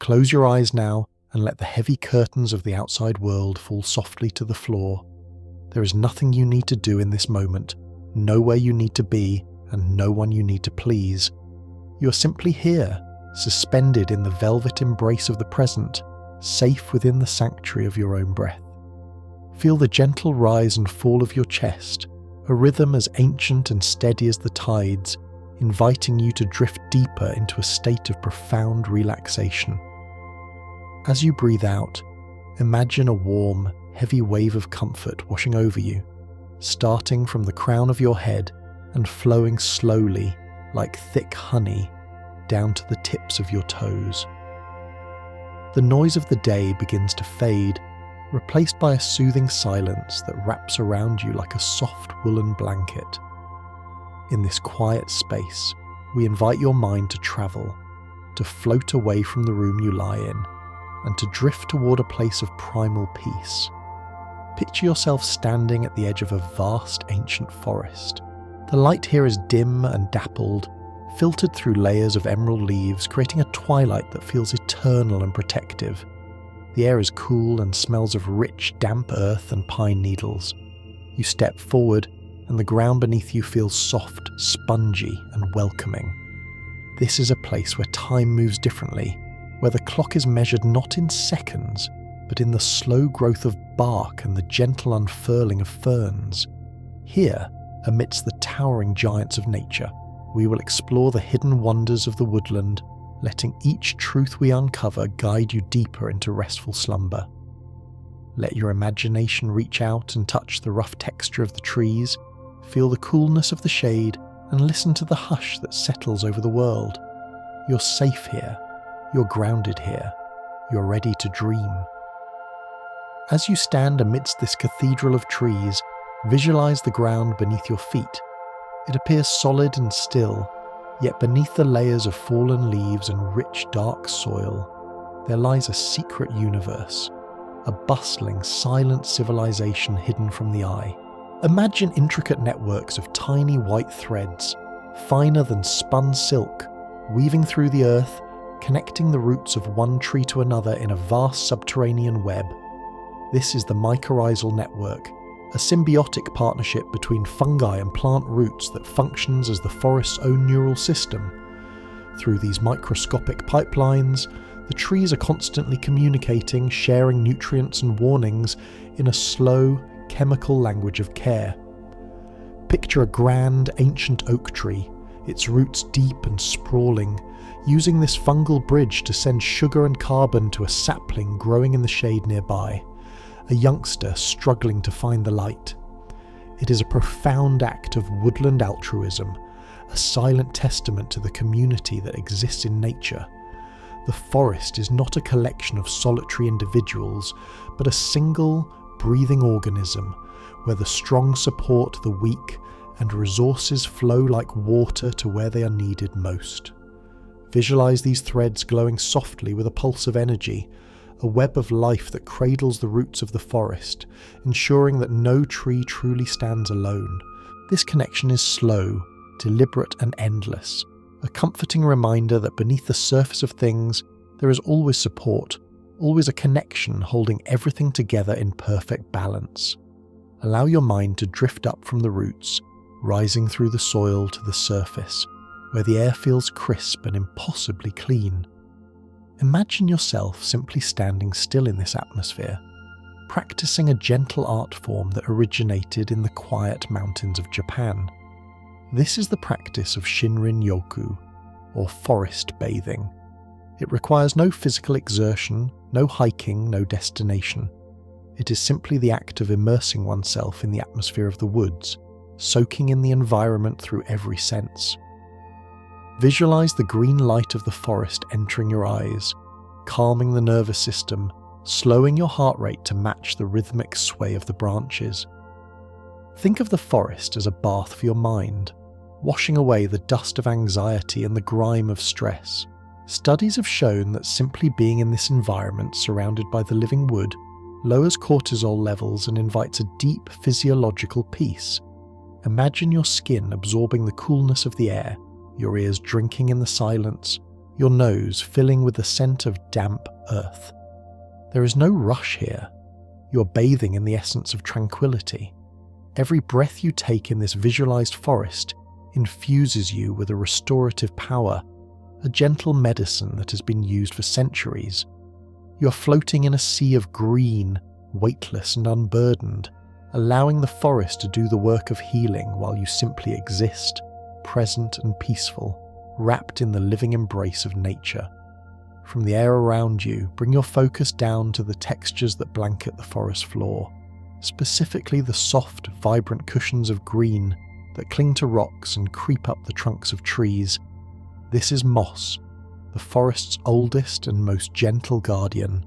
Close your eyes now and let the heavy curtains of the outside world fall softly to the floor. There is nothing you need to do in this moment, nowhere you need to be, and no one you need to please. You are simply here, suspended in the velvet embrace of the present, safe within the sanctuary of your own breath. Feel the gentle rise and fall of your chest, a rhythm as ancient and steady as the tides, inviting you to drift deeper into a state of profound relaxation. As you breathe out, imagine a warm, heavy wave of comfort washing over you, starting from the crown of your head and flowing slowly, like thick honey, down to the tips of your toes. The noise of the day begins to fade, replaced by a soothing silence that wraps around you like a soft woolen blanket. In this quiet space, we invite your mind to travel, to float away from the room you lie in, and to drift toward a place of primal peace. Picture yourself standing at the edge of a vast ancient forest. The light here is dim and dappled, filtered through layers of emerald leaves, creating a twilight that feels eternal and protective. The air is cool and smells of rich, damp earth and pine needles. You step forward, and the ground beneath you feels soft, spongy, and welcoming. This is a place where time moves differently, where the clock is measured not in seconds, but in the slow growth of bark and the gentle unfurling of ferns. Here, amidst the towering giants of nature, we will explore the hidden wonders of the woodland, letting each truth we uncover guide you deeper into restful slumber. Let your imagination reach out and touch the rough texture of the trees, feel the coolness of the shade, and listen to the hush that settles over the world. You're safe here. You're grounded here. You're ready to dream. As you stand amidst this cathedral of trees, visualize the ground beneath your feet. It appears solid and still, yet beneath the layers of fallen leaves and rich dark soil, there lies a secret universe, a bustling, silent civilization hidden from the eye. Imagine intricate networks of tiny white threads, finer than spun silk, weaving through the earth, connecting the roots of one tree to another in a vast subterranean web. This is the mycorrhizal network, a symbiotic partnership between fungi and plant roots that functions as the forest's own neural system. Through these microscopic pipelines, the trees are constantly communicating, sharing nutrients and warnings in a slow, chemical language of care. Picture a grand, ancient oak tree, its roots deep and sprawling, using this fungal bridge to send sugar and carbon to a sapling growing in the shade nearby, a youngster struggling to find the light. It is a profound act of woodland altruism, a silent testament to the community that exists in nature. The forest is not a collection of solitary individuals, but a single, breathing organism where the strong support the weak and resources flow like water to where they are needed most. Visualize these threads glowing softly with a pulse of energy, a web of life that cradles the roots of the forest, ensuring that no tree truly stands alone. This connection is slow, deliberate and endless, a comforting reminder that beneath the surface of things there is always support, always a connection holding everything together in perfect balance. Allow your mind to drift up from the roots, rising through the soil to the surface, where the air feels crisp and impossibly clean. Imagine yourself simply standing still in this atmosphere, practicing a gentle art form that originated in the quiet mountains of Japan. This is the practice of shinrin-yoku, or forest bathing. It requires no physical exertion, no hiking, no destination. It is simply the act of immersing oneself in the atmosphere of the woods, soaking in the environment through every sense. Visualize the green light of the forest entering your eyes, calming the nervous system, slowing your heart rate to match the rhythmic sway of the branches. Think of the forest as a bath for your mind, washing away the dust of anxiety and the grime of stress. Studies have shown that simply being in this environment surrounded by the living wood lowers cortisol levels and invites a deep physiological peace. Imagine your skin absorbing the coolness of the air, your ears drinking in the silence, your nose filling with the scent of damp earth. There is no rush here. You're bathing in the essence of tranquility. Every breath you take in this visualized forest infuses you with a restorative power, a gentle medicine that has been used for centuries. You're floating in a sea of green, weightless and unburdened, allowing the forest to do the work of healing while you simply exist, present and peaceful, wrapped in the living embrace of nature. From the air around you, bring your focus down to the textures that blanket the forest floor, specifically the soft, vibrant cushions of green that cling to rocks and creep up the trunks of trees. This is moss, the forest's oldest and most gentle guardian.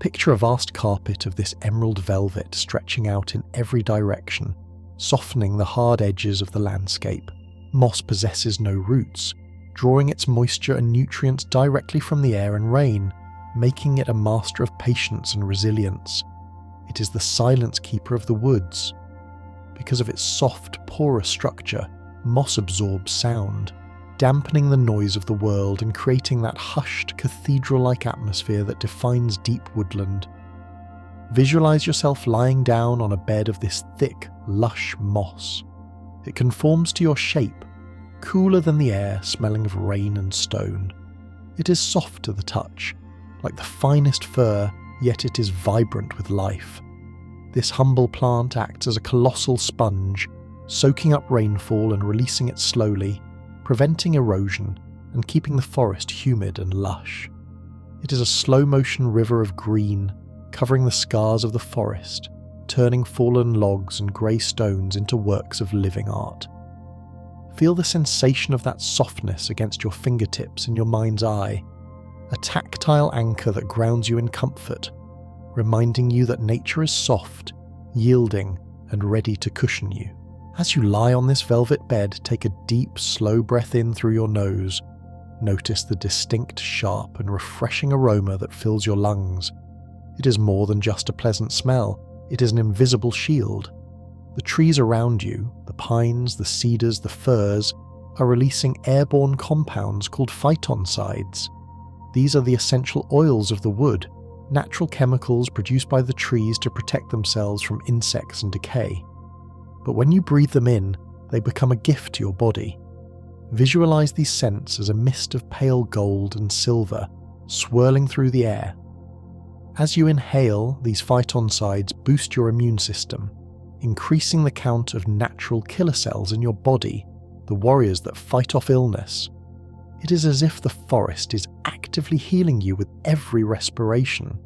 Picture a vast carpet of this emerald velvet stretching out in every direction, softening the hard edges of the landscape. Moss possesses no roots, drawing its moisture and nutrients directly from the air and rain, making it a master of patience and resilience. It is the silence keeper of the woods. Because of its soft, porous structure, moss absorbs sound, dampening the noise of the world and creating that hushed, cathedral-like atmosphere that defines deep woodland. Visualize yourself lying down on a bed of this thick, lush moss. It conforms to your shape, cooler than the air, smelling of rain and stone. It is soft to the touch, like the finest fur, yet it is vibrant with life. This humble plant acts as a colossal sponge, soaking up rainfall and releasing it slowly, preventing erosion and keeping the forest humid and lush. It is a slow-motion river of green, covering the scars of the forest, turning fallen logs and grey stones into works of living art. Feel the sensation of that softness against your fingertips and your mind's eye, a tactile anchor that grounds you in comfort, reminding you that nature is soft, yielding, and ready to cushion you. As you lie on this velvet bed, take a deep, slow breath in through your nose. Notice the distinct, sharp, and refreshing aroma that fills your lungs. It is more than just a pleasant smell, it is an invisible shield. The trees around you, the pines, the cedars, the firs, are releasing airborne compounds called phytoncides. These are the essential oils of the wood, natural chemicals produced by the trees to protect themselves from insects and decay. But when you breathe them in, they become a gift to your body. Visualize these scents as a mist of pale gold and silver swirling through the air. As you inhale, these phytoncides boost your immune system, increasing the count of natural killer cells in your body, the warriors that fight off illness. It is as if the forest is actively healing you with every respiration.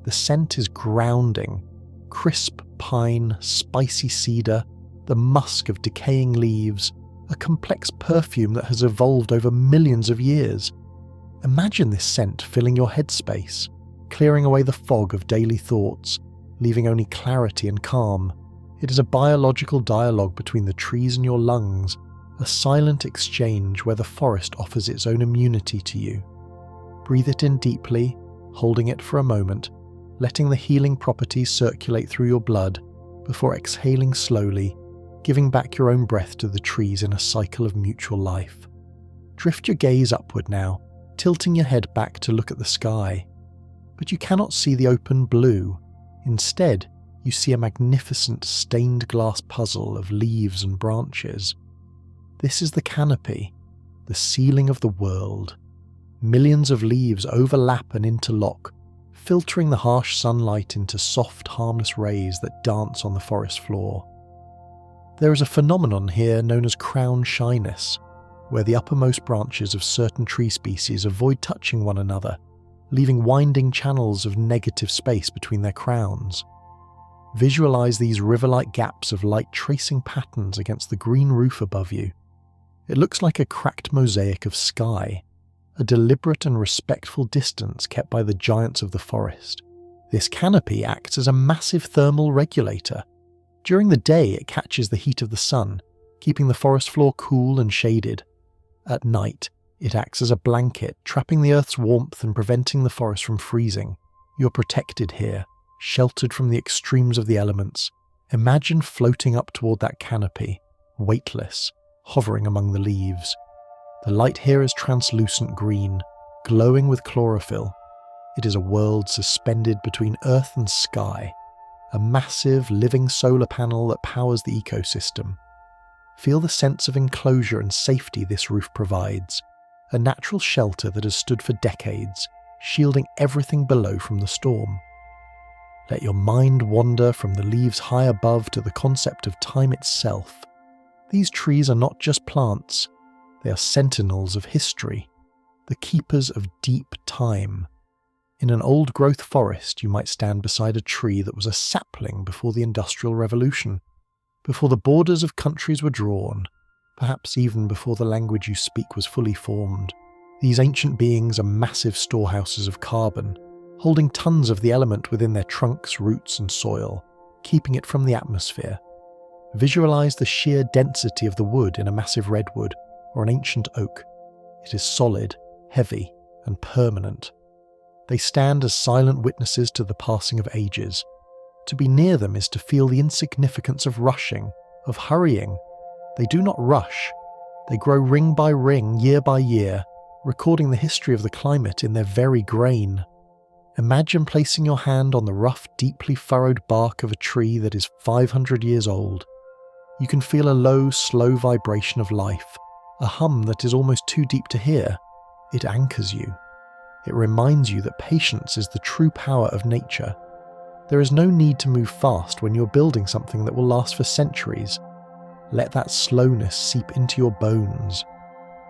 The scent is grounding, crisp pine, spicy cedar, the musk of decaying leaves, a complex perfume that has evolved over millions of years. Imagine this scent filling your headspace, clearing away the fog of daily thoughts, leaving only clarity and calm. It is a biological dialogue between the trees and your lungs, a silent exchange where the forest offers its own immunity to you. Breathe it in deeply, holding it for a moment, letting the healing properties circulate through your blood before exhaling slowly, giving back your own breath to the trees in a cycle of mutual life. Drift your gaze upward now, tilting your head back to look at the sky. But you cannot see the open blue. Instead, you see a magnificent stained glass puzzle of leaves and branches. This is the canopy, the ceiling of the world. Millions of leaves overlap and interlock, filtering the harsh sunlight into soft, harmless rays that dance on the forest floor. There is a phenomenon here known as crown shyness, where the uppermost branches of certain tree species avoid touching one another, leaving winding channels of negative space between their crowns. Visualize these river-like gaps of light tracing patterns against the green roof above you. It looks like a cracked mosaic of sky, a deliberate and respectful distance kept by the giants of the forest. This canopy acts as a massive thermal regulator. During the day, it catches the heat of the sun, keeping the forest floor cool and shaded. At night, it acts as a blanket, trapping the earth's warmth and preventing the forest from freezing. You're protected here, sheltered from the extremes of the elements. Imagine floating up toward that canopy, weightless, hovering among the leaves. The light here is translucent green, glowing with chlorophyll. It is a world suspended between earth and sky, a massive living solar panel that powers the ecosystem. Feel the sense of enclosure and safety this roof provides, a natural shelter that has stood for decades, shielding everything below from the storm. Let your mind wander from the leaves high above to the concept of time itself. These trees are not just plants, they are sentinels of history, the keepers of deep time. In an old-growth forest, you might stand beside a tree that was a sapling before the Industrial Revolution, before the borders of countries were drawn, perhaps even before the language you speak was fully formed. These ancient beings are massive storehouses of carbon, holding tons of the element within their trunks, roots, and soil, keeping it from the atmosphere. Visualize the sheer density of the wood in a massive redwood or an ancient oak. It is solid, heavy, and permanent. They stand as silent witnesses to the passing of ages. To be near them is to feel the insignificance of rushing, of hurrying. They do not rush. They grow ring by ring, year by year, recording the history of the climate in their very grain. Imagine placing your hand on the rough, deeply furrowed bark of a tree that is 500 years old. You can feel a low, slow vibration of life, a hum that is almost too deep to hear. It anchors you. It reminds you that patience is the true power of nature. There is no need to move fast when you're building something that will last for centuries. Let that slowness seep into your bones.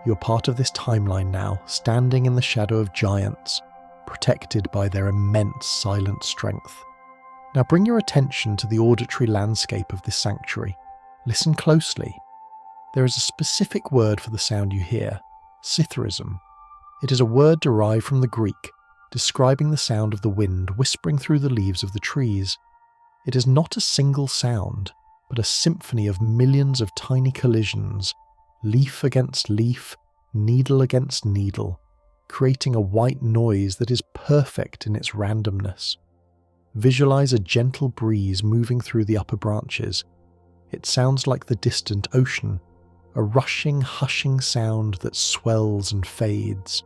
You're part of this timeline now, standing in the shadow of giants, protected by their immense silent strength. Now bring your attention to the auditory landscape of this sanctuary. Listen closely. There is a specific word for the sound you hear, citharism. It is a word derived from the Greek, describing the sound of the wind whispering through the leaves of the trees. It is not a single sound, but a symphony of millions of tiny collisions, leaf against leaf, needle against needle, creating a white noise that is perfect in its randomness. Visualize a gentle breeze moving through the upper branches. It sounds like the distant ocean, a rushing, hushing sound that swells and fades.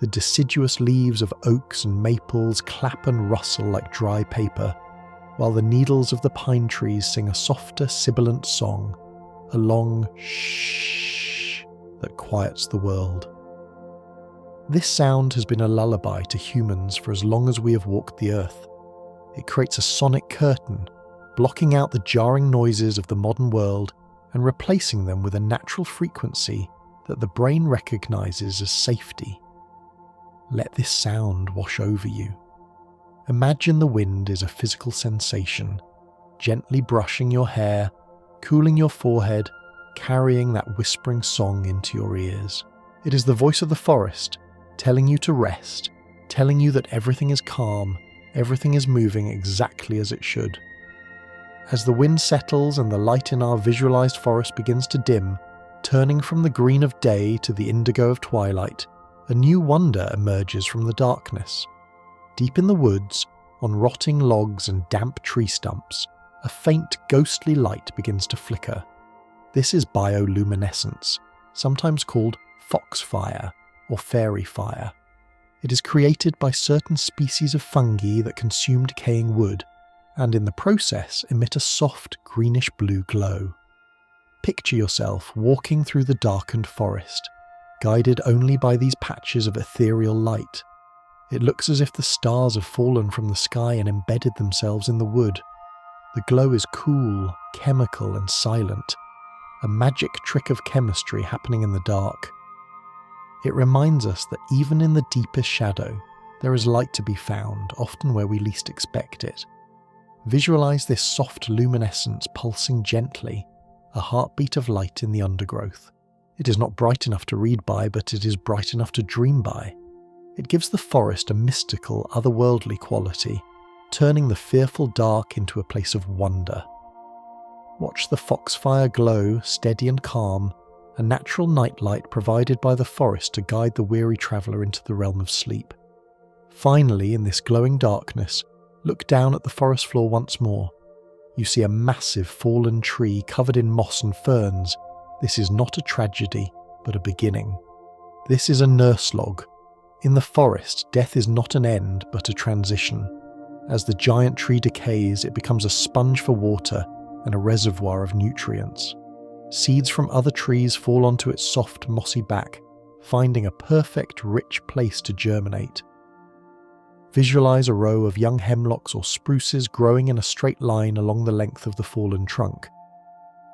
The deciduous leaves of oaks and maples clap and rustle like dry paper, while the needles of the pine trees sing a softer, sibilant song, a long shh that quiets the world. This sound has been a lullaby to humans for as long as we have walked the earth. It creates a sonic curtain, blocking out the jarring noises of the modern world and replacing them with a natural frequency that the brain recognizes as safety. Let this sound wash over you. Imagine the wind is a physical sensation, gently brushing your hair, cooling your forehead, carrying that whispering song into your ears. It is the voice of the forest, telling you to rest, telling you that everything is calm, everything is moving exactly as it should. As the wind settles and the light in our visualized forest begins to dim, turning from the green of day to the indigo of twilight, a new wonder emerges from the darkness. Deep in the woods, on rotting logs and damp tree stumps, a faint ghostly light begins to flicker. This is bioluminescence, sometimes called foxfire or fairy fire. It is created by certain species of fungi that consume decaying wood, and in the process emit a soft greenish-blue glow. Picture yourself walking through the darkened forest, guided only by these patches of ethereal light. It looks as if the stars have fallen from the sky and embedded themselves in the wood. The glow is cool, chemical, and silent, a magic trick of chemistry happening in the dark. It reminds us that even in the deepest shadow, there is light to be found, often where we least expect it. Visualize this soft luminescence pulsing gently, a heartbeat of light in the undergrowth. It is not bright enough to read by, but it is bright enough to dream by. It gives the forest a mystical, otherworldly quality, turning the fearful dark into a place of wonder. Watch the foxfire glow, steady and calm, a natural nightlight provided by the forest to guide the weary traveller into the realm of sleep. Finally, in this glowing darkness, look down at the forest floor once more. You see a massive fallen tree covered in moss and ferns. This is not a tragedy, but a beginning. This is a nurse log. In the forest, death is not an end, but a transition. As the giant tree decays, it becomes a sponge for water and a reservoir of nutrients. Seeds from other trees fall onto its soft, mossy back, finding a perfect, rich place to germinate. Visualize a row of young hemlocks or spruces growing in a straight line along the length of the fallen trunk.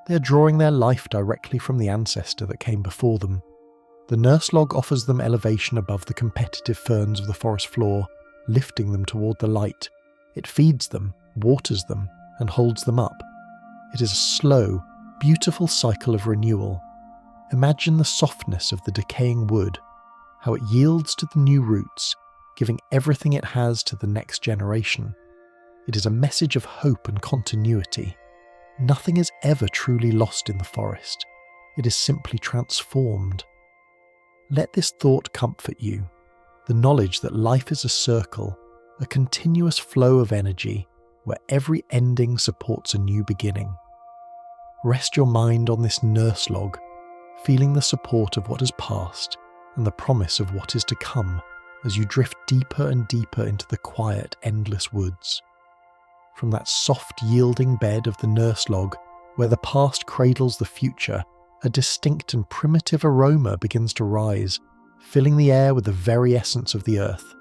They are drawing their life directly from the ancestor that came before them. The nurse log offers them elevation above the competitive ferns of the forest floor, lifting them toward the light. It feeds them, waters them, and holds them up. It is a slow, beautiful cycle of renewal. Imagine the softness of the decaying wood, how it yields to the new roots, giving everything it has to the next generation. It is a message of hope and continuity. Nothing is ever truly lost in the forest. It is simply transformed. Let this thought comfort you, the knowledge that life is a circle, a continuous flow of energy where every ending supports a new beginning. Rest your mind on this nurse log, feeling the support of what has passed and the promise of what is to come as you drift deeper and deeper into the quiet, endless woods. From that soft, yielding bed of the nurse log, where the past cradles the future, a distinct and primitive aroma begins to rise, filling the air with the very essence of the earth.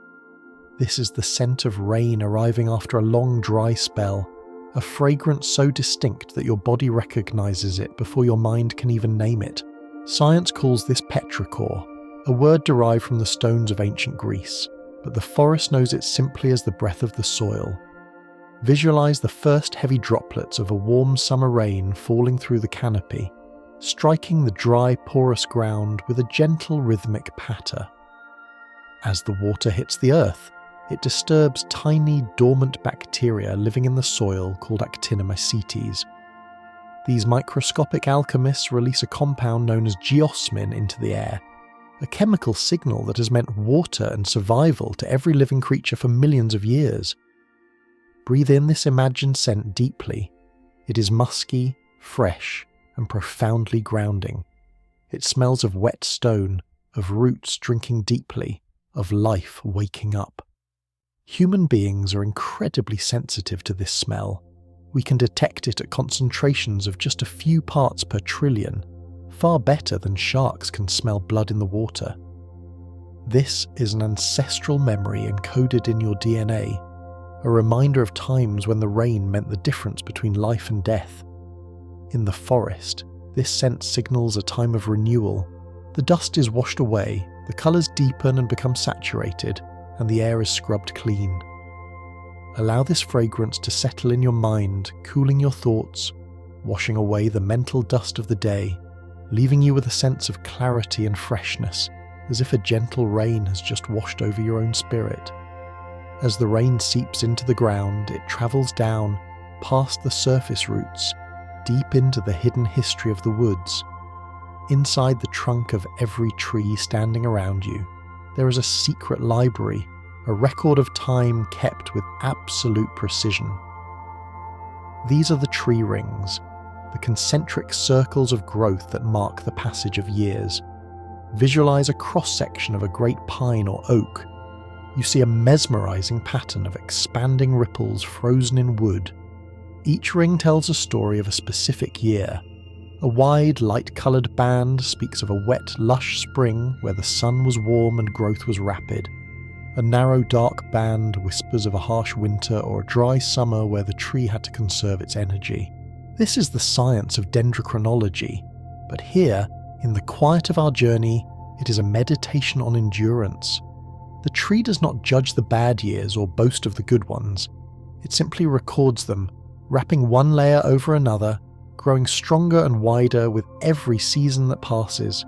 This is the scent of rain arriving after a long dry spell, a fragrance so distinct that your body recognizes it before your mind can even name it. Science calls this petrichor, a word derived from the stones of ancient Greece, but the forest knows it simply as the breath of the soil. Visualize the first heavy droplets of a warm summer rain falling through the canopy, striking the dry, porous ground with a gentle rhythmic patter. As the water hits the earth, it disturbs tiny, dormant bacteria living in the soil called actinomycetes. These microscopic alchemists release a compound known as geosmin into the air, a chemical signal that has meant water and survival to every living creature for millions of years. Breathe in this imagined scent deeply. It is musky, fresh, and profoundly grounding. It smells of wet stone, of roots drinking deeply, of life waking up. Human beings are incredibly sensitive to this smell. We can detect it at concentrations of just a few parts per trillion, far better than sharks can smell blood in the water. This is an ancestral memory encoded in your DNA, a reminder of times when the rain meant the difference between life and death. In the forest, this scent signals a time of renewal. The dust is washed away, the colours deepen and become saturated, and the air is scrubbed clean. Allow this fragrance to settle in your mind, cooling your thoughts, washing away the mental dust of the day, leaving you with a sense of clarity and freshness, as if a gentle rain has just washed over your own spirit. As the rain seeps into the ground, it travels down, past the surface roots, deep into the hidden history of the woods. Inside the trunk of every tree standing around you, there is a secret library, a record of time kept with absolute precision. These are the tree rings, the concentric circles of growth that mark the passage of years. Visualize a cross-section of a great pine or oak. You see a mesmerizing pattern of expanding ripples frozen in wood. Each ring tells a story of a specific year. A wide, light-coloured band speaks of a wet, lush spring where the sun was warm and growth was rapid. A narrow, dark band whispers of a harsh winter or a dry summer where the tree had to conserve its energy. This is the science of dendrochronology, but here, in the quiet of our journey, it is a meditation on endurance. The tree does not judge the bad years or boast of the good ones. It simply records them, wrapping one layer over another, growing stronger and wider with every season that passes.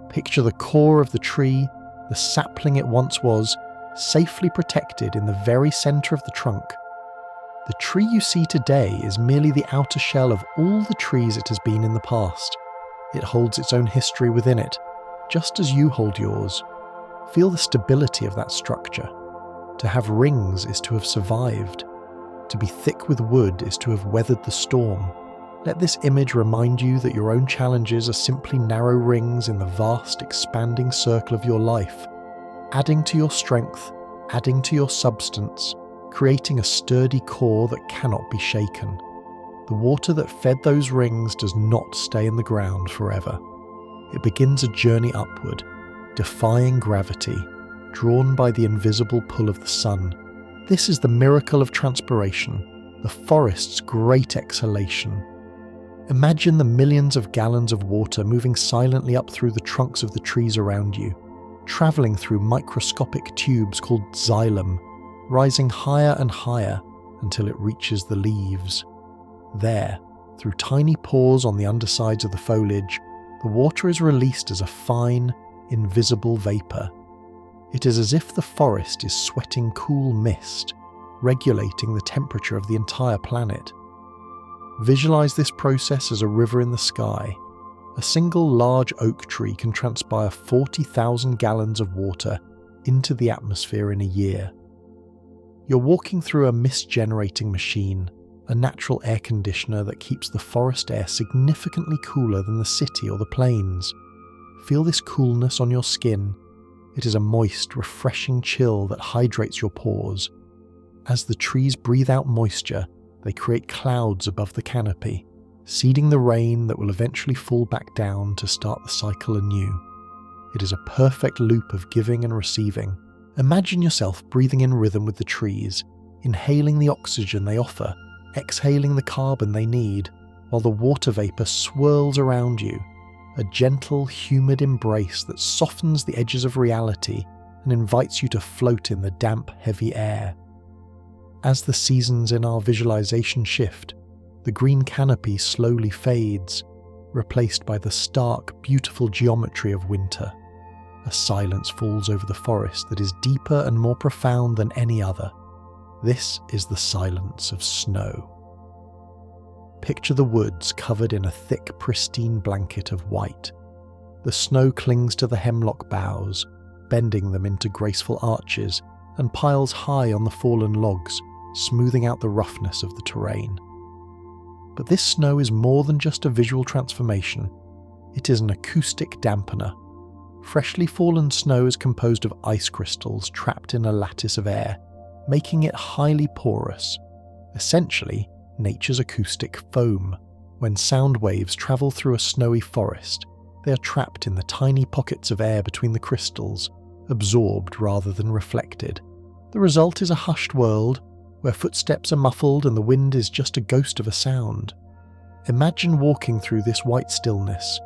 Picture the core of the tree, the sapling it once was, safely protected in the very centre of the trunk. The tree you see today is merely the outer shell of all the trees it has been in the past. It holds its own history within it, just as you hold yours. Feel the stability of that structure. To have rings is to have survived. To be thick with wood is to have weathered the storm. Let this image remind you that your own challenges are simply narrow rings in the vast, expanding circle of your life, adding to your strength, adding to your substance, creating a sturdy core that cannot be shaken. The water that fed those rings does not stay in the ground forever. It begins a journey upward, defying gravity, drawn by the invisible pull of the sun. This is the miracle of transpiration, the forest's great exhalation. Imagine the millions of gallons of water moving silently up through the trunks of the trees around you, travelling through microscopic tubes called xylem, rising higher and higher until it reaches the leaves. There, through tiny pores on the undersides of the foliage, the water is released as a fine, invisible vapour. It is as if the forest is sweating cool mist, regulating the temperature of the entire planet. Visualize this process as a river in the sky. A single large oak tree can transpire 40,000 gallons of water into the atmosphere in a year. You're walking through a mist-generating machine, a natural air conditioner that keeps the forest air significantly cooler than the city or the plains. Feel this coolness on your skin. It is a moist, refreshing chill that hydrates your pores. As the trees breathe out moisture, they create clouds above the canopy, seeding the rain that will eventually fall back down to start the cycle anew. It is a perfect loop of giving and receiving. Imagine yourself breathing in rhythm with the trees, inhaling the oxygen they offer, exhaling the carbon they need, while the water vapour swirls around you, a gentle, humid embrace that softens the edges of reality and invites you to float in the damp, heavy air. As the seasons in our visualization shift, the green canopy slowly fades, replaced by the stark, beautiful geometry of winter. A silence falls over the forest that is deeper and more profound than any other. This is the silence of snow. Picture the woods covered in a thick, pristine blanket of white. The snow clings to the hemlock boughs, bending them into graceful arches, and piles high on the fallen logs, smoothing out the roughness of the terrain. But this snow is more than just a visual transformation. It is an acoustic dampener. Freshly fallen snow is composed of ice crystals trapped in a lattice of air, making it highly porous. Essentially, nature's acoustic foam. When sound waves travel through a snowy forest, they are trapped in the tiny pockets of air between the crystals, absorbed rather than reflected. The result is a hushed world, where footsteps are muffled and the wind is just a ghost of a sound. Imagine walking through this white stillness.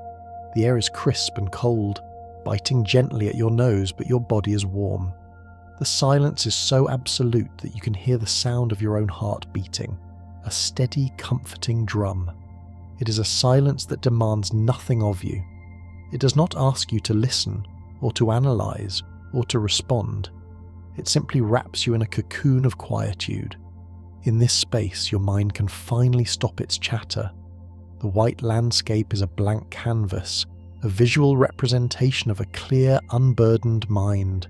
The air is crisp and cold, biting gently at your nose, but your body is warm. The silence is so absolute that you can hear the sound of your own heart beating, a steady, comforting drum. It is a silence that demands nothing of you. It does not ask you to listen, or to analyze, or to respond. It simply wraps you in a cocoon of quietude. In this space, your mind can finally stop its chatter. The white landscape is a blank canvas, a visual representation of a clear, unburdened mind.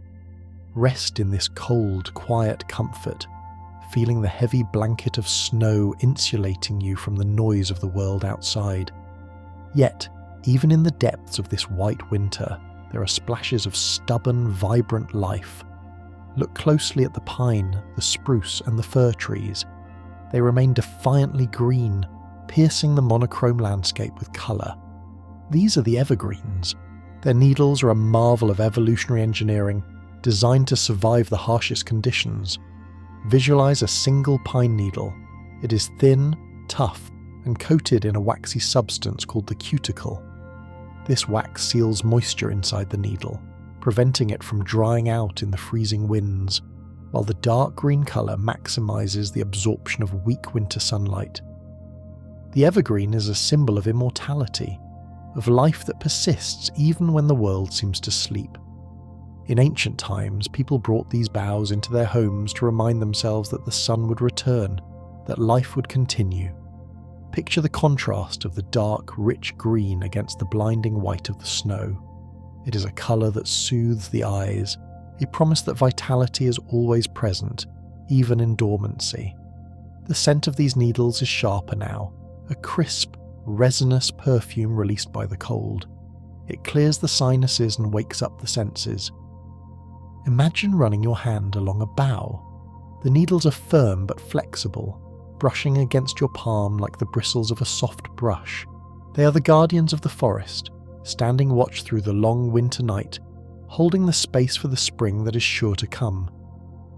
Rest in this cold, quiet comfort, feeling the heavy blanket of snow insulating you from the noise of the world outside. Yet, even in the depths of this white winter, there are splashes of stubborn, vibrant life. Look closely at the pine, the spruce, and the fir trees. They remain defiantly green, piercing the monochrome landscape with colour. These are the evergreens. Their needles are a marvel of evolutionary engineering, designed to survive the harshest conditions. Visualize a single pine needle. It is thin, tough, and coated in a waxy substance called the cuticle. This wax seals moisture inside the needle, preventing it from drying out in the freezing winds, while the dark green colour maximizes the absorption of weak winter sunlight. The evergreen is a symbol of immortality, of life that persists even when the world seems to sleep. In ancient times, people brought these boughs into their homes to remind themselves that the sun would return, that life would continue. Picture the contrast of the dark, rich green against the blinding white of the snow. It is a colour that soothes the eyes, a promise that vitality is always present, even in dormancy. The scent of these needles is sharper now, a crisp, resinous perfume released by the cold. It clears the sinuses and wakes up the senses. Imagine running your hand along a bough. The needles are firm but flexible, brushing against your palm like the bristles of a soft brush. They are the guardians of the forest, standing watch through the long winter night, holding the space for the spring that is sure to come.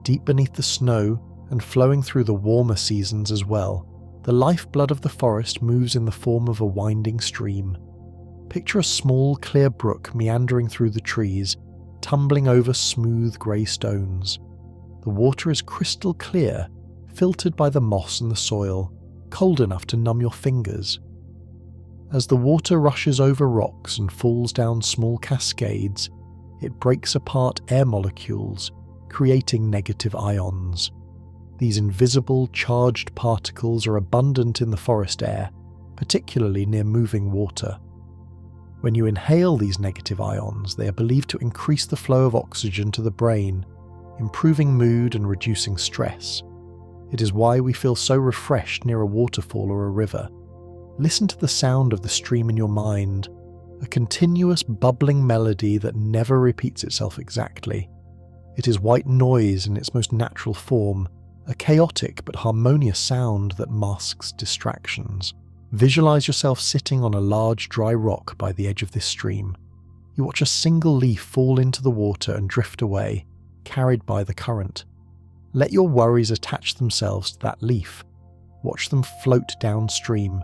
Deep beneath the snow, and flowing through the warmer seasons as well, the lifeblood of the forest moves in the form of a winding stream. Picture a small, clear brook meandering through the trees, tumbling over smooth grey stones. The water is crystal clear, filtered by the moss and the soil, cold enough to numb your fingers. As the water rushes over rocks and falls down small cascades, it breaks apart air molecules, creating negative ions. These invisible, charged particles are abundant in the forest air, particularly near moving water. When you inhale these negative ions, they are believed to increase the flow of oxygen to the brain, improving mood and reducing stress. It is why we feel so refreshed near a waterfall or a river. Listen to the sound of the stream in your mind, a continuous bubbling melody that never repeats itself exactly. It is white noise in its most natural form, a chaotic but harmonious sound that masks distractions. Visualize yourself sitting on a large dry rock by the edge of this stream. You watch a single leaf fall into the water and drift away, carried by the current. Let your worries attach themselves to that leaf. Watch them float downstream,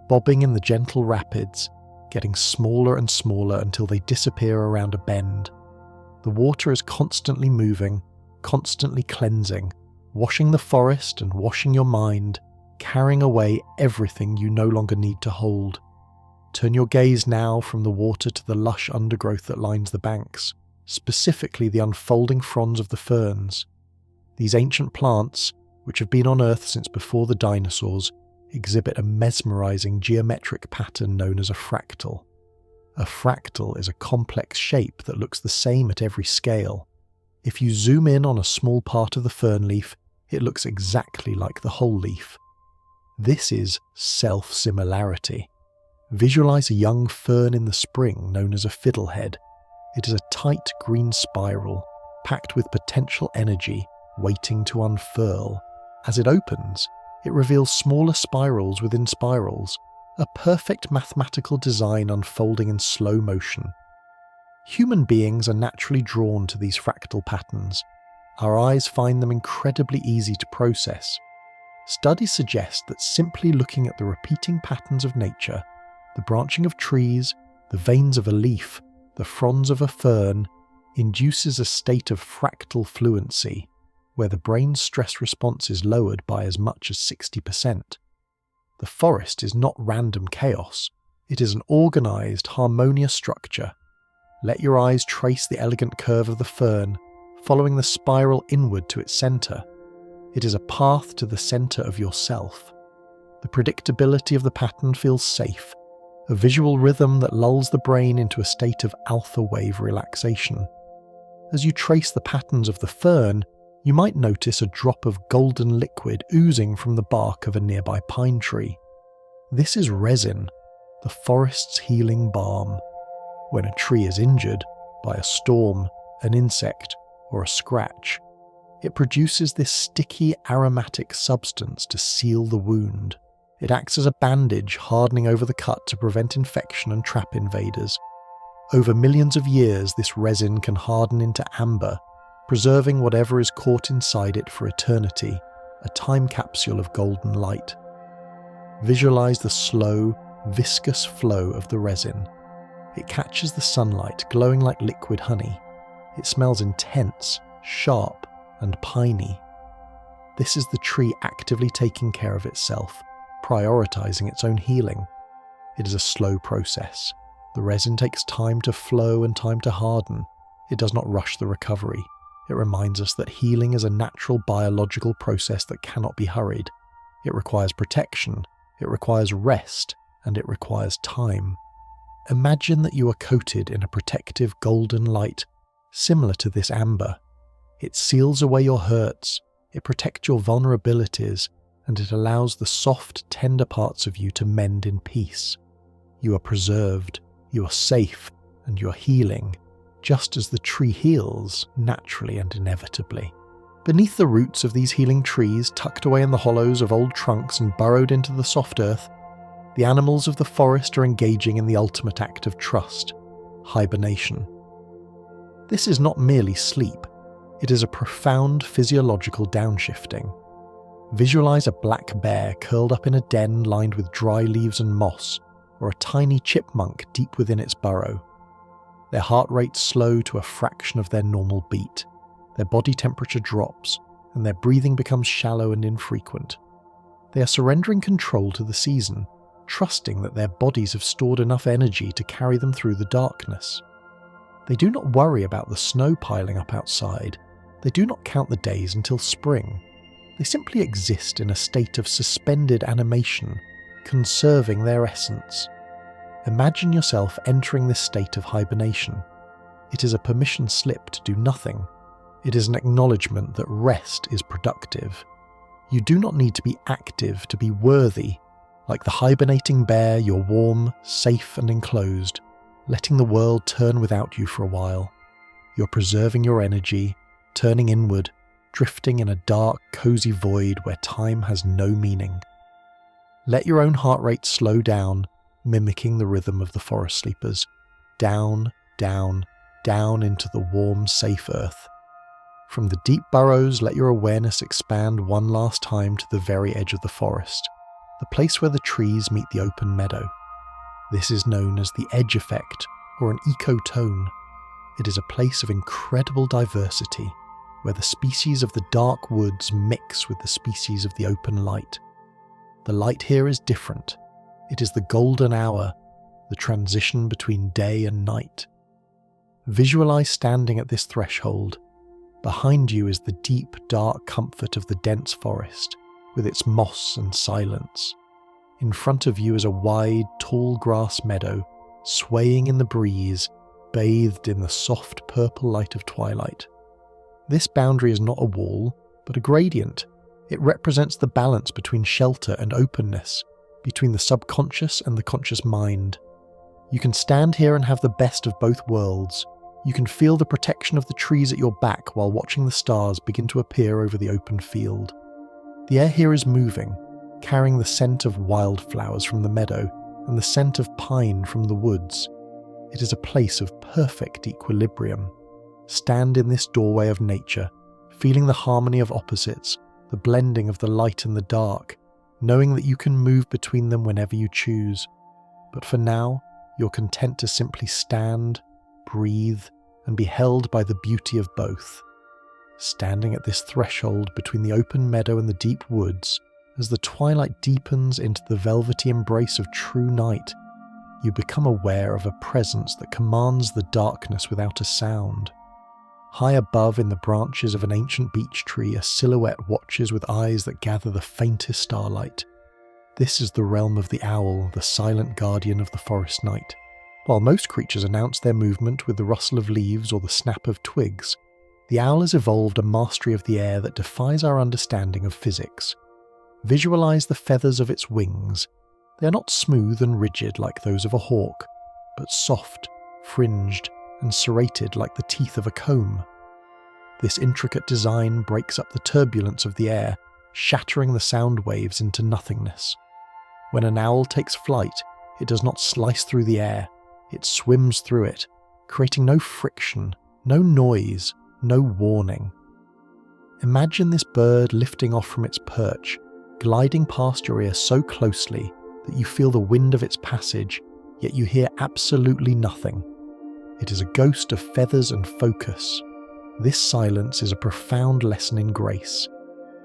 bobbing in the gentle rapids, getting smaller and smaller until they disappear around a bend. The water is constantly moving, constantly cleansing, washing the forest and washing your mind, carrying away everything you no longer need to hold. Turn your gaze now from the water to the lush undergrowth that lines the banks, specifically the unfolding fronds of the ferns. These ancient plants, which have been on Earth since before the dinosaurs, exhibit a mesmerizing geometric pattern known as a fractal. A fractal is a complex shape that looks the same at every scale. If you zoom in on a small part of the fern leaf, it looks exactly like the whole leaf. This is self-similarity. Visualize a young fern in the spring known as a fiddlehead. It is a tight green spiral, packed with potential energy, waiting to unfurl. As it opens, it reveals smaller spirals within spirals, a perfect mathematical design unfolding in slow motion. Human beings are naturally drawn to these fractal patterns. Our eyes find them incredibly easy to process. Studies suggest that simply looking at the repeating patterns of nature, the branching of trees, the veins of a leaf, the fronds of a fern, induces a state of fractal fluency, where the brain's stress response is lowered by as much as 60%. The forest is not random chaos. It is an organized, harmonious structure. Let your eyes trace the elegant curve of the fern, following the spiral inward to its center. It is a path to the center of yourself. The predictability of the pattern feels safe, a visual rhythm that lulls the brain into a state of alpha wave relaxation. As you trace the patterns of the fern, you might notice a drop of golden liquid oozing from the bark of a nearby pine tree. This is resin, the forest's healing balm. When a tree is injured by a storm, an insect, or a scratch, it produces this sticky aromatic substance to seal the wound. It acts as a bandage, hardening over the cut to prevent infection and trap invaders. Over millions of years, this resin can harden into amber, preserving whatever is caught inside it for eternity, a time capsule of golden light. Visualize the slow, viscous flow of the resin. It catches the sunlight, glowing like liquid honey. It smells intense, sharp, and piney. This is the tree actively taking care of itself, prioritizing its own healing. It is a slow process. The resin takes time to flow and time to harden. It does not rush the recovery. It reminds us that healing is a natural biological process that cannot be hurried. It requires protection, it requires rest, and it requires time. Imagine that you are coated in a protective golden light, similar to this amber. It seals away your hurts, it protects your vulnerabilities, and it allows the soft, tender parts of you to mend in peace. You are preserved, you are safe, and you are healing, just as the tree heals naturally and inevitably. Beneath the roots of these healing trees, tucked away in the hollows of old trunks and burrowed into the soft earth, the animals of the forest are engaging in the ultimate act of trust, hibernation. This is not merely sleep, it is a profound physiological downshifting. Visualize a black bear curled up in a den lined with dry leaves and moss, or a tiny chipmunk deep within its burrow. Their heart rate slow to a fraction of their normal beat, their body temperature drops, and their breathing becomes shallow and infrequent. They are surrendering control to the season, trusting that their bodies have stored enough energy to carry them through the darkness. They do not worry about the snow piling up outside. They do not count the days until spring. They simply exist in a state of suspended animation, conserving their essence. Imagine yourself entering this state of hibernation. It is a permission slip to do nothing. It is an acknowledgement that rest is productive. You do not need to be active to be worthy. Like the hibernating bear, you're warm, safe and enclosed, letting the world turn without you for a while. You're preserving your energy, turning inward, drifting in a dark, cozy void where time has no meaning. Let your own heart rate slow down, mimicking the rhythm of the forest sleepers. Down, down, down into the warm, safe earth. From the deep burrows, let your awareness expand one last time to the very edge of the forest, the place where the trees meet the open meadow. This is known as the edge effect, or an ecotone. It is a place of incredible diversity, where the species of the dark woods mix with the species of the open light. The light here is different. It is the golden hour, the transition between day and night. Visualize standing at this threshold. Behind you is the deep, dark comfort of the dense forest, with its moss and silence. In front of you is a wide, tall grass meadow, swaying in the breeze, bathed in the soft purple light of twilight. This boundary is not a wall, but a gradient. It represents the balance between shelter and openness, between the subconscious and the conscious mind. You can stand here and have the best of both worlds. You can feel the protection of the trees at your back while watching the stars begin to appear over the open field. The air here is moving, carrying the scent of wildflowers from the meadow and the scent of pine from the woods. It is a place of perfect equilibrium. Stand in this doorway of nature, feeling the harmony of opposites, the blending of the light and the dark, knowing that you can move between them whenever you choose. But for now, you're content to simply stand, breathe, and be held by the beauty of both. Standing at this threshold between the open meadow and the deep woods, as the twilight deepens into the velvety embrace of true night, you become aware of a presence that commands the darkness without a sound. High above in the branches of an ancient beech tree, a silhouette watches with eyes that gather the faintest starlight. This is the realm of the owl, the silent guardian of the forest night. While most creatures announce their movement with the rustle of leaves or the snap of twigs, the owl has evolved a mastery of the air that defies our understanding of physics. Visualize the feathers of its wings. They are not smooth and rigid like those of a hawk, but soft, fringed, and serrated like the teeth of a comb. This intricate design breaks up the turbulence of the air, shattering the sound waves into nothingness. When an owl takes flight, it does not slice through the air, it swims through it, creating no friction, no noise, no warning. Imagine this bird lifting off from its perch, gliding past your ear so closely that you feel the wind of its passage, yet you hear absolutely nothing. It is a ghost of feathers and focus. This silence is a profound lesson in grace.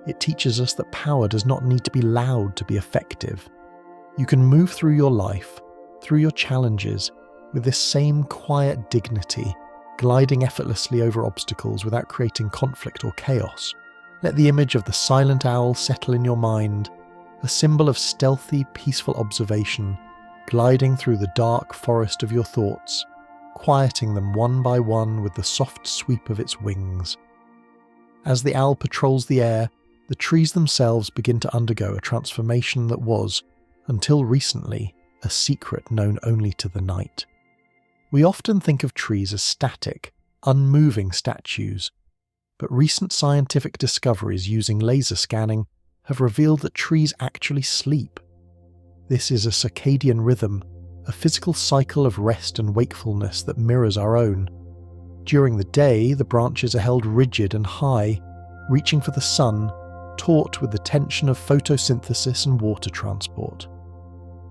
It teaches us that power does not need to be loud to be effective. You can move through your life, through your challenges, with this same quiet dignity, gliding effortlessly over obstacles without creating conflict or chaos. Let the image of the silent owl settle in your mind, a symbol of stealthy, peaceful observation, gliding through the dark forest of your thoughts, quieting them one by one with the soft sweep of its wings. As the owl patrols the air, the trees themselves begin to undergo a transformation that was, until recently, a secret known only to the night. We often think of trees as static, unmoving statues, but recent scientific discoveries using laser scanning have revealed that trees actually sleep. This is a circadian rhythm, a physical cycle of rest and wakefulness that mirrors our own. During the day, the branches are held rigid and high, reaching for the sun, taut with the tension of photosynthesis and water transport.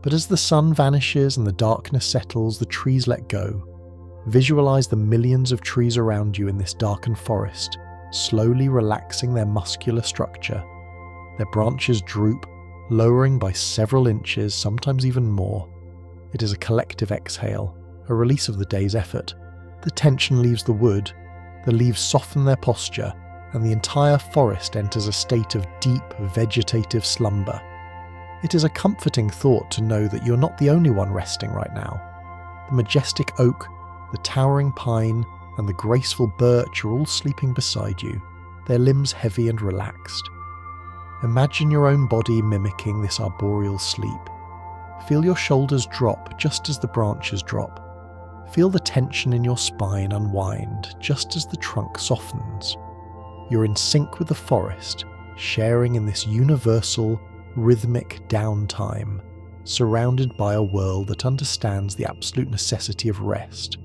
But as the sun vanishes and the darkness settles, the trees let go. Visualize the millions of trees around you in this darkened forest, slowly relaxing their muscular structure. Their branches droop, lowering by several inches, sometimes even more. It is a collective exhale, a release of the day's effort. The tension leaves the wood, the leaves soften their posture, and the entire forest enters a state of deep vegetative slumber. It is a comforting thought to know that you're not the only one resting right now. The majestic oak, the towering pine, and the graceful birch are all sleeping beside you, their limbs heavy and relaxed. Imagine your own body mimicking this arboreal sleep. Feel your shoulders drop just as the branches drop. Feel the tension in your spine unwind just as the trunk softens. You're in sync with the forest, sharing in this universal, rhythmic downtime, surrounded by a world that understands the absolute necessity of rest.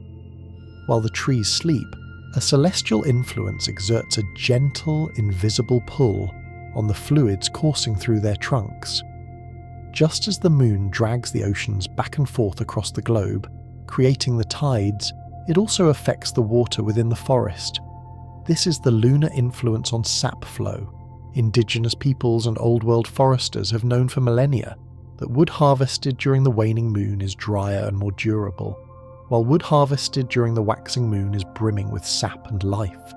While the trees sleep, a celestial influence exerts a gentle, invisible pull on the fluids coursing through their trunks. Just as the moon drags the oceans back and forth across the globe, creating the tides, it also affects the water within the forest. This is the lunar influence on sap flow. Indigenous peoples and Old World foresters have known for millennia that wood harvested during the waning moon is drier and more durable, while wood harvested during the waxing moon is brimming with sap and life.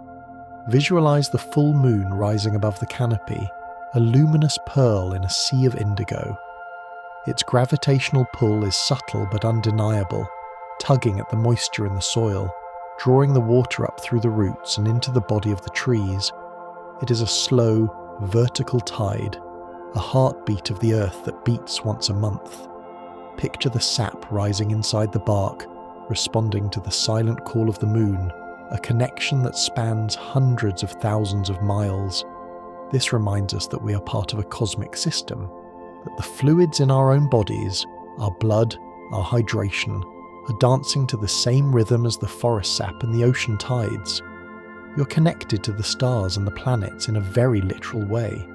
Visualize the full moon rising above the canopy, a luminous pearl in a sea of indigo. Its gravitational pull is subtle but undeniable, tugging at the moisture in the soil, drawing the water up through the roots and into the body of the trees. It is a slow, vertical tide, a heartbeat of the earth that beats once a month. Picture the sap rising inside the bark, responding to the silent call of the moon, a connection that spans hundreds of thousands of miles. This reminds us that we are part of a cosmic system, that the fluids in our own bodies, our blood, our hydration, are dancing to the same rhythm as the forest sap and the ocean tides. You're connected to the stars and the planets in a very literal way.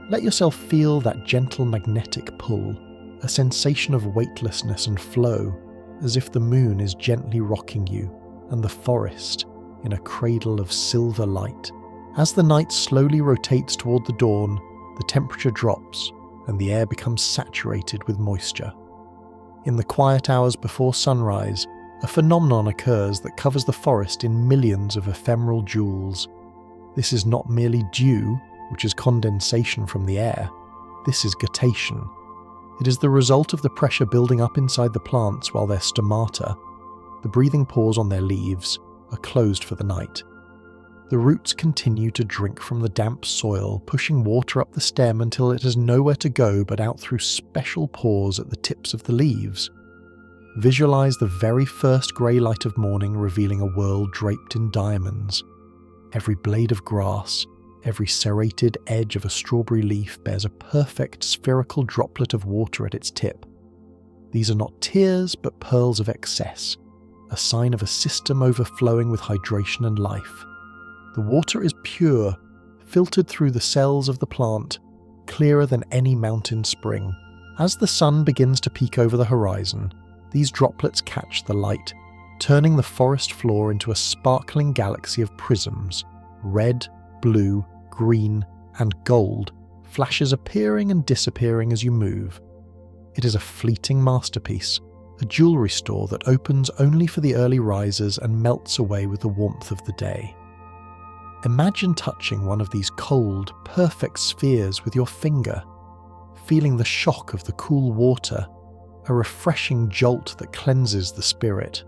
Let yourself feel that gentle magnetic pull, a sensation of weightlessness and flow, as if the moon is gently rocking you, and the forest in a cradle of silver light. As the night slowly rotates toward the dawn, the temperature drops, and the air becomes saturated with moisture. In the quiet hours before sunrise, a phenomenon occurs that covers the forest in millions of ephemeral jewels. This is not merely dew, which is condensation from the air. This is guttation. It is the result of the pressure building up inside the plants while their stomata, the breathing pores on their leaves, are closed for the night. The roots continue to drink from the damp soil, pushing water up the stem until it has nowhere to go but out through special pores at the tips of the leaves. Visualize the very first grey light of morning revealing a world draped in diamonds. Every blade of grass, every serrated edge of a strawberry leaf bears a perfect spherical droplet of water at its tip. These are not tears but pearls of excess, a sign of a system overflowing with hydration and life. The water is pure, filtered through the cells of the plant, clearer than any mountain spring. As the sun begins to peek over the horizon, these droplets catch the light, turning the forest floor into a sparkling galaxy of prisms, red, blue, green, and gold, flashes appearing and disappearing as you move. It is a fleeting masterpiece, a jewellery store that opens only for the early risers and melts away with the warmth of the day. Imagine touching one of these cold, perfect spheres with your finger, feeling the shock of the cool water, a refreshing jolt that cleanses the spirit.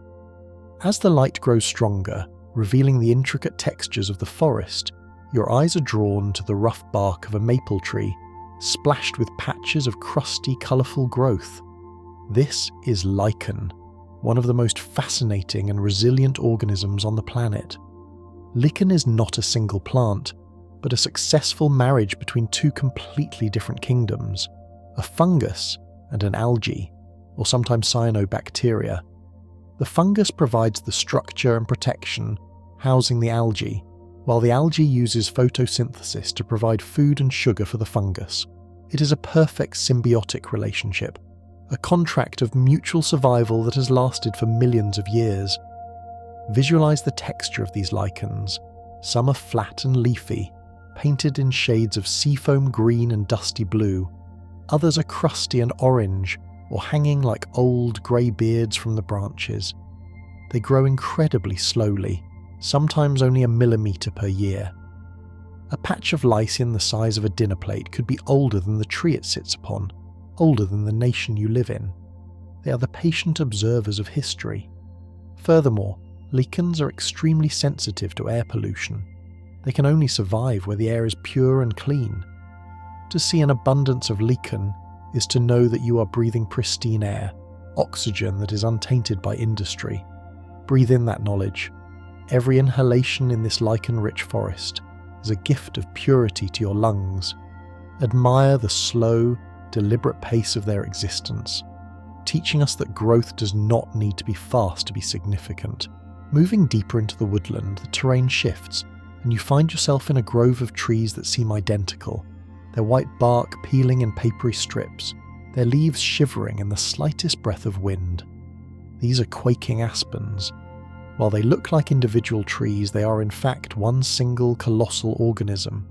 As the light grows stronger, revealing the intricate textures of the forest, your eyes are drawn to the rough bark of a maple tree, splashed with patches of crusty, colourful growth. This is lichen, one of the most fascinating and resilient organisms on the planet. Lichen is not a single plant, but a successful marriage between two completely different kingdoms, a fungus and an algae, or sometimes cyanobacteria. The fungus provides the structure and protection, housing the algae, while the algae uses photosynthesis to provide food and sugar for the fungus. It is a perfect symbiotic relationship, a contract of mutual survival that has lasted for millions of years. Visualize the texture of these lichens. Some are flat and leafy, painted in shades of seafoam green and dusty blue. Others are crusty and orange, or hanging like old grey beards from the branches. They grow incredibly slowly, sometimes only a millimetre per year. A patch of lichen the size of a dinner plate could be older than the tree it sits upon, older than the nation you live in. They are the patient observers of history. Furthermore, lichens are extremely sensitive to air pollution. They can only survive where the air is pure and clean. To see an abundance of lichen is to know that you are breathing pristine air, oxygen that is untainted by industry. Breathe in that knowledge. Every inhalation in this lichen-rich forest is a gift of purity to your lungs. Admire the slow, deliberate pace of their existence, teaching us that growth does not need to be fast to be significant. Moving deeper into the woodland, the terrain shifts, and you find yourself in a grove of trees that seem identical, their white bark peeling in papery strips, their leaves shivering in the slightest breath of wind. These are quaking aspens. While they look like individual trees, they are in fact one single colossal organism.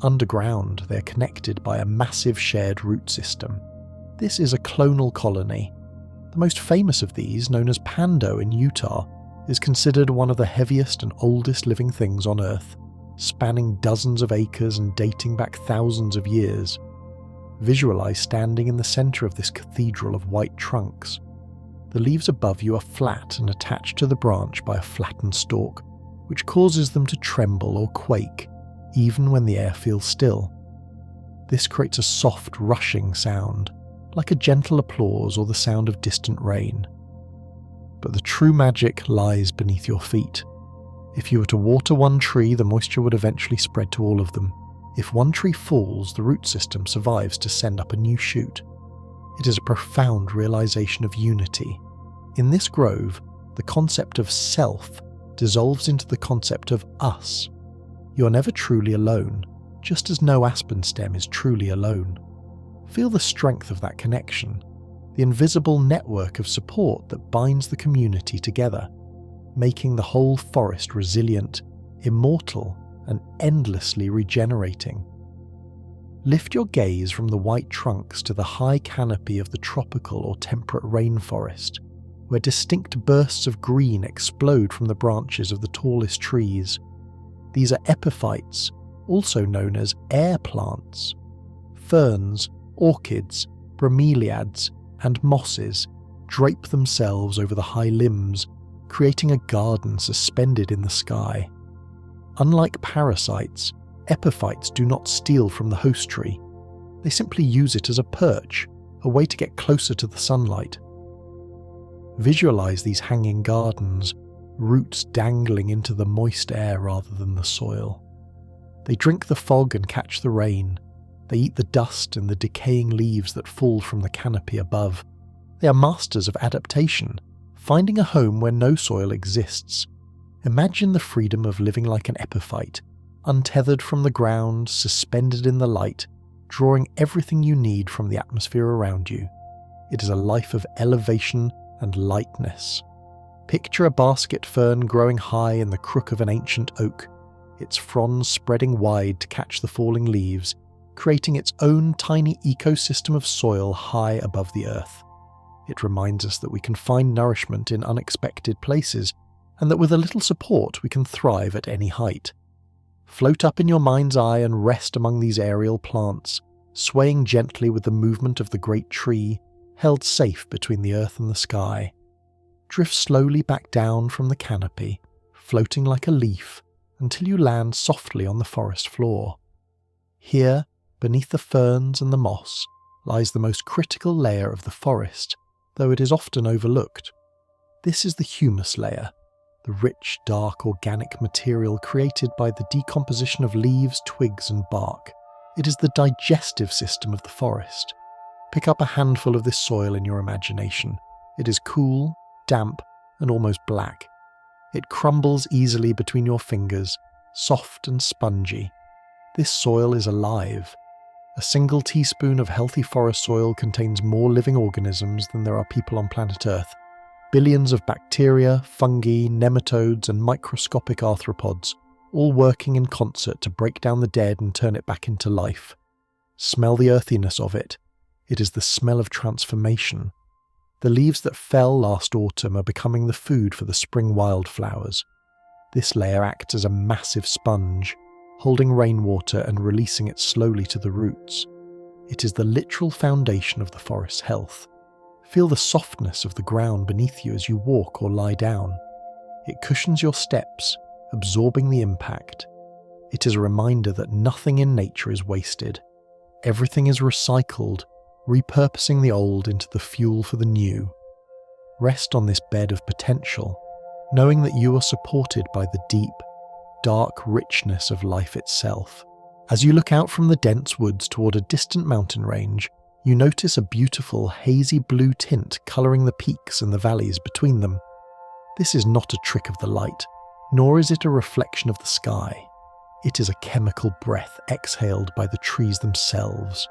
Underground, they are connected by a massive shared root system. This is a clonal colony. The most famous of these, known as Pando in Utah, is considered one of the heaviest and oldest living things on Earth, spanning dozens of acres and dating back thousands of years. Visualize standing in the center of this cathedral of white trunks. The leaves above you are flat and attached to the branch by a flattened stalk, which causes them to tremble or quake, even when the air feels still. This creates a soft, rushing sound, like a gentle applause or the sound of distant rain. But the true magic lies beneath your feet. If you were to water one tree, the moisture would eventually spread to all of them. If one tree falls, the root system survives to send up a new shoot. It is a profound realization of unity. In this grove, the concept of self dissolves into the concept of us. You are never truly alone, just as no aspen stem is truly alone. Feel the strength of that connection, the invisible network of support that binds the community together, making the whole forest resilient, immortal, and endlessly regenerating. Lift your gaze from the white trunks to the high canopy of the tropical or temperate rainforest, where distinct bursts of green explode from the branches of the tallest trees. These are epiphytes, also known as air plants. Ferns, orchids, bromeliads, and mosses drape themselves over the high limbs, creating a garden suspended in the sky. Unlike parasites, epiphytes do not steal from the host tree. They simply use it as a perch, a way to get closer to the sunlight. Visualize these hanging gardens, roots dangling into the moist air rather than the soil. They drink the fog and catch the rain. They eat the dust and the decaying leaves that fall from the canopy above. They are masters of adaptation, finding a home where no soil exists. Imagine the freedom of living like an epiphyte, untethered from the ground, suspended in the light, drawing everything you need from the atmosphere around you. It is a life of elevation and lightness. Picture a basket fern growing high in the crook of an ancient oak, its fronds spreading wide to catch the falling leaves, creating its own tiny ecosystem of soil high above the earth. It reminds us that we can find nourishment in unexpected places, and that with a little support we can thrive at any height. Float up in your mind's eye and rest among these aerial plants, swaying gently with the movement of the great tree, held safe between the earth and the sky. Drift slowly back down from the canopy, floating like a leaf, until you land softly on the forest floor. Here, beneath the ferns and the moss, lies the most critical layer of the forest, though it is often overlooked. This is the humus layer, the rich, dark, organic material created by the decomposition of leaves, twigs, and bark. It is the digestive system of the forest. Pick up a handful of this soil in your imagination. It is cool, damp, and almost black. It crumbles easily between your fingers, soft and spongy. This soil is alive. A single teaspoon of healthy forest soil contains more living organisms than there are people on planet Earth. Billions of bacteria, fungi, nematodes, and microscopic arthropods, all working in concert to break down the dead and turn it back into life. Smell the earthiness of it. It is the smell of transformation. The leaves that fell last autumn are becoming the food for the spring wildflowers. This layer acts as a massive sponge, holding rainwater and releasing it slowly to the roots. It is the literal foundation of the forest's health. Feel the softness of the ground beneath you as you walk or lie down. It cushions your steps, absorbing the impact. It is a reminder that nothing in nature is wasted. Everything is recycled, repurposing the old into the fuel for the new. Rest on this bed of potential, knowing that you are supported by the deep, dark richness of life itself. As you look out from the dense woods toward a distant mountain range, you notice a beautiful hazy blue tint colouring the peaks and the valleys between them. This is not a trick of the light, nor is it a reflection of the sky. It is a chemical breath exhaled by the trees themselves.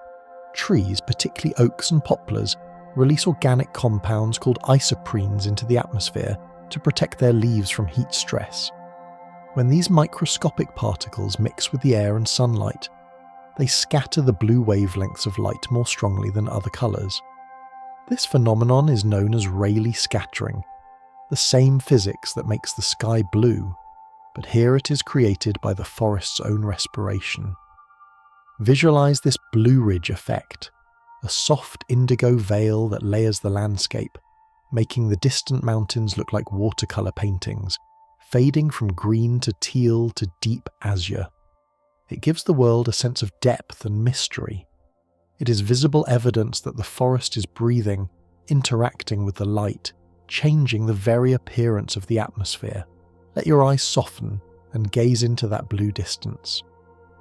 Trees, particularly oaks and poplars, release organic compounds called isoprenes into the atmosphere to protect their leaves from heat stress. When these microscopic particles mix with the air and sunlight, they scatter the blue wavelengths of light more strongly than other colours. This phenomenon is known as Rayleigh scattering, the same physics that makes the sky blue, but here it is created by the forest's own respiration. Visualise this Blue Ridge effect, a soft indigo veil that layers the landscape, making the distant mountains look like watercolour paintings, fading from green to teal to deep azure. It gives the world a sense of depth and mystery. It is visible evidence that the forest is breathing, interacting with the light, changing the very appearance of the atmosphere. Let your eyes soften and gaze into that blue distance.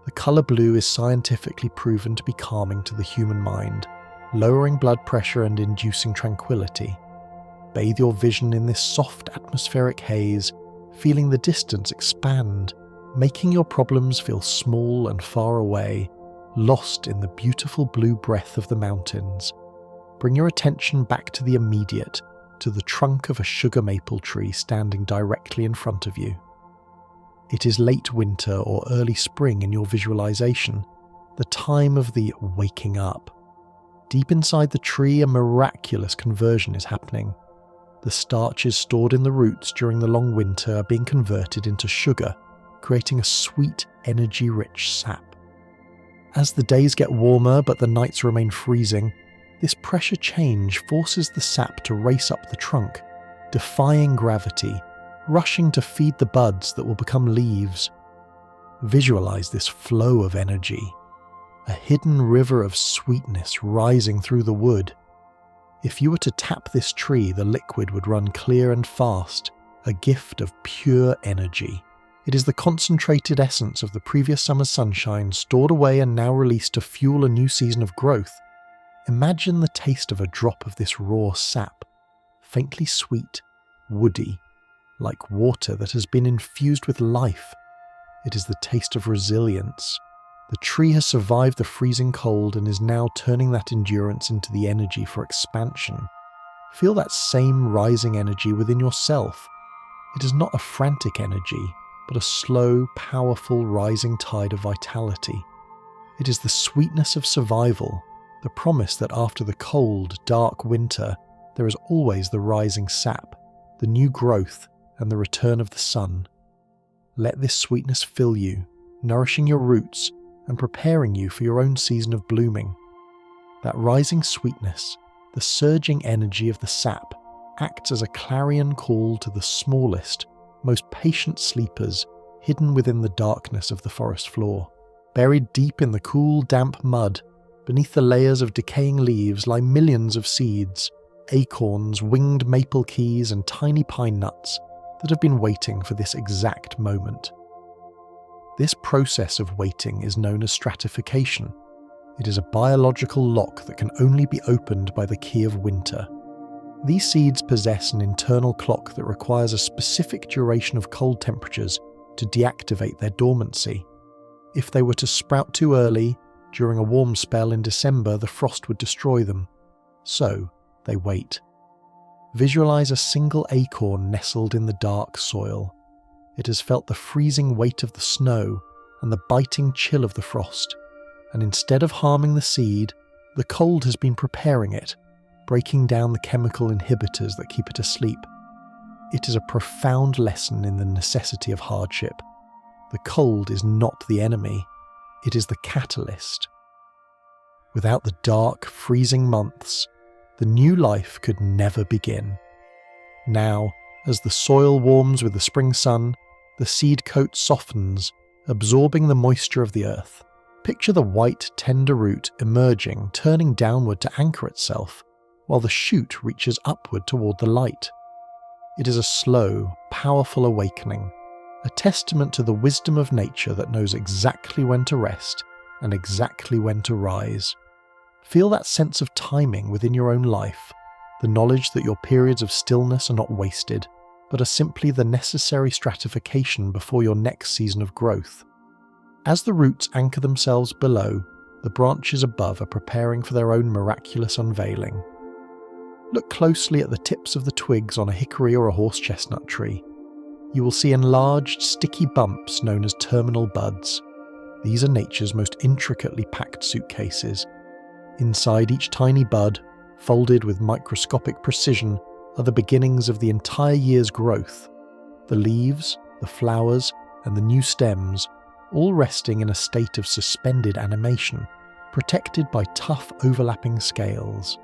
The colour blue is scientifically proven to be calming to the human mind, lowering blood pressure and inducing tranquility. Bathe your vision in this soft atmospheric haze, feeling the distance expand, making your problems feel small and far away, lost in the beautiful blue breath of the mountains. Bring your attention back to the immediate, to the trunk of a sugar maple tree standing directly in front of you. It is late winter or early spring in your visualization, the time of the waking up. Deep inside the tree, a miraculous conversion is happening. The starches stored in the roots during the long winter are being converted into sugar, creating a sweet, energy-rich sap. As the days get warmer but the nights remain freezing, this pressure change forces the sap to race up the trunk, defying gravity, rushing to feed the buds that will become leaves. Visualize this flow of energy, a hidden river of sweetness rising through the wood. If you were to tap this tree, the liquid would run clear and fast, a gift of pure energy. It is the concentrated essence of the previous summer's sunshine stored away and now released to fuel a new season of growth. Imagine the taste of a drop of this raw sap, faintly sweet, woody, like water that has been infused with life. It is the taste of resilience. The tree has survived the freezing cold and is now turning that endurance into the energy for expansion. Feel that same rising energy within yourself. It is not a frantic energy, but a slow, powerful rising tide of vitality. It is the sweetness of survival, the promise that after the cold, dark winter, there is always the rising sap, the new growth, and the return of the sun. Let this sweetness fill you, nourishing your roots and preparing you for your own season of blooming. That rising sweetness, the surging energy of the sap, acts as a clarion call to the smallest, most patient sleepers, hidden within the darkness of the forest floor. Buried deep in the cool, damp mud, beneath the layers of decaying leaves lie millions of seeds, acorns, winged maple keys, and tiny pine nuts that have been waiting for this exact moment. This process of waiting is known as stratification. It is a biological lock that can only be opened by the key of winter. These seeds possess an internal clock that requires a specific duration of cold temperatures to deactivate their dormancy. If they were to sprout too early, during a warm spell in December, the frost would destroy them. So, they wait. Visualize a single acorn nestled in the dark soil. It has felt the freezing weight of the snow and the biting chill of the frost, and instead of harming the seed, the cold has been preparing it, breaking down the chemical inhibitors that keep it asleep. It is a profound lesson in the necessity of hardship. The cold is not the enemy, it is the catalyst. Without the dark, freezing months, the new life could never begin. Now, as the soil warms with the spring sun, the seed coat softens, absorbing the moisture of the earth. Picture the white, tender root emerging, turning downward to anchor itself, while the shoot reaches upward toward the light. It is a slow, powerful awakening, a testament to the wisdom of nature that knows exactly when to rest and exactly when to rise. Feel that sense of timing within your own life, the knowledge that your periods of stillness are not wasted, but are simply the necessary stratification before your next season of growth. As the roots anchor themselves below, the branches above are preparing for their own miraculous unveiling. Look closely at the tips of the twigs on a hickory or a horse chestnut tree. You will see enlarged, sticky bumps known as terminal buds. These are nature's most intricately packed suitcases. Inside each tiny bud, folded with microscopic precision, are the beginnings of the entire year's growth. The leaves, the flowers, and the new stems, all resting in a state of suspended animation, protected by tough overlapping scales.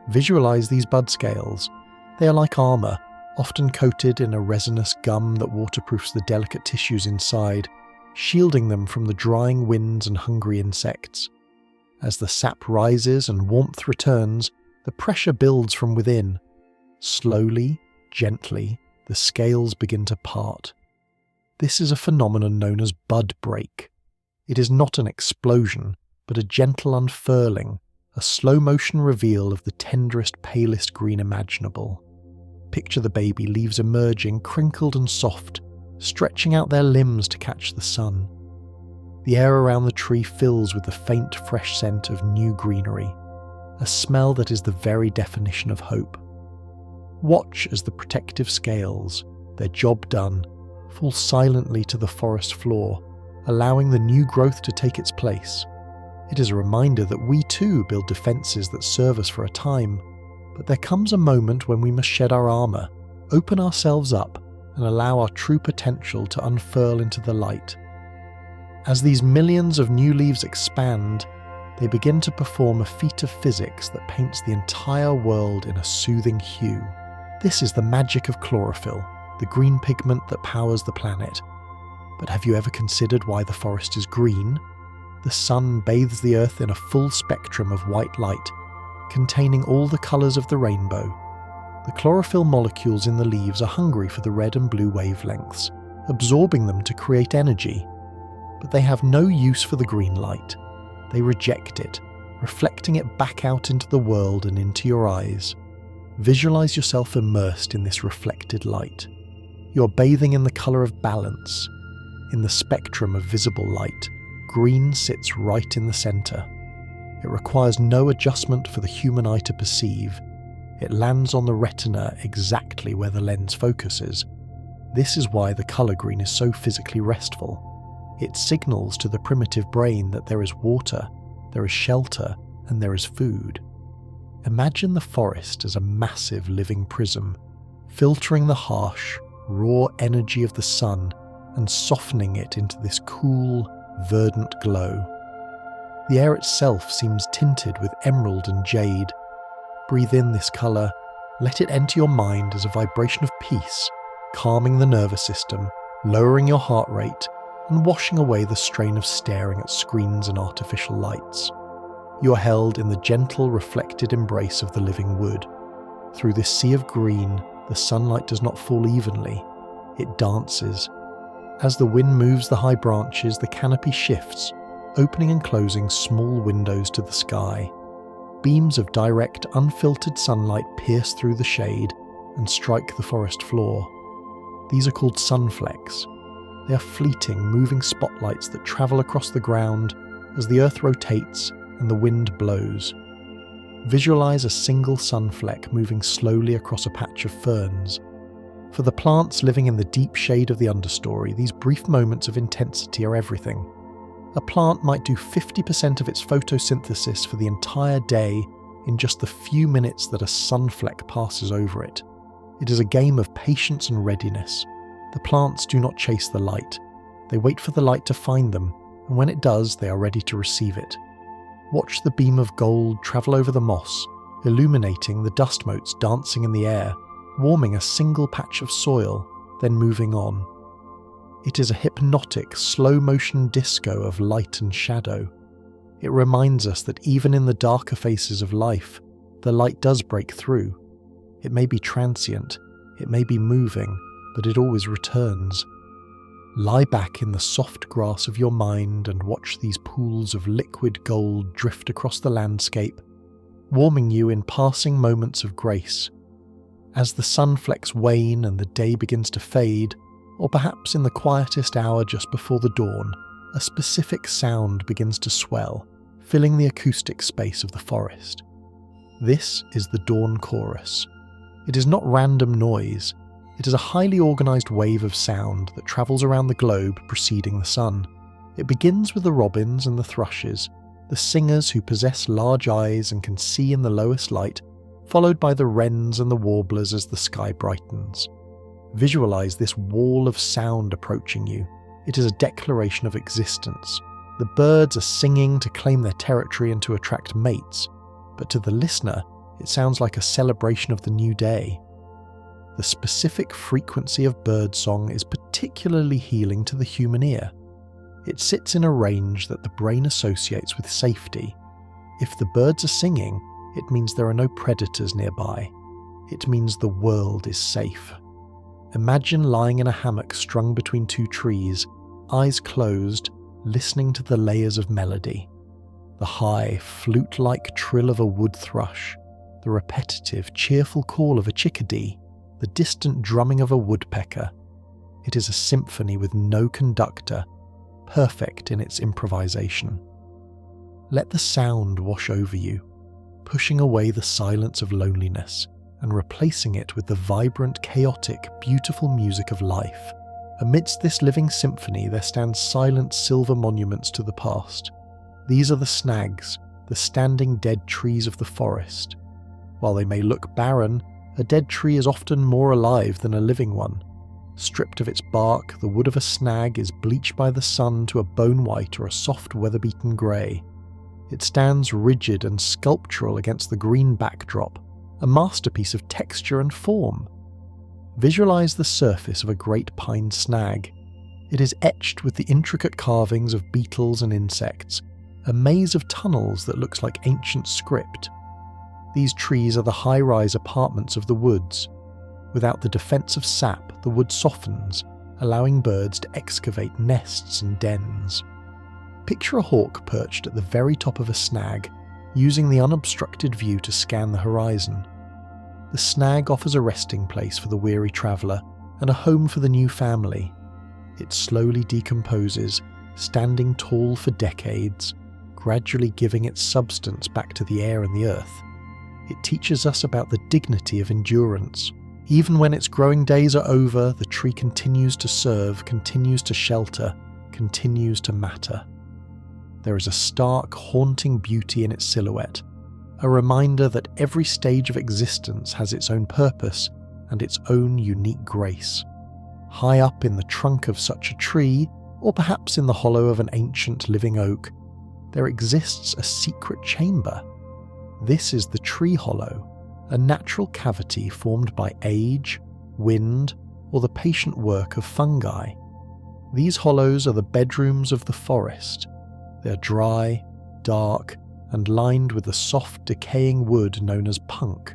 Visualize these bud scales. They are like armor, often coated in a resinous gum that waterproofs the delicate tissues inside, shielding them from the drying winds and hungry insects. As the sap rises and warmth returns, the pressure builds from within. Slowly, gently, the scales begin to part. This is a phenomenon known as bud break. It is not an explosion, but a gentle unfurling, a slow-motion reveal of the tenderest, palest green imaginable. Picture the baby leaves emerging, crinkled and soft, stretching out their limbs to catch the sun. The air around the tree fills with the faint, fresh scent of new greenery, a smell that is the very definition of hope. Watch as the protective scales, their job done, fall silently to the forest floor, allowing the new growth to take its place. It is a reminder that we too build defences that serve us for a time, but there comes a moment when we must shed our armour, open ourselves up, and allow our true potential to unfurl into the light. As these millions of new leaves expand, they begin to perform a feat of physics that paints the entire world in a soothing hue. This is the magic of chlorophyll, the green pigment that powers the planet. But have you ever considered why the forest is green? The sun bathes the earth in a full spectrum of white light, containing all the colours of the rainbow. The chlorophyll molecules in the leaves are hungry for the red and blue wavelengths, absorbing them to create energy. But they have no use for the green light. They reject it, reflecting it back out into the world and into your eyes. Visualize yourself immersed in this reflected light. You're bathing in the colour of balance. In the spectrum of visible light, green sits right in the centre. It requires no adjustment for the human eye to perceive. It lands on the retina exactly where the lens focuses. This is why the colour green is so physically restful. It signals to the primitive brain that there is water, there is shelter, and there is food. Imagine the forest as a massive living prism, filtering the harsh, raw energy of the sun and softening it into this cool, verdant glow. The air itself seems tinted with emerald and jade. Breathe in this colour, let it enter your mind as a vibration of peace, calming the nervous system lowering your heart rate and washing away the strain of staring at screens and artificial lights. You are held in the gentle, reflected embrace of the living wood. Through this sea of green, the sunlight does not fall evenly. It dances. As the wind moves the high branches, the canopy shifts, opening and closing small windows to the sky. Beams of direct, unfiltered sunlight pierce through the shade and strike the forest floor. These are called sunflecks. They are fleeting, moving spotlights that travel across the ground as the earth rotates and the wind blows. Visualize a single sunfleck moving slowly across a patch of ferns. For the plants living in the deep shade of the understory, these brief moments of intensity are everything. A plant might do 50% of its photosynthesis for the entire day in just the few minutes that a sunfleck passes over it. It is a game of patience and readiness. The plants do not chase the light. They wait for the light to find them, and when it does, they are ready to receive it. Watch the beam of gold travel over the moss, illuminating the dust motes dancing in the air, warming a single patch of soil, then moving on. It is a hypnotic, slow-motion disco of light and shadow. It reminds us that even in the darker phases of life, the light does break through. It may be transient, it may be moving, but it always returns. Lie back in the soft grass of your mind and watch these pools of liquid gold drift across the landscape, warming you in passing moments of grace. As the sunflecks wane and the day begins to fade, or perhaps in the quietest hour just before the dawn, a specific sound begins to swell, filling the acoustic space of the forest. This is the dawn chorus. It is not random noise. It is a highly organised wave of sound that travels around the globe preceding the sun. It begins with the robins and the thrushes, the singers who possess large eyes and can see in the lowest light, followed by the wrens and the warblers as the sky brightens. Visualize this wall of sound approaching you. It is a declaration of existence. The birds are singing to claim their territory and to attract mates, but to the listener, it sounds like a celebration of the new day. The specific frequency of birdsong is particularly healing to the human ear. It sits in a range that the brain associates with safety. If the birds are singing, it means there are no predators nearby. It means the world is safe. Imagine lying in a hammock strung between two trees, eyes closed, listening to the layers of melody. The high, flute-like trill of a wood thrush, the repetitive, cheerful call of a chickadee, the distant drumming of a woodpecker. It is a symphony with no conductor, perfect in its improvisation. Let the sound wash over you, pushing away the silence of loneliness and replacing it with the vibrant, chaotic, beautiful music of life. Amidst this living symphony there stand silent silver monuments to the past. These are the snags, the standing dead trees of the forest. While they may look barren, a dead tree is often more alive than a living one. Stripped of its bark, the wood of a snag is bleached by the sun to a bone white or a soft weather-beaten grey. It stands rigid and sculptural against the green backdrop, a masterpiece of texture and form. Visualize the surface of a great pine snag. It is etched with the intricate carvings of beetles and insects, a maze of tunnels that looks like ancient script. These trees are the high-rise apartments of the woods. Without the defense of sap, the wood softens, allowing birds to excavate nests and dens. Picture a hawk perched at the very top of a snag, using the unobstructed view to scan the horizon. The snag offers a resting place for the weary traveller and a home for the new family. It slowly decomposes, standing tall for decades, gradually giving its substance back to the air and the earth. It teaches us about the dignity of endurance. Even when its growing days are over, the tree continues to serve, continues to shelter, continues to matter. There is a stark, haunting beauty in its silhouette, a reminder that every stage of existence has its own purpose and its own unique grace. High up in the trunk of such a tree, or perhaps in the hollow of an ancient living oak, there exists a secret chamber. This is the tree hollow, a natural cavity formed by age, wind, or the patient work of fungi. These hollows are the bedrooms of the forest. They are dry, dark, and lined with the soft, decaying wood known as punk.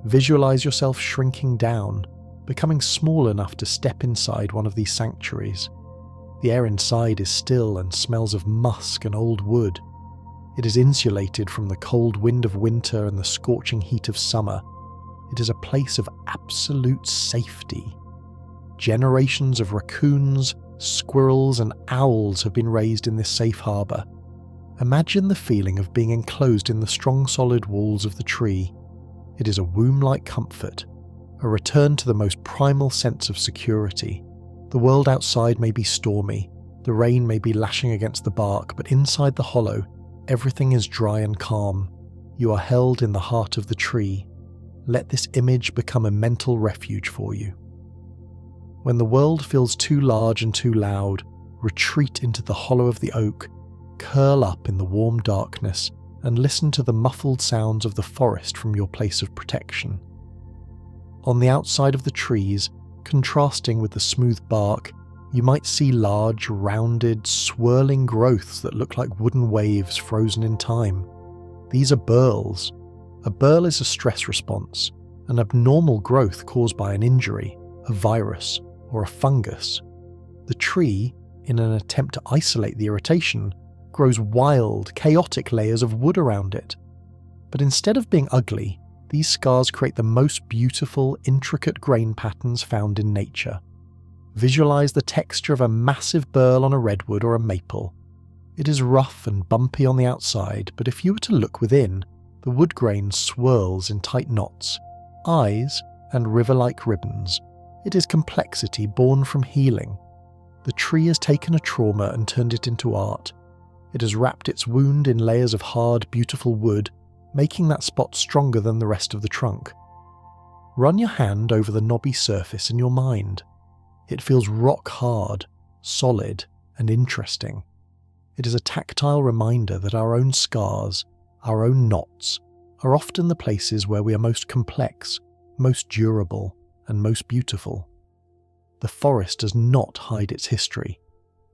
Visualize yourself shrinking down, becoming small enough to step inside one of these sanctuaries. The air inside is still and smells of musk and old wood. It is insulated from the cold wind of winter and the scorching heat of summer. It is a place of absolute safety. Generations of raccoons, squirrels, and owls have been raised in this safe harbour. Imagine the feeling of being enclosed in the strong solid walls of the tree. It is a womb-like comfort, a return to the most primal sense of security. The world outside may be stormy, the rain may be lashing against the bark, but inside the hollow, everything is dry and calm. You are held in the heart of the tree. Let this image become a mental refuge for you. When the world feels too large and too loud, retreat into the hollow of the oak, curl up in the warm darkness, and listen to the muffled sounds of the forest from your place of protection. On the outside of the trees, contrasting with the smooth bark, you might see large, rounded, swirling growths that look like wooden waves frozen in time. These are burls. A burl is a stress response, an abnormal growth caused by an injury, a virus, or a fungus. The tree, in an attempt to isolate the irritation, grows wild, chaotic layers of wood around it. But instead of being ugly, these scars create the most beautiful, intricate grain patterns found in nature. Visualize the texture of a massive burl on a redwood or a maple. It is rough and bumpy on the outside, but if you were to look within, the wood grain swirls in tight knots, eyes, and river-like ribbons. It is complexity born from healing. The tree has taken a trauma and turned it into art. It has wrapped its wound in layers of hard, beautiful wood, making that spot stronger than the rest of the trunk. Run your hand over the knobby surface in your mind. It feels rock hard, solid, and interesting. It is a tactile reminder that our own scars, our own knots, are often the places where we are most complex, most durable, and most beautiful. The forest does not hide its history.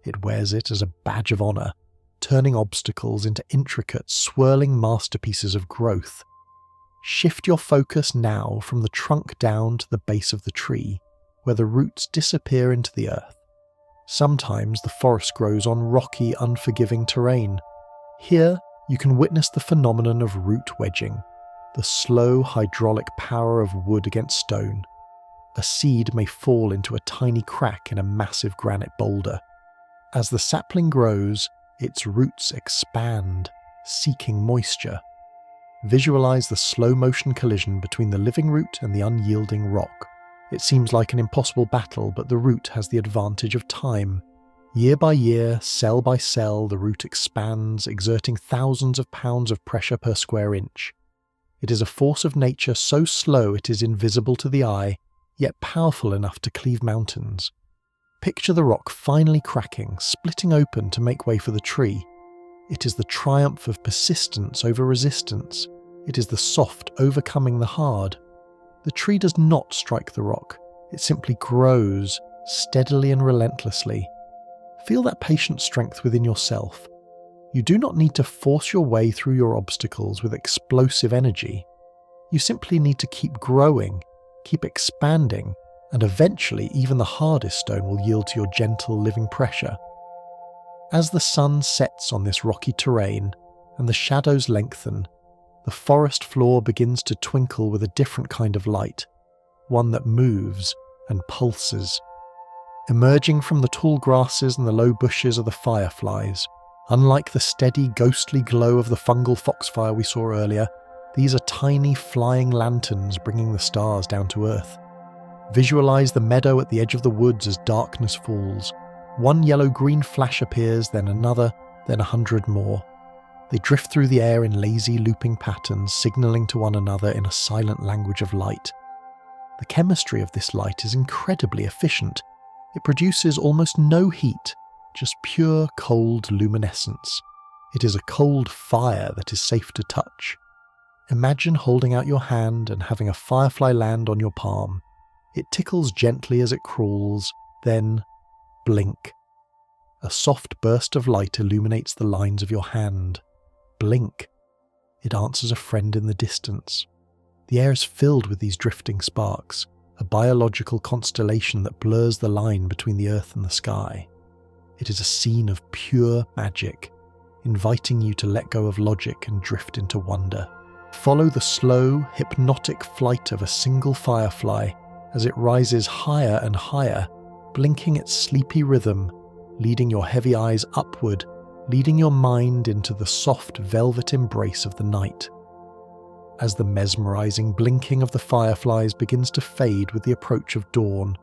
It wears it as a badge of honour, turning obstacles into intricate, swirling masterpieces of growth. Shift your focus now from the trunk down to the base of the tree, where the roots disappear into the earth. Sometimes the forest grows on rocky, unforgiving terrain. Here, you can witness the phenomenon of root wedging, the slow hydraulic power of wood against stone. A seed may fall into a tiny crack in a massive granite boulder. As the sapling grows, its roots expand, seeking moisture. Visualize the slow-motion collision between the living root and the unyielding rock. It seems like an impossible battle, but the root has the advantage of time. Year by year, cell by cell, the root expands, exerting thousands of pounds of pressure per square inch. It is a force of nature so slow it is invisible to the eye, yet powerful enough to cleave mountains. Picture the rock finally cracking, splitting open to make way for the tree. It is the triumph of persistence over resistance. It is the soft overcoming the hard. The tree does not strike the rock. It simply grows, steadily and relentlessly. Feel that patient strength within yourself. You do not need to force your way through your obstacles with explosive energy. You simply need to keep growing, keep expanding, and eventually even the hardest stone will yield to your gentle living pressure. As the sun sets on this rocky terrain and the shadows lengthen, the forest floor begins to twinkle with a different kind of light, one that moves and pulses. Emerging from the tall grasses and the low bushes are the fireflies. Unlike the steady, ghostly glow of the fungal foxfire we saw earlier, these are tiny flying lanterns bringing the stars down to earth. Visualize the meadow at the edge of the woods as darkness falls. One yellow-green flash appears, then another, then 100 more. They drift through the air in lazy, looping patterns, signaling to one another in a silent language of light. The chemistry of this light is incredibly efficient. It produces almost no heat, just pure, cold luminescence. It is a cold fire that is safe to touch. Imagine holding out your hand and having a firefly land on your palm. It tickles gently as it crawls, then blink. A soft burst of light illuminates the lines of your hand. Blink. It answers a friend in the distance. The air is filled with these drifting sparks, a biological constellation that blurs the line between the earth and the sky. It is a scene of pure magic, inviting you to let go of logic and drift into wonder. Follow the slow, hypnotic flight of a single firefly as it rises higher and higher, blinking its sleepy rhythm, leading your heavy eyes upward, leading your mind into the soft velvet embrace of the night. As the mesmerizing blinking of the fireflies begins to fade with the approach of dawn,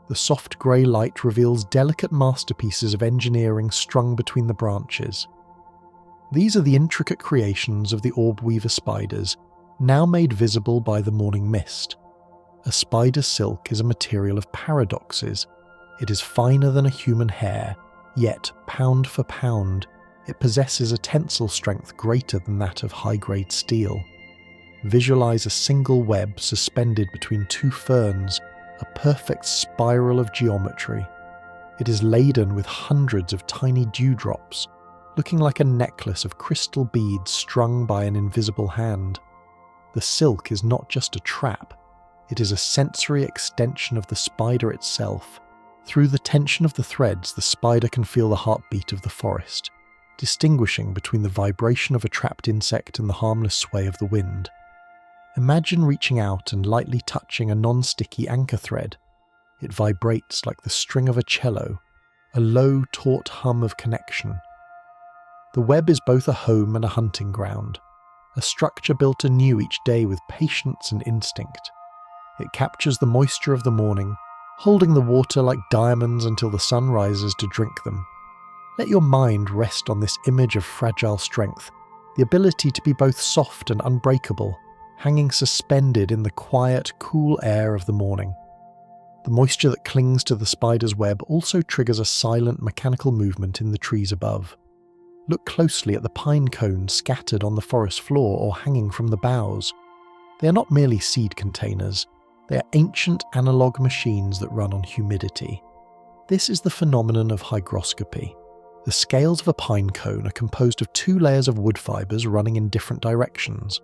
the soft grey light reveals delicate masterpieces of engineering strung between the branches. These are the intricate creations of the orb weaver spiders, now made visible by the morning mist. A spider's silk is a material of paradoxes. It is finer than a human hair, yet, pound for pound, it possesses a tensile strength greater than that of high-grade steel. Visualize a single web suspended between two ferns, a perfect spiral of geometry. It is laden with hundreds of tiny dewdrops, looking like a necklace of crystal beads strung by an invisible hand. The silk is not just a trap, it is a sensory extension of the spider itself. Through the tension of the threads, the spider can feel the heartbeat of the forest, distinguishing between the vibration of a trapped insect and the harmless sway of the wind. Imagine reaching out and lightly touching a non-sticky anchor thread. It vibrates like the string of a cello, a low, taut hum of connection. The web is both a home and a hunting ground, a structure built anew each day with patience and instinct. It captures the moisture of the morning, holding the water like diamonds until the sun rises to drink them. Let your mind rest on this image of fragile strength, the ability to be both soft and unbreakable, hanging suspended in the quiet, cool air of the morning. The moisture that clings to the spider's web also triggers a silent mechanical movement in the trees above. Look closely at the pine cones scattered on the forest floor or hanging from the boughs. They are not merely seed containers, they are ancient analog machines that run on humidity. This is the phenomenon of hygroscopy. The scales of a pine cone are composed of two layers of wood fibers running in different directions.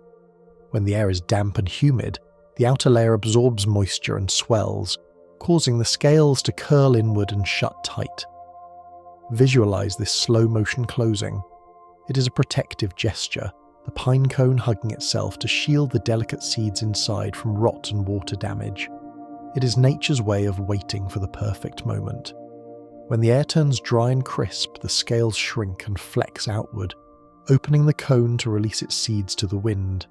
When the air is damp and humid, the outer layer absorbs moisture and swells, causing the scales to curl inward and shut tight. Visualize this slow motion closing. It is a protective gesture, the pine cone hugging itself to shield the delicate seeds inside from rot and water damage. It is nature's way of waiting for the perfect moment. When the air turns dry and crisp, the scales shrink and flex outward, opening the cone to release its seeds to the wind.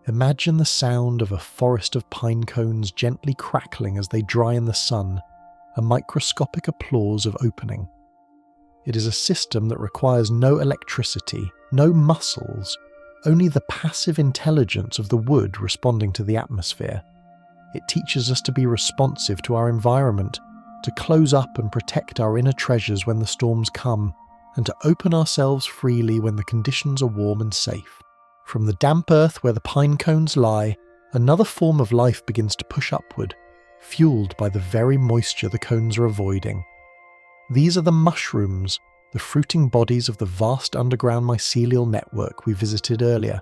Imagine the sound of a forest of pine cones gently crackling as they dry in the sun, a microscopic applause of opening. It is a system that requires no electricity, no muscles, only the passive intelligence of the wood responding to the atmosphere. It teaches us to be responsive to our environment, to close up and protect our inner treasures when the storms come, and to open ourselves freely when the conditions are warm and safe. From the damp earth where the pine cones lie, another form of life begins to push upward, fueled by the very moisture the cones are avoiding. These are the mushrooms, the fruiting bodies of the vast underground mycelial network we visited earlier.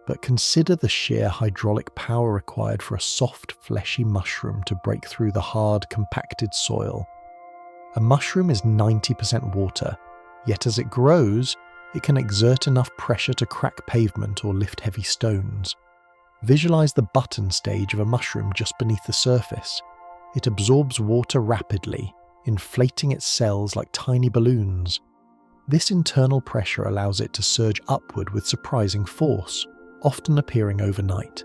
But consider the sheer hydraulic power required for a soft, fleshy mushroom to break through the hard, compacted soil. A mushroom is 90% water, yet as it grows, it can exert enough pressure to crack pavement or lift heavy stones. Visualize the button stage of a mushroom just beneath the surface. It absorbs water rapidly, inflating its cells like tiny balloons. This internal pressure allows it to surge upward with surprising force, often appearing overnight.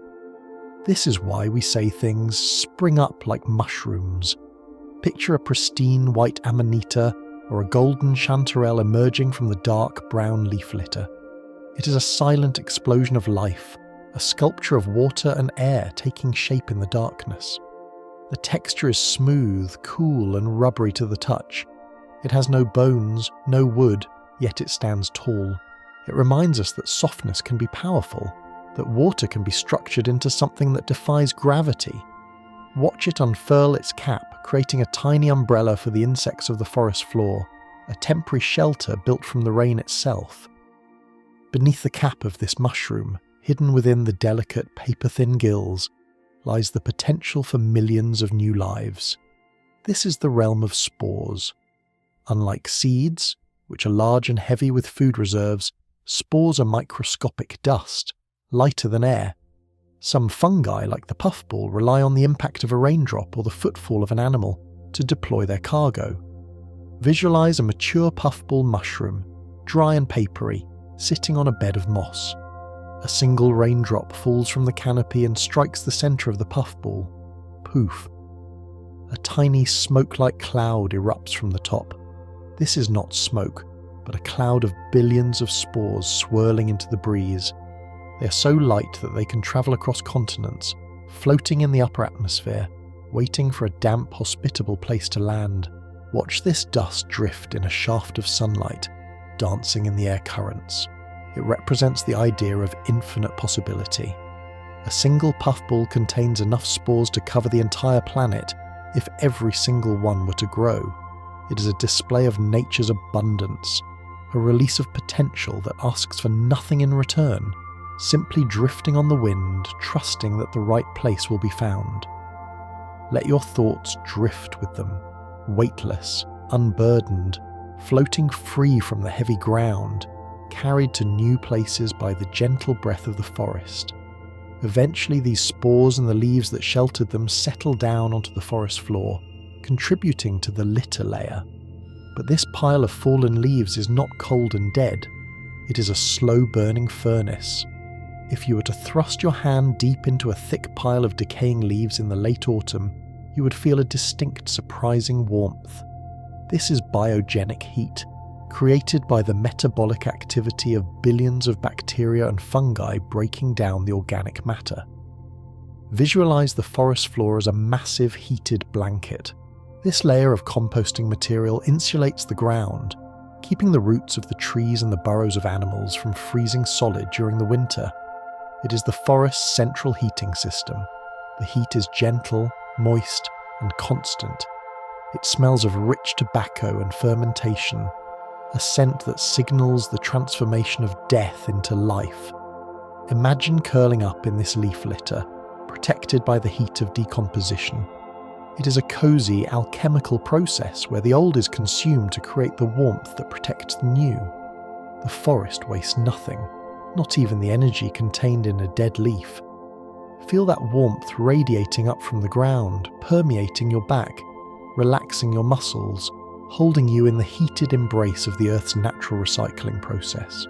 This is why we say things spring up like mushrooms. Picture a pristine white amanita or a golden chanterelle emerging from the dark brown leaf litter. It is a silent explosion of life, a sculpture of water and air taking shape in the darkness. The texture is smooth, cool, and rubbery to the touch. It has no bones, no wood, yet it stands tall. It reminds us that softness can be powerful, that water can be structured into something that defies gravity. Watch it unfurl its cap, creating a tiny umbrella for the insects of the forest floor, a temporary shelter built from the rain itself. Beneath the cap of this mushroom, hidden within the delicate, paper-thin gills, lies the potential for millions of new lives. This is the realm of spores. Unlike seeds, which are large and heavy with food reserves, spores are microscopic dust, lighter than air. Some fungi, like the puffball, rely on the impact of a raindrop or the footfall of an animal to deploy their cargo. Visualize a mature puffball mushroom, dry and papery, sitting on a bed of moss. A single raindrop falls from the canopy and strikes the centre of the puffball. Poof. A tiny smoke-like cloud erupts from the top. This is not smoke, but a cloud of billions of spores swirling into the breeze. They are so light that they can travel across continents, floating in the upper atmosphere, waiting for a damp, hospitable place to land. Watch this dust drift in a shaft of sunlight, dancing in the air currents. It represents the idea of infinite possibility. A single puffball contains enough spores to cover the entire planet if every single one were to grow. It is a display of nature's abundance, a release of potential that asks for nothing in return, simply drifting on the wind, trusting that the right place will be found. Let your thoughts drift with them, weightless, unburdened, floating free from the heavy ground, carried to new places by the gentle breath of the forest. Eventually, these spores and the leaves that sheltered them settle down onto the forest floor, contributing to the litter layer. But this pile of fallen leaves is not cold and dead. It is a slow-burning furnace. If you were to thrust your hand deep into a thick pile of decaying leaves in the late autumn, you would feel a distinct, surprising warmth. This is biogenic heat, created by the metabolic activity of billions of bacteria and fungi breaking down the organic matter. Visualize the forest floor as a massive heated blanket. This layer of composting material insulates the ground, keeping the roots of the trees and the burrows of animals from freezing solid during the winter. It is the forest's central heating system. The heat is gentle, moist, and constant. It smells of rich tobacco and fermentation, a scent that signals the transformation of death into life. Imagine curling up in this leaf litter, protected by the heat of decomposition. It is a cozy, alchemical process where the old is consumed to create the warmth that protects the new. The forest wastes nothing, not even the energy contained in a dead leaf. Feel that warmth radiating up from the ground, permeating your back, relaxing your muscles, holding you in the heated embrace of the Earth's natural recycling process.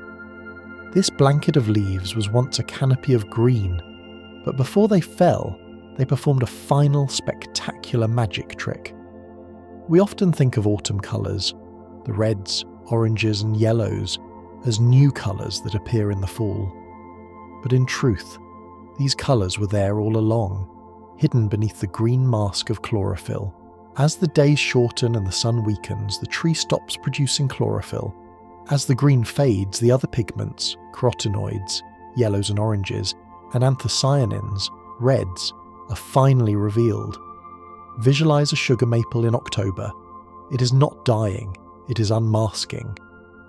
This blanket of leaves was once a canopy of green, but before they fell, they performed a final spectacular magic trick. We often think of autumn colours, the reds, oranges and yellows, as new colours that appear in the fall. But in truth, these colours were there all along, hidden beneath the green mask of chlorophyll. As the days shorten and the sun weakens, the tree stops producing chlorophyll. As the green fades, the other pigments, carotenoids, yellows and oranges, and anthocyanins, reds, are finally revealed. Visualize a sugar maple in October. It is not dying, it is unmasking.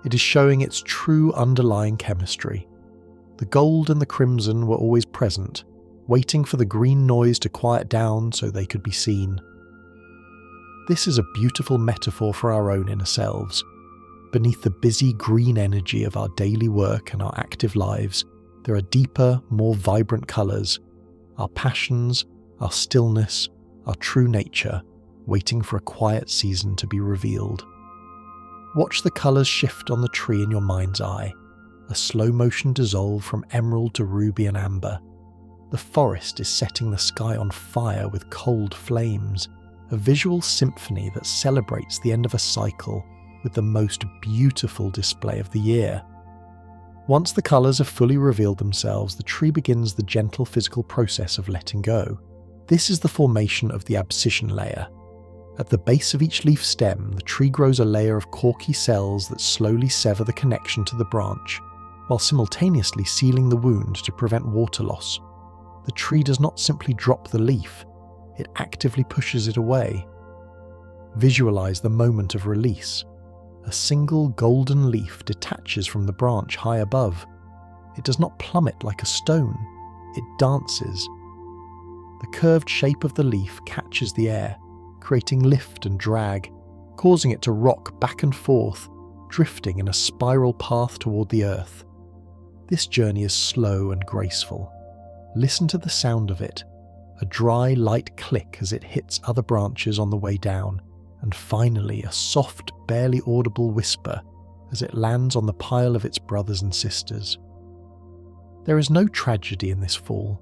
It is showing its true underlying chemistry. The gold and the crimson were always present, waiting for the green noise to quiet down so they could be seen. This is a beautiful metaphor for our own inner selves. Beneath the busy green energy of our daily work and our active lives, there are deeper, more vibrant colours, our passions, our stillness, our true nature, waiting for a quiet season to be revealed. Watch the colours shift on the tree in your mind's eye, a slow motion dissolve from emerald to ruby and amber. The forest is setting the sky on fire with cold flames, a visual symphony that celebrates the end of a cycle with the most beautiful display of the year. Once the colours have fully revealed themselves, the tree begins the gentle physical process of letting go. This is the formation of the abscission layer. At the base of each leaf stem, the tree grows a layer of corky cells that slowly sever the connection to the branch, while simultaneously sealing the wound to prevent water loss. The tree does not simply drop the leaf, it actively pushes it away. Visualize the moment of release. A single golden leaf detaches from the branch high above. It does not plummet like a stone, it dances. The curved shape of the leaf catches the air, creating lift and drag, causing it to rock back and forth, drifting in a spiral path toward the earth. This journey is slow and graceful. Listen to the sound of it, a dry, light click as it hits other branches on the way down, and finally a soft, barely audible whisper as it lands on the pile of its brothers and sisters. There is no tragedy in this fall.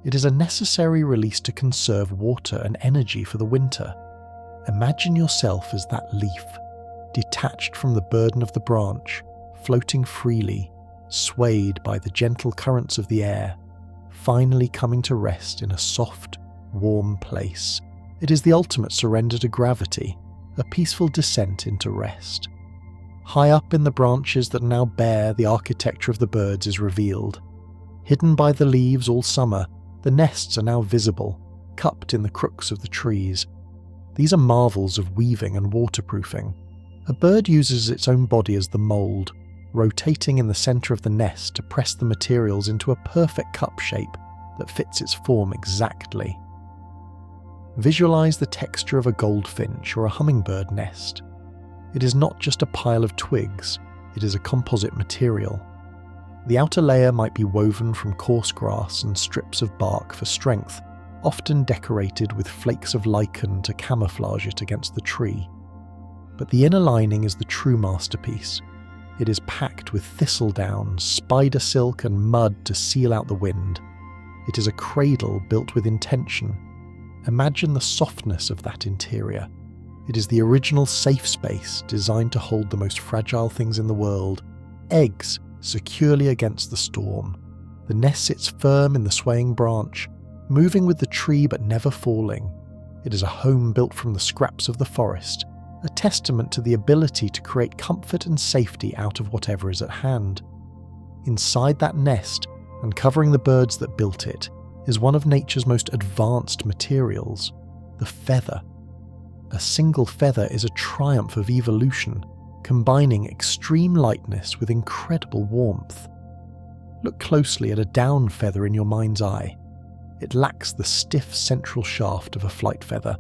It is a necessary release to conserve water and energy for the winter. Imagine yourself as that leaf, detached from the burden of the branch, floating freely, swayed by the gentle currents of the air, finally coming to rest in a soft, warm place. It is the ultimate surrender to gravity, a peaceful descent into rest. High up in the branches that now bear the architecture of the birds is revealed. Hidden by the leaves all summer, the nests are now visible, cupped in the crooks of the trees. These are marvels of weaving and waterproofing. A bird uses its own body as the mould, rotating in the centre of the nest to press the materials into a perfect cup shape that fits its form exactly. Visualize the texture of a goldfinch or a hummingbird nest. It is not just a pile of twigs, it is a composite material. The outer layer might be woven from coarse grass and strips of bark for strength, often decorated with flakes of lichen to camouflage it against the tree. But the inner lining is the true masterpiece. It is packed with thistledown, spider silk and mud to seal out the wind. It is a cradle built with intention. Imagine the softness of that interior. It is the original safe space designed to hold the most fragile things in the world, eggs securely against the storm. The nest sits firm in the swaying branch, moving with the tree but never falling. It is a home built from the scraps of the forest, a testament to the ability to create comfort and safety out of whatever is at hand. Inside that nest, and covering the birds that built it, is one of nature's most advanced materials, the feather. A single feather is a triumph of evolution, combining extreme lightness with incredible warmth. Look closely at a down feather in your mind's eye. It lacks the stiff central shaft of a flight feather.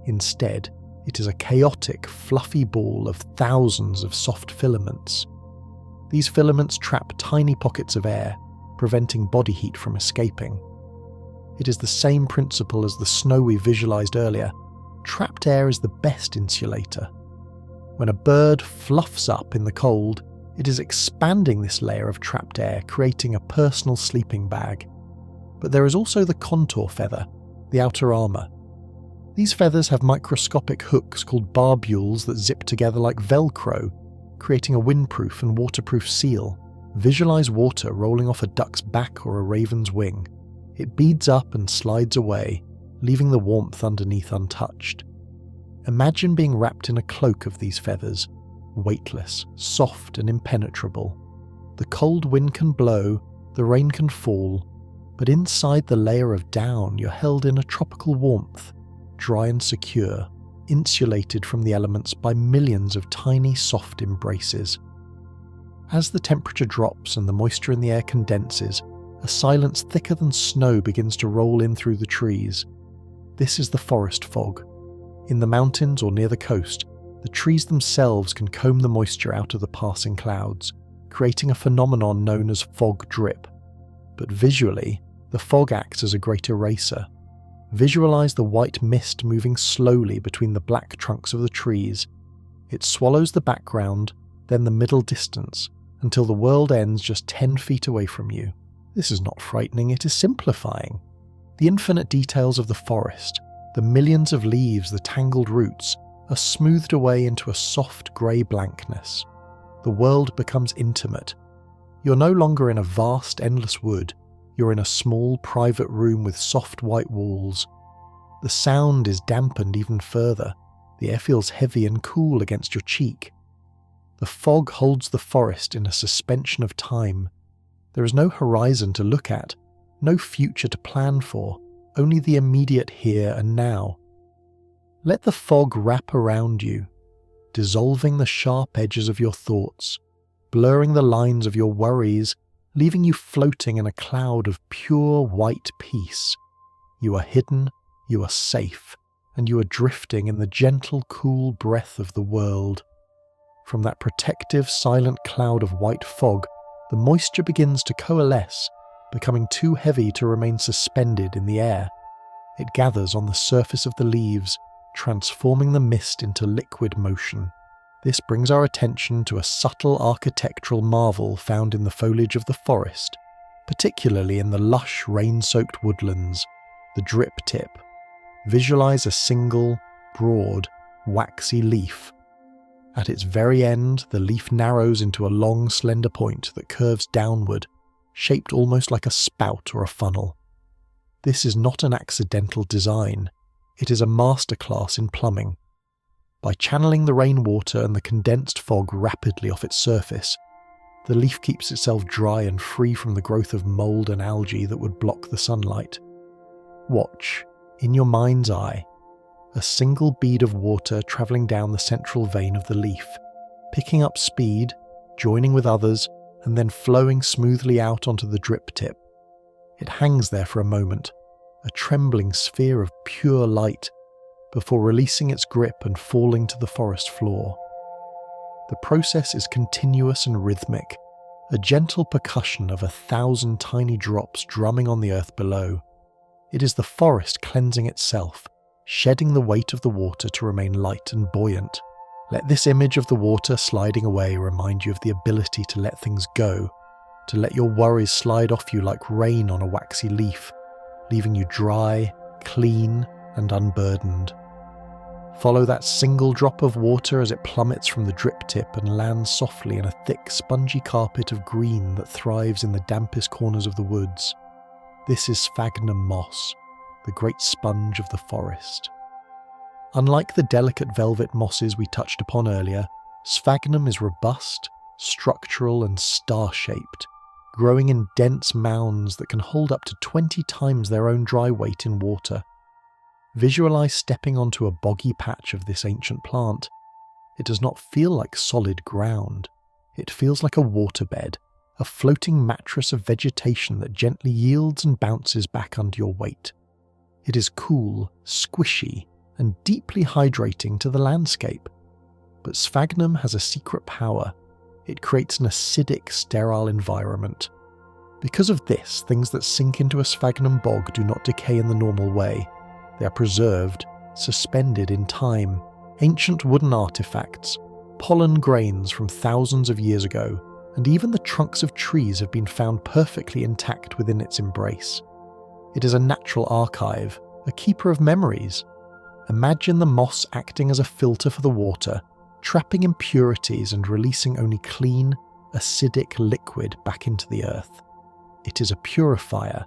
Instead, it is a chaotic, fluffy ball of thousands of soft filaments. These filaments trap tiny pockets of air, preventing body heat from escaping. It is the same principle as the snow we visualized earlier. Trapped air is the best insulator. When a bird fluffs up in the cold, it is expanding this layer of trapped air, creating a personal sleeping bag. But there is also the contour feather, the outer armour. These feathers have microscopic hooks called barbules that zip together like Velcro, creating a windproof and waterproof seal. Visualize water rolling off a duck's back or a raven's wing. It beads up and slides away, leaving the warmth underneath untouched. Imagine being wrapped in a cloak of these feathers, weightless, soft and impenetrable. The cold wind can blow, the rain can fall, but inside the layer of down you're held in a tropical warmth, dry and secure, insulated from the elements by millions of tiny soft embraces. As the temperature drops and the moisture in the air condenses, a silence thicker than snow begins to roll in through the trees. This is the forest fog. In the mountains or near the coast, the trees themselves can comb the moisture out of the passing clouds, creating a phenomenon known as fog drip. But visually, the fog acts as a great eraser. Visualize the white mist moving slowly between the black trunks of the trees. It swallows the background, then the middle distance, until the world ends just 10 feet away from you. This is not frightening, it is simplifying. The infinite details of the forest, the millions of leaves, the tangled roots, are smoothed away into a soft grey blankness. The world becomes intimate. You're no longer in a vast, endless wood. You're in a small, private room with soft white walls. The sound is dampened even further. The air feels heavy and cool against your cheek. The fog holds the forest in a suspension of time. There is no horizon to look at, no future to plan for. only the immediate here and now. Let the fog wrap around you, dissolving the sharp edges of your thoughts, blurring the lines of your worries, leaving you floating in a cloud of pure white peace. You are hidden, you are safe, and you are drifting in the gentle, cool breath of the world. From that protective, silent cloud of white fog, the moisture begins to coalesce, becoming too heavy to remain suspended in the air. It gathers on the surface of the leaves, transforming the mist into liquid motion. This brings our attention to a subtle architectural marvel found in the foliage of the forest, particularly in the lush, rain-soaked woodlands, the drip tip. Visualize a single, broad, waxy leaf. At its very end, the leaf narrows into a long, slender point that curves downward, shaped almost like a spout or a funnel. This is not an accidental design. It is a masterclass in plumbing. By channeling the rainwater and the condensed fog rapidly off its surface, the leaf keeps itself dry and free from the growth of mold and algae that would block the sunlight. Watch, in your mind's eye, a single bead of water travelling down the central vein of the leaf, picking up speed, joining with others, and then flowing smoothly out onto the drip tip. It hangs there for a moment, a trembling sphere of pure light, before releasing its grip and falling to the forest floor. The process is continuous and rhythmic, a gentle percussion of 1,000 tiny drops drumming on the earth below. It is the forest cleansing itself, shedding the weight of the water to remain light and buoyant. Let this image of the water sliding away remind you of the ability to let things go, to let your worries slide off you like rain on a waxy leaf, leaving you dry, clean, and unburdened. Follow that single drop of water as it plummets from the drip tip and lands softly in a thick, spongy carpet of green that thrives in the dampest corners of the woods. This is sphagnum moss, the great sponge of the forest. Unlike the delicate velvet mosses we touched upon earlier, sphagnum is robust, structural, and star-shaped, growing in dense mounds that can hold up to 20 times their own dry weight in water. Visualize stepping onto a boggy patch of this ancient plant. It does not feel like solid ground. It feels like a waterbed, a floating mattress of vegetation that gently yields and bounces back under your weight. It is cool, squishy, and deeply hydrating to the landscape. But sphagnum has a secret power. It creates an acidic, sterile environment. Because of this, things that sink into a sphagnum bog do not decay in the normal way. They are preserved, suspended in time. Ancient wooden artifacts, pollen grains from thousands of years ago, and even the trunks of trees have been found perfectly intact within its embrace. It is a natural archive, a keeper of memories. Imagine the moss acting as a filter for the water, trapping impurities and releasing only clean, acidic liquid back into the earth. It is a purifier.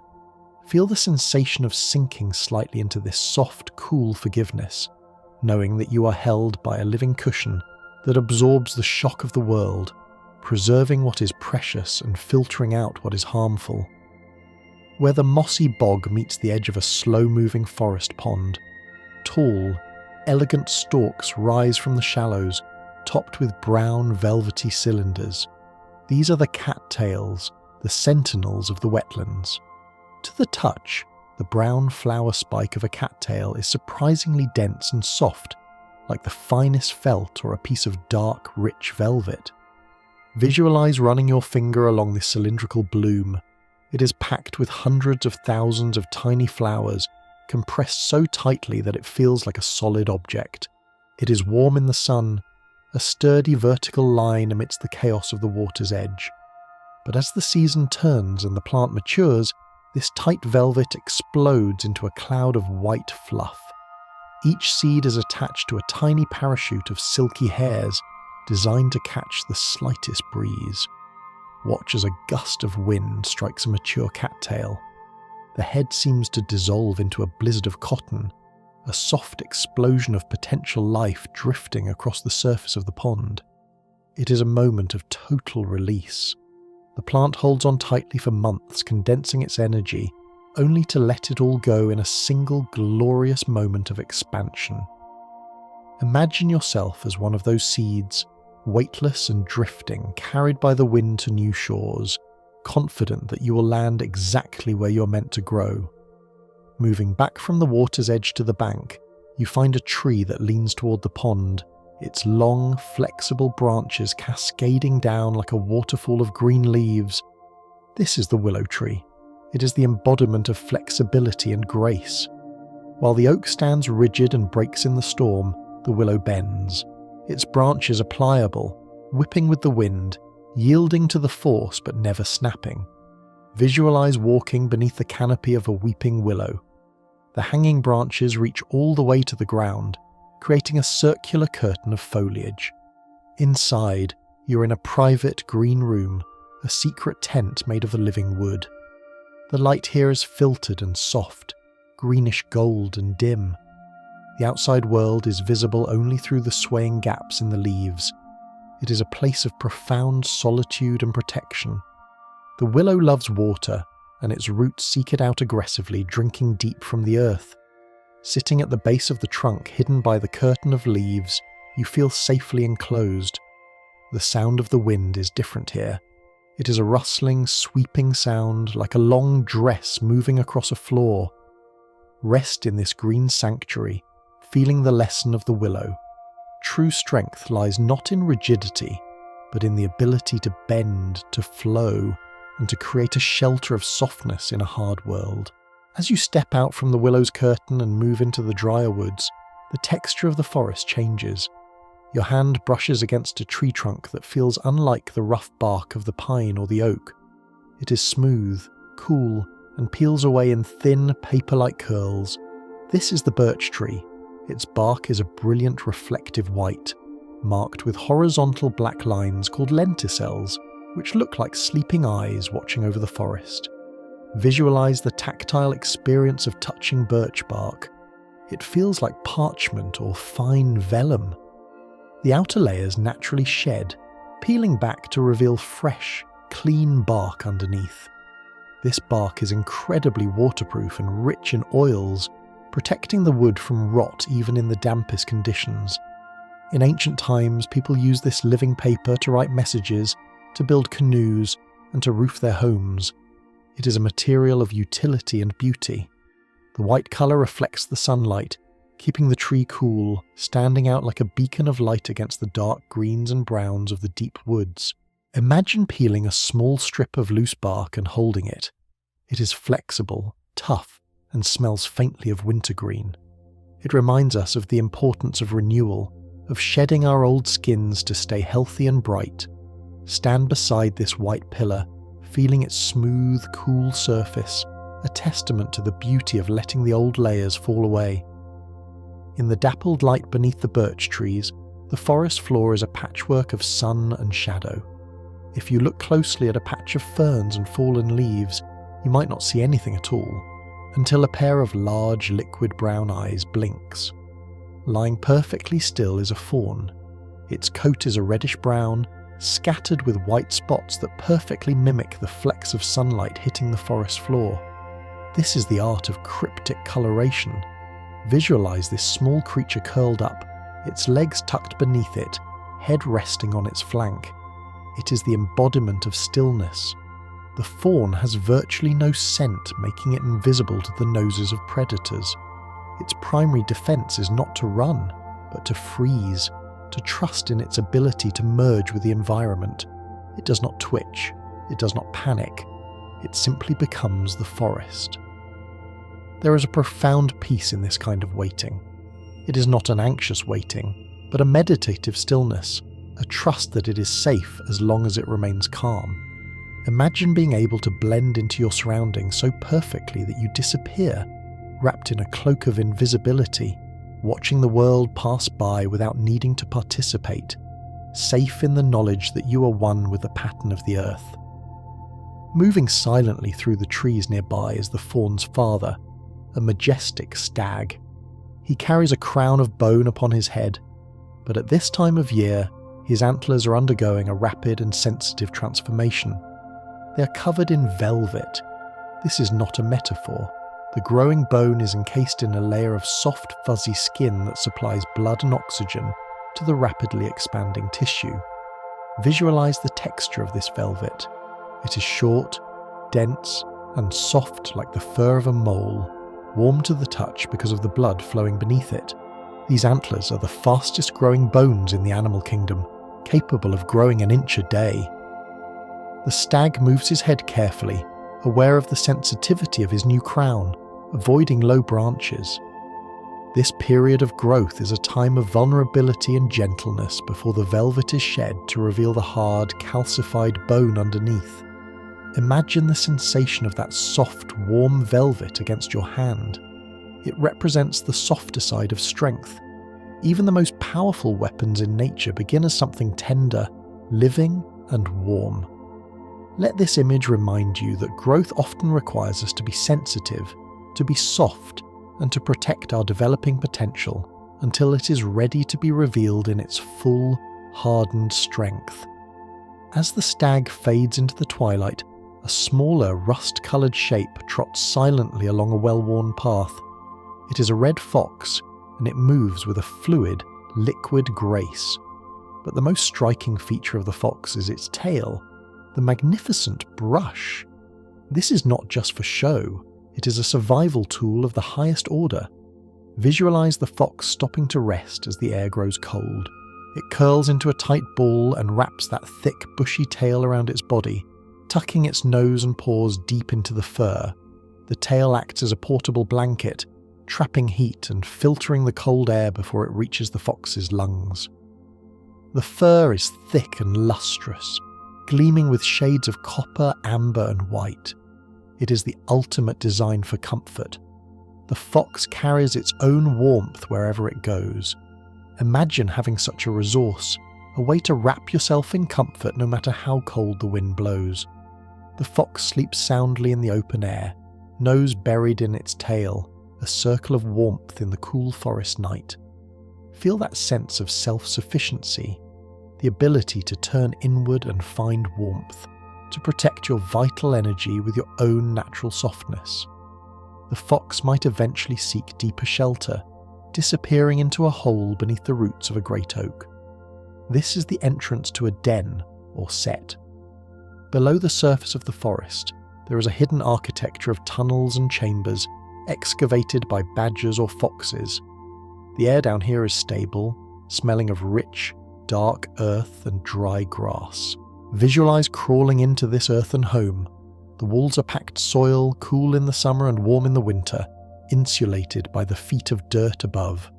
Feel the sensation of sinking slightly into this soft, cool forgiveness, knowing that you are held by a living cushion that absorbs the shock of the world, preserving what is precious and filtering out what is harmful. Where the mossy bog meets the edge of a slow-moving forest pond, tall, elegant stalks rise from the shallows, topped with brown, velvety cylinders. These are the cattails, the sentinels of the wetlands. To the touch, the brown flower spike of a cattail is surprisingly dense and soft, like the finest felt or a piece of dark, rich velvet. Visualize running your finger along this cylindrical bloom. It is packed with hundreds of thousands of tiny flowers, compressed so tightly that it feels like a solid object. It is warm in the sun, a sturdy vertical line amidst the chaos of the water's edge. But as the season turns and the plant matures, this tight velvet explodes into a cloud of white fluff. Each seed is attached to a tiny parachute of silky hairs designed to catch the slightest breeze. Watch as a gust of wind strikes a mature cattail. The head seems to dissolve into a blizzard of cotton, a soft explosion of potential life drifting across the surface of the pond. It is a moment of total release. The plant holds on tightly for months, condensing its energy, only to let it all go in a single glorious moment of expansion. Imagine yourself as one of those seeds, weightless and drifting, carried by the wind to new shores, confident that you will land exactly where you're meant to grow. Moving back from the water's edge to the bank, you find a tree that leans toward the pond, its long, flexible branches cascading down like a waterfall of green leaves. This is the willow tree. It is the embodiment of flexibility and grace. While the oak stands rigid and breaks in the storm, the willow bends. Its branches are pliable, whipping with the wind, yielding to the force but never snapping. Visualize walking beneath the canopy of a weeping willow. The hanging branches reach all the way to the ground, creating a circular curtain of foliage. Inside, you're in a private green room, a secret tent made of the living wood. The light here is filtered and soft, greenish gold and dim. The outside world is visible only through the swaying gaps in the leaves. It is a place of profound solitude and protection. The willow loves water, and its roots seek it out aggressively, drinking deep from the earth. Sitting at the base of the trunk, hidden by the curtain of leaves, you feel safely enclosed. The sound of the wind is different here. It is a rustling, sweeping sound, like a long dress moving across a floor. Rest in this green sanctuary, feeling the lesson of the willow. True strength lies not in rigidity, but in the ability to bend, to flow, and to create a shelter of softness in a hard world. As you step out from the willow's curtain and move into the drier woods, the texture of the forest changes. Your hand brushes against a tree trunk that feels unlike the rough bark of the pine or the oak. It is smooth, cool, and peels away in thin, paper-like curls. This is the birch tree. Its bark is a brilliant reflective white, marked with horizontal black lines called lenticels, which look like sleeping eyes watching over the forest. Visualize the tactile experience of touching birch bark. It feels like parchment or fine vellum. The outer layers naturally shed, peeling back to reveal fresh, clean bark underneath. This bark is incredibly waterproof and rich in oils, protecting the wood from rot even in the dampest conditions. In ancient times, people used this living paper to write messages, to build canoes, and to roof their homes. It is a material of utility and beauty. The white colour reflects the sunlight, keeping the tree cool, standing out like a beacon of light against the dark greens and browns of the deep woods. Imagine peeling a small strip of loose bark and holding it. It is flexible, tough, and smells faintly of wintergreen. It reminds us of the importance of renewal, of shedding our old skins to stay healthy and bright. Stand beside this white pillar, feeling its smooth, cool surface, a testament to the beauty of letting the old layers fall away. In the dappled light beneath the birch trees, the forest floor is a patchwork of sun and shadow. If you look closely at a patch of ferns and fallen leaves, you might not see anything at all, until a pair of large, liquid brown eyes blinks. Lying perfectly still is a fawn. Its coat is a reddish-brown, scattered with white spots that perfectly mimic the flecks of sunlight hitting the forest floor. This is the art of cryptic coloration. Visualize this small creature curled up, its legs tucked beneath it, head resting on its flank. It is the embodiment of stillness. The fawn has virtually no scent, making it invisible to the noses of predators. Its primary defense is not to run, but to freeze, to trust in its ability to merge with the environment. It does not twitch, it does not panic, it simply becomes the forest. There is a profound peace in this kind of waiting. It is not an anxious waiting, but a meditative stillness, a trust that it is safe as long as it remains calm. Imagine being able to blend into your surroundings so perfectly that you disappear, wrapped in a cloak of invisibility, watching the world pass by without needing to participate, safe in the knowledge that you are one with the pattern of the earth. Moving silently through the trees nearby is the fawn's father, a majestic stag. He carries a crown of bone upon his head, but at this time of year, his antlers are undergoing a rapid and sensitive transformation. They are covered in velvet. This is not a metaphor. The growing bone is encased in a layer of soft, fuzzy skin that supplies blood and oxygen to the rapidly expanding tissue. Visualize the texture of this velvet. It is short, dense, and soft like the fur of a mole, warm to the touch because of the blood flowing beneath it. These antlers are the fastest growing bones in the animal kingdom, capable of growing an inch a day. The stag moves his head carefully, aware of the sensitivity of his new crown, avoiding low branches. This period of growth is a time of vulnerability and gentleness before the velvet is shed to reveal the hard, calcified bone underneath. Imagine the sensation of that soft, warm velvet against your hand. It represents the softer side of strength. Even the most powerful weapons in nature begin as something tender, living, and warm. Let this image remind you that growth often requires us to be sensitive, to be soft, and to protect our developing potential until it is ready to be revealed in its full, hardened strength. As the stag fades into the twilight, a smaller, rust-coloured shape trots silently along a well-worn path. It is a red fox, and it moves with a fluid, liquid grace. But the most striking feature of the fox is its tail, the magnificent brush. This is not just for show. It is a survival tool of the highest order. Visualize the fox stopping to rest as the air grows cold. It curls into a tight ball and wraps that thick, bushy tail around its body, tucking its nose and paws deep into the fur. The tail acts as a portable blanket, trapping heat and filtering the cold air before it reaches the fox's lungs. The fur is thick and lustrous, gleaming with shades of copper, amber, and white. It is the ultimate design for comfort. The fox carries its own warmth wherever it goes. Imagine having such a resource, a way to wrap yourself in comfort no matter how cold the wind blows. The fox sleeps soundly in the open air, nose buried in its tail, a circle of warmth in the cool forest night. Feel that sense of self-sufficiency, the ability to turn inward and find warmth, to protect your vital energy with your own natural softness. The fox might eventually seek deeper shelter, disappearing into a hole beneath the roots of a great oak. This is the entrance to a den, or set. Below the surface of the forest, there is a hidden architecture of tunnels and chambers excavated by badgers or foxes. The air down here is stable, smelling of rich, dark earth and dry grass. Visualize crawling into this earthen home. The walls are packed soil, cool in the summer and warm in the winter, insulated by the feet of dirt above.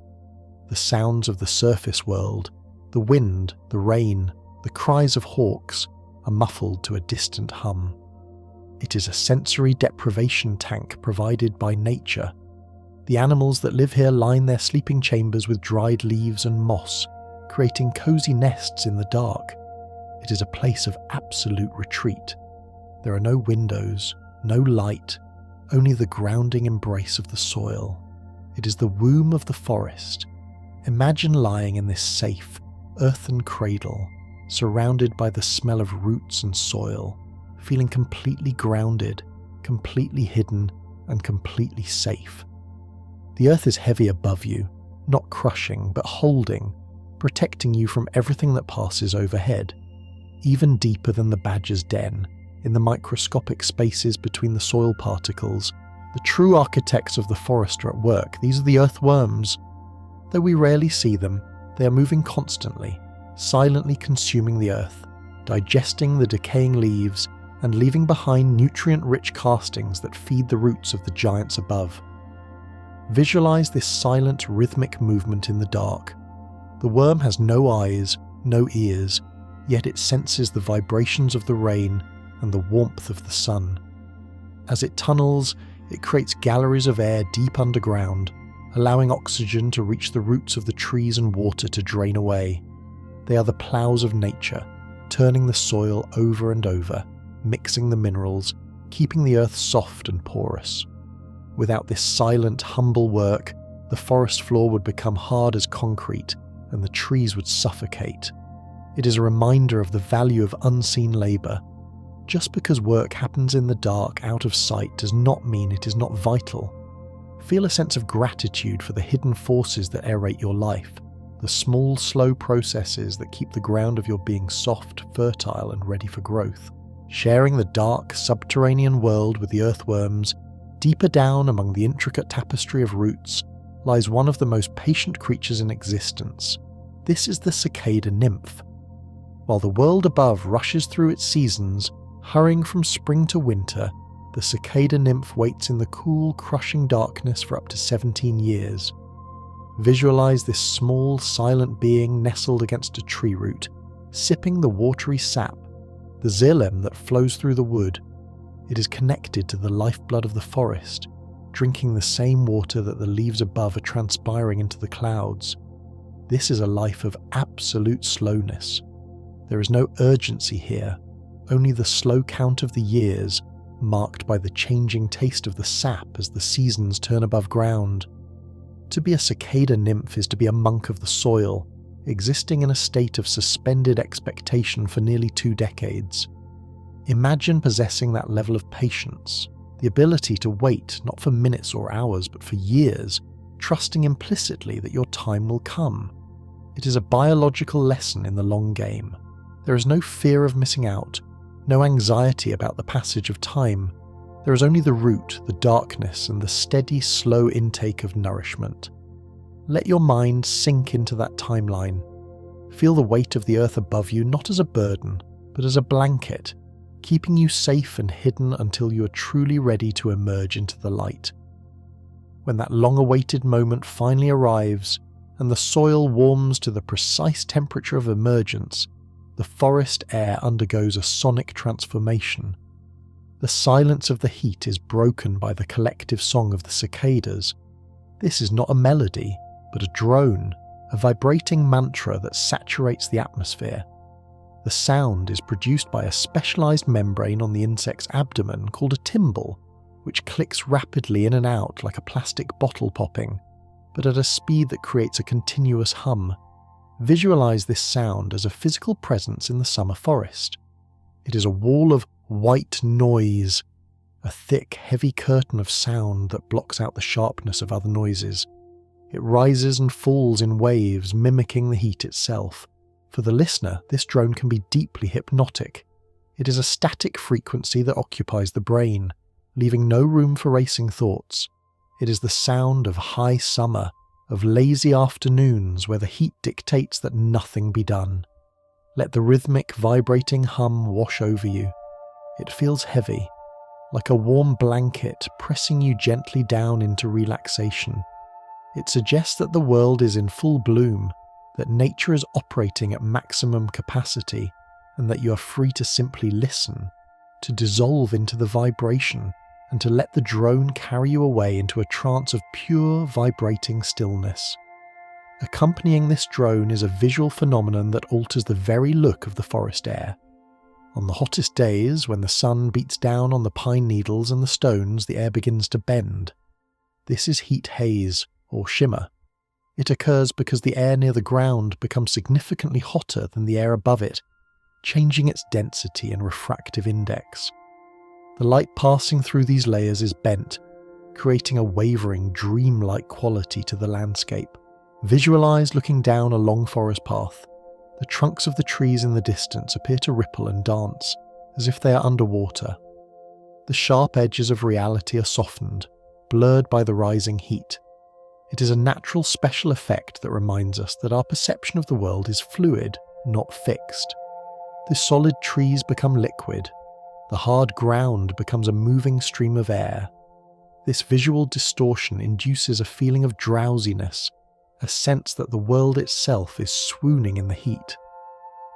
The sounds of the surface world, the wind, the rain, the cries of hawks, are muffled to a distant hum. It is a sensory deprivation tank provided by nature. The animals that live here line their sleeping chambers with dried leaves and moss, creating cozy nests in the dark. It is a place of absolute retreat. There are no windows, no light, only the grounding embrace of the soil. It is the womb of the forest. Imagine lying in this safe, earthen cradle, surrounded by the smell of roots and soil, feeling completely grounded, completely hidden, and completely safe. The earth is heavy above you, not crushing, but holding, protecting you from everything that passes overhead. Even deeper than the badger's den, in the microscopic spaces between the soil particles, the true architects of the forest are at work. These are the earthworms. Though we rarely see them, they are moving constantly, silently consuming the earth, digesting the decaying leaves, and leaving behind nutrient-rich castings that feed the roots of the giants above. Visualize this silent, rhythmic movement in the dark. The worm has no eyes, no ears, yet it senses the vibrations of the rain and the warmth of the sun. As it tunnels, it creates galleries of air deep underground, allowing oxygen to reach the roots of the trees and water to drain away. They are the ploughs of nature, turning the soil over and over, mixing the minerals, keeping the earth soft and porous. Without this silent, humble work, the forest floor would become hard as concrete, and the trees would suffocate. It is a reminder of the value of unseen labour. Just because work happens in the dark, out of sight, does not mean it is not vital. Feel a sense of gratitude for the hidden forces that aerate your life, the small, slow processes that keep the ground of your being soft, fertile, and ready for growth. Sharing the dark, subterranean world with the earthworms, deeper down among the intricate tapestry of roots, lies one of the most patient creatures in existence. This is the cicada nymph. While the world above rushes through its seasons, hurrying from spring to winter, the cicada nymph waits in the cool, crushing darkness for up to 17 years. Visualize this small, silent being nestled against a tree root, sipping the watery sap, the xylem that flows through the wood. It is connected to the lifeblood of the forest, drinking the same water that the leaves above are transpiring into the clouds. This is a life of absolute slowness. There is no urgency here, only the slow count of the years, marked by the changing taste of the sap as the seasons turn above ground. To be a cicada nymph is to be a monk of the soil, existing in a state of suspended expectation for nearly 2 decades. Imagine possessing that level of patience, the ability to wait not for minutes or hours but for years, trusting implicitly that your time will come. It is a biological lesson in the long game. There is no fear of missing out, no anxiety about the passage of time. There is only the root, the darkness, and the steady, slow intake of nourishment. Let your mind sink into that timeline. Feel the weight of the earth above you not as a burden, but as a blanket, keeping you safe and hidden until you are truly ready to emerge into the light. When that long-awaited moment finally arrives, and the soil warms to the precise temperature of emergence, the forest air undergoes a sonic transformation. The silence of the heat is broken by the collective song of the cicadas. This is not a melody, but a drone, a vibrating mantra that saturates the atmosphere. The sound is produced by a specialized membrane on the insect's abdomen called a timbal, which clicks rapidly in and out like a plastic bottle popping, but at a speed that creates a continuous hum. Visualize this sound as a physical presence in the summer forest. It is a wall of white noise, a thick, heavy curtain of sound that blocks out the sharpness of other noises. It rises and falls in waves, mimicking the heat itself. For the listener, this drone can be deeply hypnotic. It is a static frequency that occupies the brain, leaving no room for racing thoughts. It is the sound of high summer, of lazy afternoons where the heat dictates that nothing be done. Let the rhythmic, vibrating hum wash over you. It feels heavy, like a warm blanket pressing you gently down into relaxation. It suggests that the world is in full bloom, that nature is operating at maximum capacity, and that you are free to simply listen, to dissolve into the vibration, and to let the drone carry you away into a trance of pure, vibrating stillness. Accompanying this drone is a visual phenomenon that alters the very look of the forest air. On the hottest days, when the sun beats down on the pine needles and the stones, the air begins to bend. This is heat haze, or shimmer. It occurs because the air near the ground becomes significantly hotter than the air above it, changing its density and refractive index. The light passing through these layers is bent, creating a wavering, dream-like quality to the landscape. Visualize looking down a long forest path. The trunks of the trees in the distance appear to ripple and dance, as if they are underwater. The sharp edges of reality are softened, blurred by the rising heat. It is a natural special effect that reminds us that our perception of the world is fluid, not fixed. The solid trees become liquid. The hard ground becomes a moving stream of air. This visual distortion induces a feeling of drowsiness, a sense that the world itself is swooning in the heat.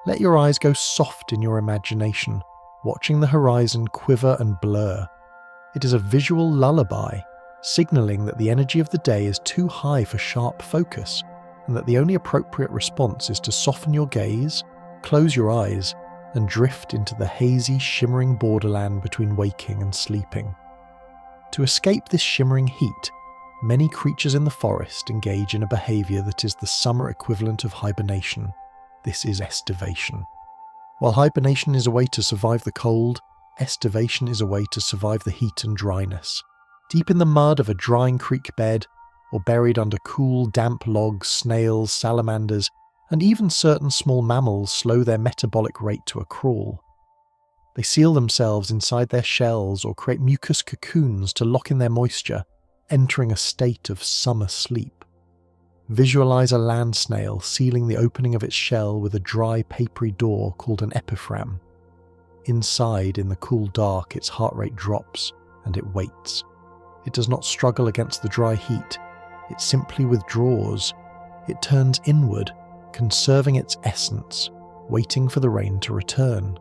Let your eyes go soft in your imagination, watching the horizon quiver and blur. It is a visual lullaby, signaling that the energy of the day is too high for sharp focus, and that the only appropriate response is to soften your gaze, close your eyes, and drift into the hazy, shimmering borderland between waking and sleeping. To escape this shimmering heat, many creatures in the forest engage in a behavior that is the summer equivalent of hibernation. This is estivation. While hibernation is a way to survive the cold, estivation is a way to survive the heat and dryness. Deep in the mud of a drying creek bed, or buried under cool, damp logs, snails, salamanders, and even certain small mammals slow their metabolic rate to a crawl. They seal themselves inside their shells or create mucus cocoons to lock in their moisture, entering a state of summer sleep. Visualize a land snail sealing the opening of its shell with a dry, papery door called an epiphragm. Inside, in the cool dark, its heart rate drops, and it waits. It does not struggle against the dry heat. It simply withdraws. It turns inward, conserving its essence, waiting for the rain to return.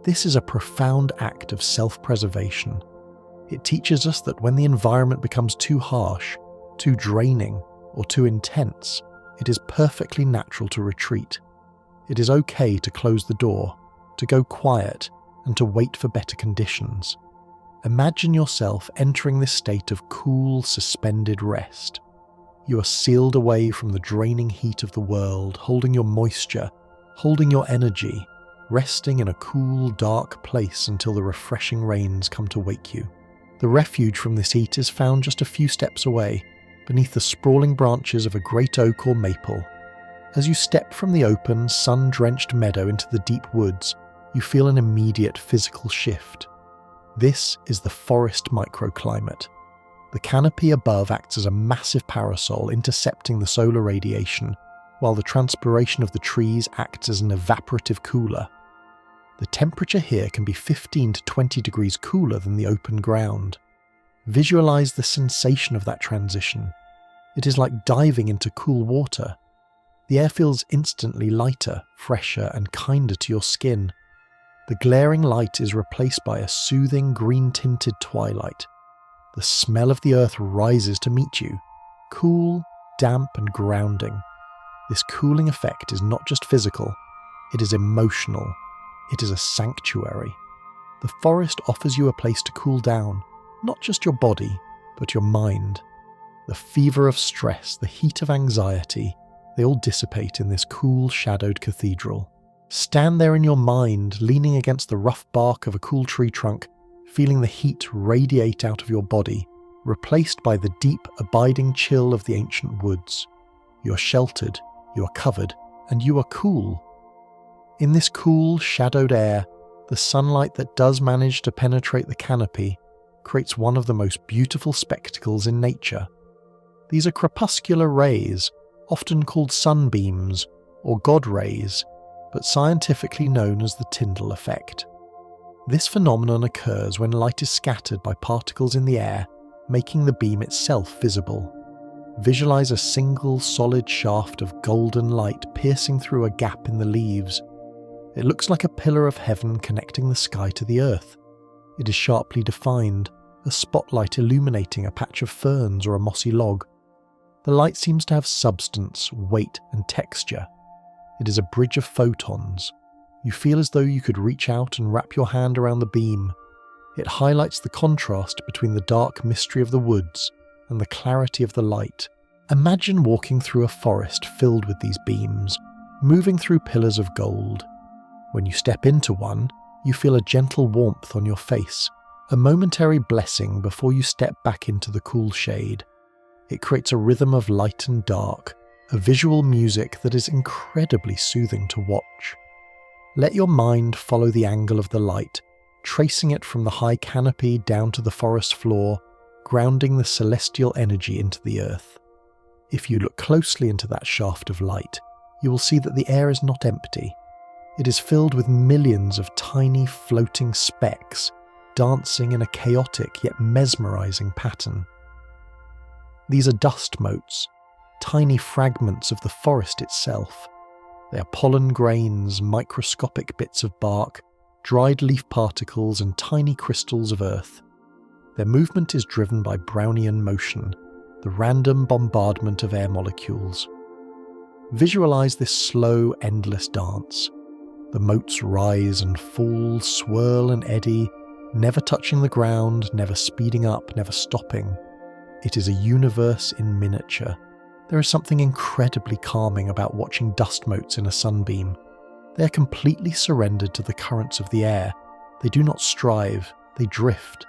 This is a profound act of self-preservation. It teaches us that when the environment becomes too harsh, too draining, or too intense, it is perfectly natural to retreat. It is okay to close the door, to go quiet, and to wait for better conditions. Imagine yourself entering this state of cool, suspended rest. You are sealed away from the draining heat of the world, holding your moisture, holding your energy, resting in a cool, dark place until the refreshing rains come to wake you. The refuge from this heat is found just a few steps away, beneath the sprawling branches of a great oak or maple. As you step from the open, sun-drenched meadow into the deep woods, you feel an immediate physical shift. This is the forest microclimate. The canopy above acts as a massive parasol intercepting the solar radiation, while the transpiration of the trees acts as an evaporative cooler. The temperature here can be 15 to 20 degrees cooler than the open ground. Visualize the sensation of that transition. It is like diving into cool water. The air feels instantly lighter, fresher, and kinder to your skin. The glaring light is replaced by a soothing green-tinted twilight. The smell of the earth rises to meet you, cool, damp, and grounding. This cooling effect is not just physical, it is emotional. It is a sanctuary. The forest offers you a place to cool down, not just your body, but your mind. The fever of stress, the heat of anxiety, they all dissipate in this cool, shadowed cathedral. Stand there in your mind, leaning against the rough bark of a cool tree trunk, feeling the heat radiate out of your body, replaced by the deep, abiding chill of the ancient woods. You are sheltered, you are covered, and you are cool. In this cool, shadowed air, the sunlight that does manage to penetrate the canopy creates one of the most beautiful spectacles in nature. These are crepuscular rays, often called sunbeams or God rays, but scientifically known as the Tyndall effect. This phenomenon occurs when light is scattered by particles in the air, making the beam itself visible. Visualize a single solid shaft of golden light piercing through a gap in the leaves. It looks like a pillar of heaven connecting the sky to the earth. It is sharply defined, a spotlight illuminating a patch of ferns or a mossy log. The light seems to have substance, weight, and texture. It is a bridge of photons. You feel as though you could reach out and wrap your hand around the beam. It highlights the contrast between the dark mystery of the woods and the clarity of the light. Imagine walking through a forest filled with these beams, moving through pillars of gold. When you step into one, you feel a gentle warmth on your face, a momentary blessing before you step back into the cool shade. It creates a rhythm of light and dark, a visual music that is incredibly soothing to watch. Let your mind follow the angle of the light, tracing it from the high canopy down to the forest floor, grounding the celestial energy into the earth. If you look closely into that shaft of light, you will see that the air is not empty. It is filled with millions of tiny floating specks, dancing in a chaotic yet mesmerizing pattern. These are dust motes, tiny fragments of the forest itself. They are pollen grains, microscopic bits of bark, dried leaf particles, and tiny crystals of earth. Their movement is driven by Brownian motion, the random bombardment of air molecules. Visualize this slow, endless dance. The motes rise and fall, swirl and eddy, never touching the ground, never speeding up, never stopping. It is a universe in miniature. There is something incredibly calming about watching dust motes in a sunbeam. They are completely surrendered to the currents of the air, They do not strive, they drift.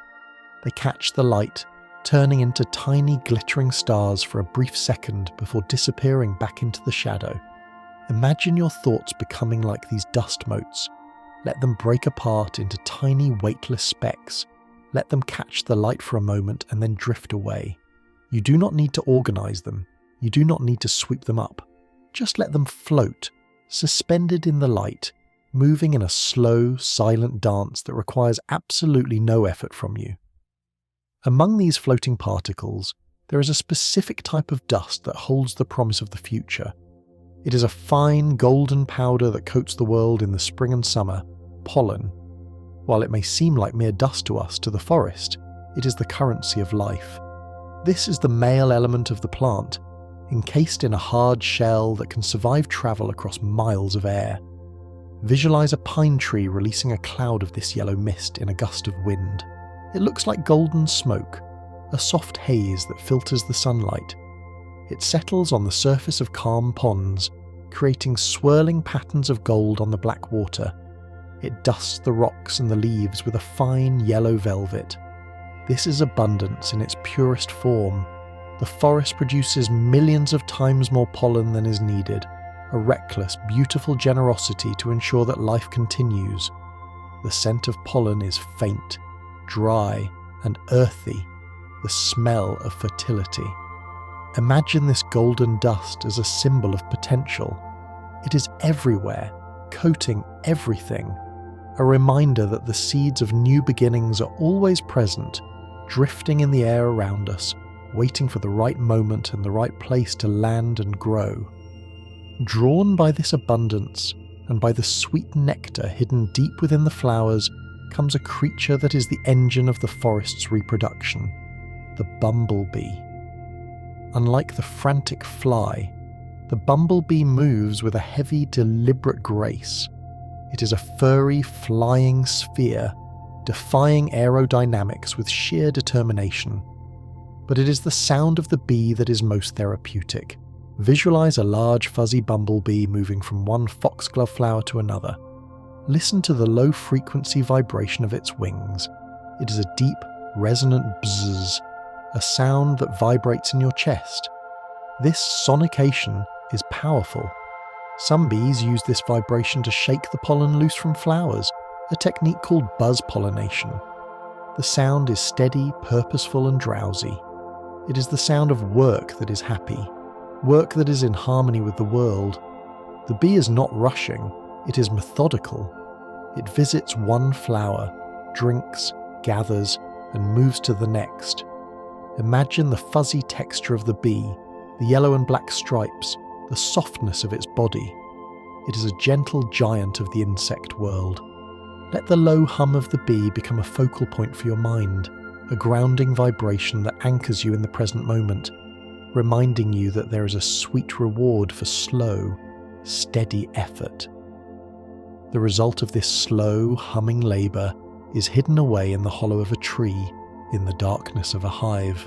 They catch the light, turning into tiny glittering stars for a brief second before disappearing back into the shadow. Imagine your thoughts becoming like these dust motes. Let them break apart into tiny weightless specks. Let them catch the light for a moment and then drift away. You do not need to organize them. You do not need to sweep them up. Just let them float, suspended in the light, moving in a slow, silent dance that requires absolutely no effort from you. Among these floating particles, there is a specific type of dust that holds the promise of the future. It is a fine golden powder that coats the world in the spring and summer, pollen. While it may seem like mere dust to us, to the forest, it is the currency of life. This is the male element of the plant, encased in a hard shell that can survive travel across miles of air. Visualize a pine tree releasing a cloud of this yellow mist in a gust of wind. It looks like golden smoke, a soft haze that filters the sunlight. It settles on the surface of calm ponds, creating swirling patterns of gold on the black water. It dusts the rocks and the leaves with a fine yellow velvet. This is abundance in its purest form. The forest produces millions of times more pollen than is needed, a reckless, beautiful generosity to ensure that life continues. The scent of pollen is faint, dry, and earthy, the smell of fertility. Imagine this golden dust as a symbol of potential. It is everywhere, coating everything, a reminder that the seeds of new beginnings are always present, drifting in the air around us, waiting for the right moment and the right place to land and grow. Drawn by this abundance, and by the sweet nectar hidden deep within the flowers, comes a creature that is the engine of the forest's reproduction, the bumblebee. Unlike the frantic fly, the bumblebee moves with a heavy, deliberate grace. It is a furry, flying sphere, defying aerodynamics with sheer determination. But it is the sound of the bee that is most therapeutic. Visualize a large, fuzzy bumblebee moving from one foxglove flower to another. Listen to the low-frequency vibration of its wings. It is a deep, resonant bzzz, a sound that vibrates in your chest. This sonication is powerful. Some bees use this vibration to shake the pollen loose from flowers, a technique called buzz pollination. The sound is steady, purposeful, and drowsy. It is the sound of work that is happy, work that is in harmony with the world. The bee is not rushing, it is methodical. It visits one flower, drinks, gathers, and moves to the next. Imagine the fuzzy texture of the bee, the yellow and black stripes, the softness of its body. It is a gentle giant of the insect world. Let the low hum of the bee become a focal point for your mind, a grounding vibration that anchors you in the present moment, reminding you that there is a sweet reward for slow, steady effort. The result of this slow, humming labour is hidden away in the hollow of a tree, in the darkness of a hive.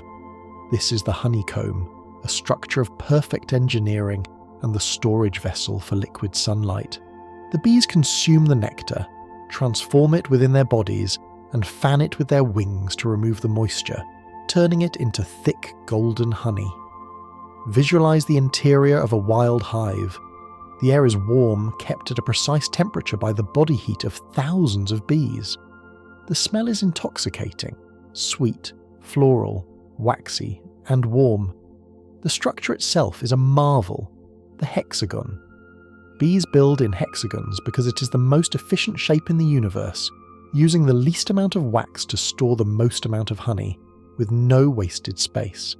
This is the honeycomb, a structure of perfect engineering and the storage vessel for liquid sunlight. The bees consume the nectar, transform it within their bodies, and fan it with their wings to remove the moisture, turning it into thick golden honey. Visualize the interior of a wild hive. The air is warm, kept at a precise temperature by the body heat of thousands of bees. The smell is intoxicating, sweet, floral, waxy, and warm. The structure itself is a marvel, the hexagon. Bees build in hexagons because it is the most efficient shape in the universe, using the least amount of wax to store the most amount of honey, with no wasted space.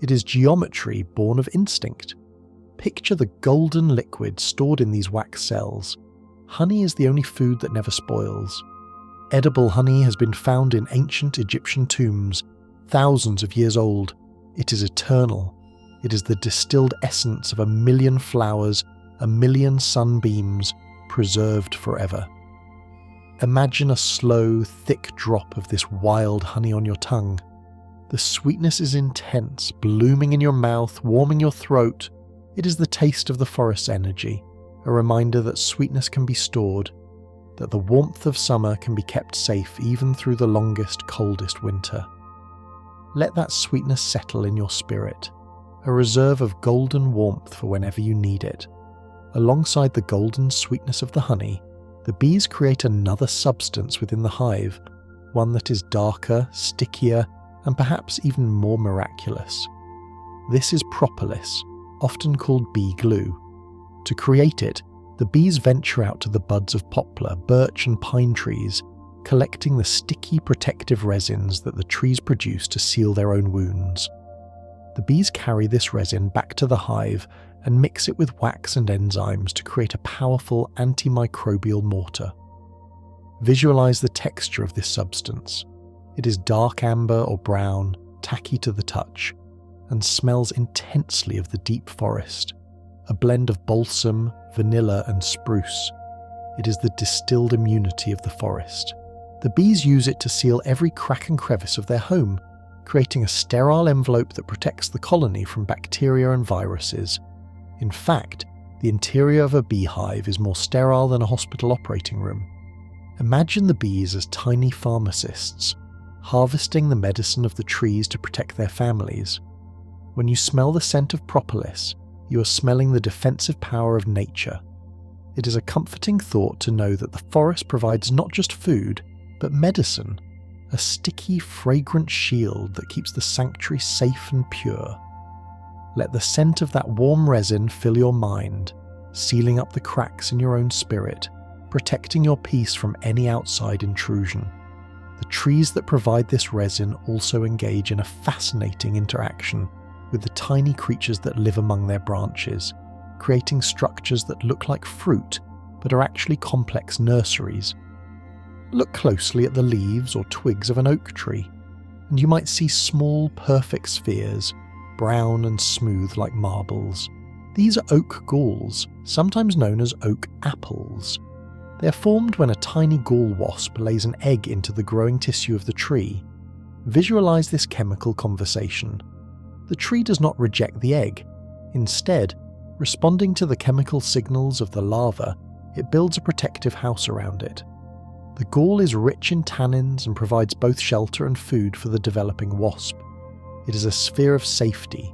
It is geometry born of instinct. Picture the golden liquid stored in these wax cells. Honey is the only food that never spoils. Edible honey has been found in ancient Egyptian tombs, thousands of years old. It is eternal. It is the distilled essence of 1,000,000 flowers, 1,000,000 sunbeams, preserved forever. Imagine a slow, thick drop of this wild honey on your tongue. The sweetness is intense, blooming in your mouth, warming your throat. It is the taste of the forest's energy, a reminder that sweetness can be stored. that the warmth of summer can be kept safe even through the longest, coldest winter. Let that sweetness settle in your spirit, a reserve of golden warmth for whenever you need it. Alongside the golden sweetness of the honey, the bees create another substance within the hive, one that is darker, stickier, and perhaps even more miraculous. This is propolis, often called bee glue. To create it, the bees venture out to the buds of poplar, birch and pine trees, collecting the sticky protective resins that the trees produce to seal their own wounds. The bees carry this resin back to the hive and mix it with wax and enzymes to create a powerful antimicrobial mortar. Visualize the texture of this substance. It is dark amber or brown, tacky to the touch, and smells intensely of the deep forest, a blend of balsam, vanilla and spruce. It is the distilled immunity of the forest. The bees use it to seal every crack and crevice of their home, creating a sterile envelope that protects the colony from bacteria and viruses. In fact, the interior of a beehive is more sterile than a hospital operating room. Imagine the bees as tiny pharmacists, harvesting the medicine of the trees to protect their families. When you smell the scent of propolis, you are smelling the defensive power of nature. It is a comforting thought to know that the forest provides not just food, but medicine, a sticky, fragrant shield that keeps the sanctuary safe and pure. Let the scent of that warm resin fill your mind, sealing up the cracks in your own spirit, protecting your peace from any outside intrusion. The trees that provide this resin also engage in a fascinating interaction with the tiny creatures that live among their branches, creating structures that look like fruit but are actually complex nurseries. Look closely at the leaves or twigs of an oak tree, and you might see small, perfect spheres, brown and smooth like marbles. These are oak galls, sometimes known as oak apples. They are formed when a tiny gall wasp lays an egg into the growing tissue of the tree. Visualize this chemical conversation. The tree does not reject the egg. Instead, responding to the chemical signals of the larva, it builds a protective house around it. The gall is rich in tannins and provides both shelter and food for the developing wasp. It is a sphere of safety.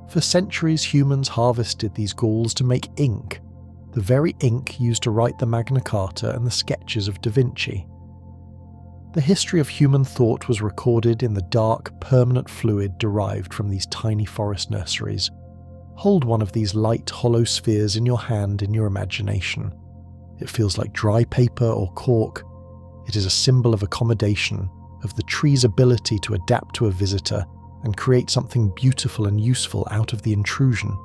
For centuries, humans harvested these galls to make ink, the very ink used to write the Magna Carta and the sketches of Da Vinci. The history of human thought was recorded in the dark, permanent fluid derived from these tiny forest nurseries. Hold one of these light, hollow spheres in your hand in your imagination. It feels like dry paper or cork. It is a symbol of accommodation, of the tree's ability to adapt to a visitor and create something beautiful and useful out of the intrusion.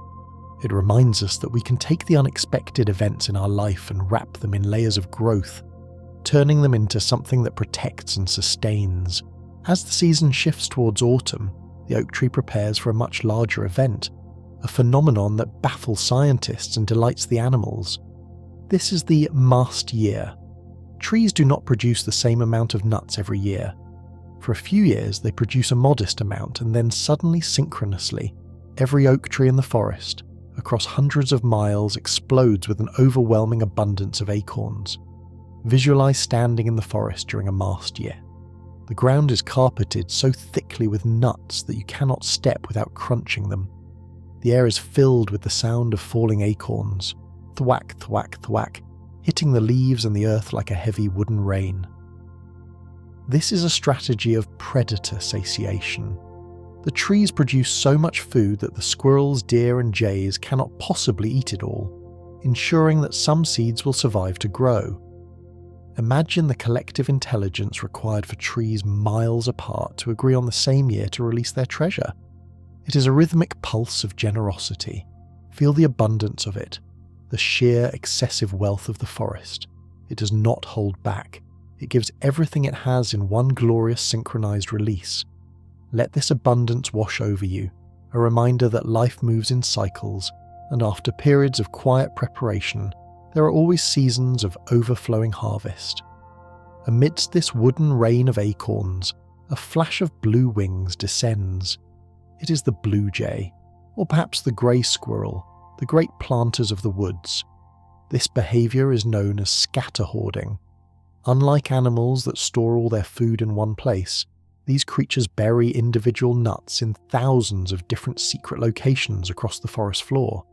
It reminds us that we can take the unexpected events in our life and wrap them in layers of growth, turning them into something that protects and sustains. As the season shifts towards autumn, the oak tree prepares for a much larger event, a phenomenon that baffles scientists and delights the animals. This is the mast year. Trees do not produce the same amount of nuts every year. For a few years they produce a modest amount, and then suddenly, synchronously, every oak tree in the forest, across hundreds of miles, explodes with an overwhelming abundance of acorns. Visualize standing in the forest during a mast year. The ground is carpeted so thickly with nuts that you cannot step without crunching them. The air is filled with the sound of falling acorns, thwack, thwack, thwack, hitting the leaves and the earth like a heavy wooden rain. This is a strategy of predator satiation. The trees produce so much food that the squirrels, deer and jays cannot possibly eat it all, ensuring that some seeds will survive to grow. Imagine the collective intelligence required for trees miles apart to agree on the same year to release their treasure. It is a rhythmic pulse of generosity. Feel the abundance of it, the sheer excessive wealth of the forest. It does not hold back. It gives everything it has in one glorious synchronized release. Let this abundance wash over you, a reminder that life moves in cycles, and after periods of quiet preparation, there are always seasons of overflowing harvest. Amidst this wooden rain of acorns, a flash of blue wings descends. It is the blue jay, or perhaps the grey squirrel, the great planters of the woods. This behaviour is known as scatter hoarding. Unlike animals that store all their food in one place, these creatures bury individual nuts in thousands of different secret locations across the forest floor.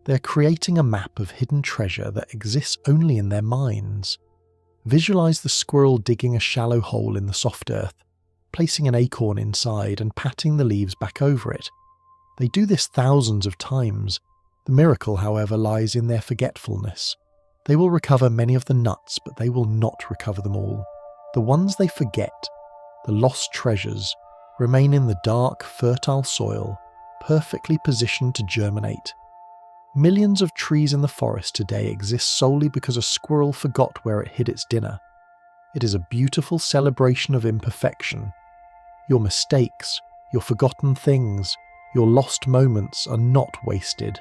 They're creating a map of hidden treasure that exists only in their minds. Visualize the squirrel digging a shallow hole in the soft earth, placing an acorn inside and patting the leaves back over it. They do this thousands of times. The miracle, however, lies in their forgetfulness. They will recover many of the nuts, but they will not recover them all. The ones they forget, the lost treasures, remain in the dark, fertile soil, perfectly positioned to germinate. Millions of trees in the forest today exist solely because a squirrel forgot where it hid its dinner. It is a beautiful celebration of imperfection. Your mistakes, your forgotten things, your lost moments are not wasted.